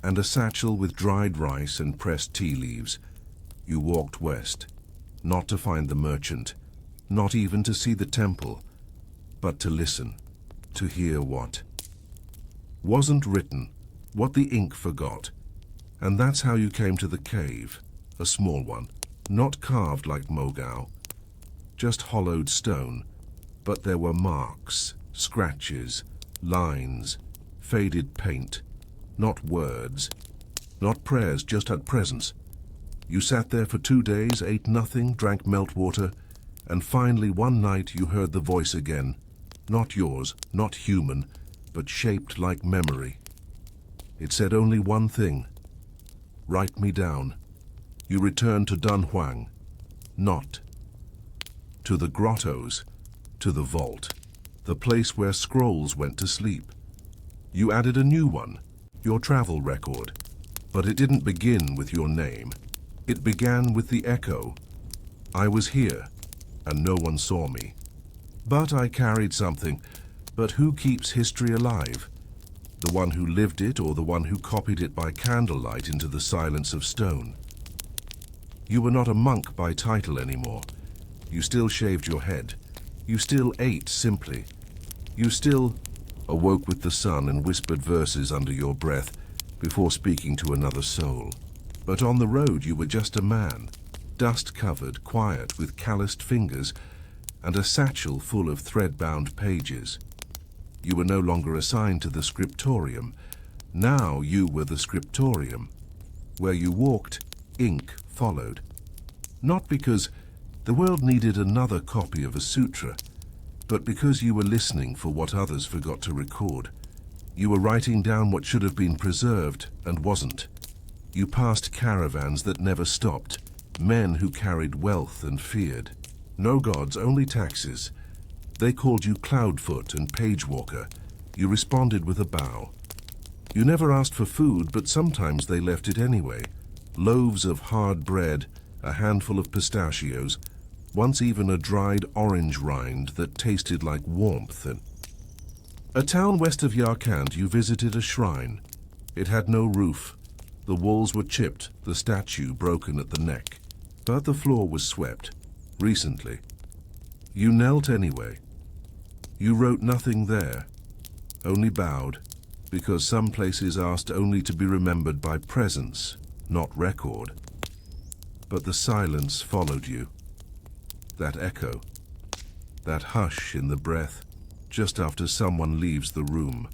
and a satchel with dried rice and pressed tea leaves. You walked west, not to find the merchant, not even to see the temple, but to listen, to hear what wasn't written, what the ink forgot. And that's how you came to the cave, a small one, not carved like Mogao, just hollowed stone, but there were marks, scratches, lines, faded paint, not words, not prayers, just had presence. You sat there for 2 days, ate nothing, drank meltwater, and finally one night you heard the voice again, not yours, not human, but shaped like memory. It said only one thing, write me down. You returned to Dunhuang, not to the grottos, to the vault, the place where scrolls went to sleep. You added a new one, your travel record, but it didn't begin with your name. It began with the echo. I was here, and no one saw me. But I carried something. But who keeps history alive? The one who lived it, or the one who copied it by candlelight into the silence of stone? You were not a monk by title anymore. You still shaved your head. You still ate simply. You still awoke with the sun and whispered verses under your breath before speaking to another soul. But on the road you were just a man, dust-covered, quiet, with calloused fingers, and a satchel full of thread-bound pages. You were no longer assigned to the scriptorium. Now you were the scriptorium. Where you walked, ink followed. Not because the world needed another copy of a sutra, but because you were listening for what others forgot to record. You were writing down what should have been preserved and wasn't. You passed caravans that never stopped, men who carried wealth and feared. No gods, only taxes. They called you Cloudfoot and Pagewalker. You responded with a bow. You never asked for food, but sometimes they left it anyway. Loaves of hard bread, a handful of pistachios, once even a dried orange rind that tasted like warmth. And a town west of Yarkand, you visited a shrine. It had no roof. The walls were chipped, the statue broken at the neck. But the floor was swept. Recently. You knelt anyway. You wrote nothing there, only bowed, because some places asked only to be remembered by presence, not record. But the silence followed you. That echo, that hush in the breath, just after someone leaves the room.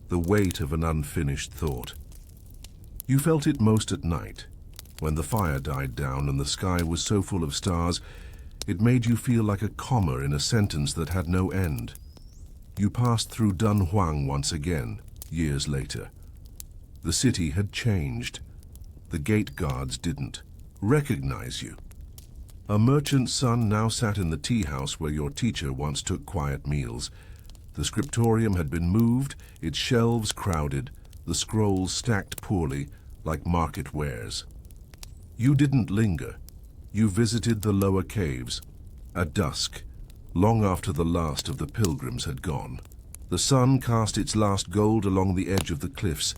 The weight of an unfinished thought. You felt it most at night, when the fire died down and the sky was so full of stars, it made you feel like a comma in a sentence that had no end. You passed through Dunhuang once again, years later. The city had changed. The gate guards didn't recognize you. A merchant's son now sat in the tea house where your teacher once took quiet meals. The scriptorium had been moved, its shelves crowded, the scrolls stacked poorly, like market wares. You didn't linger. You visited the lower caves, at dusk, long after the last of the pilgrims had gone. The sun cast its last gold along the edge of the cliffs,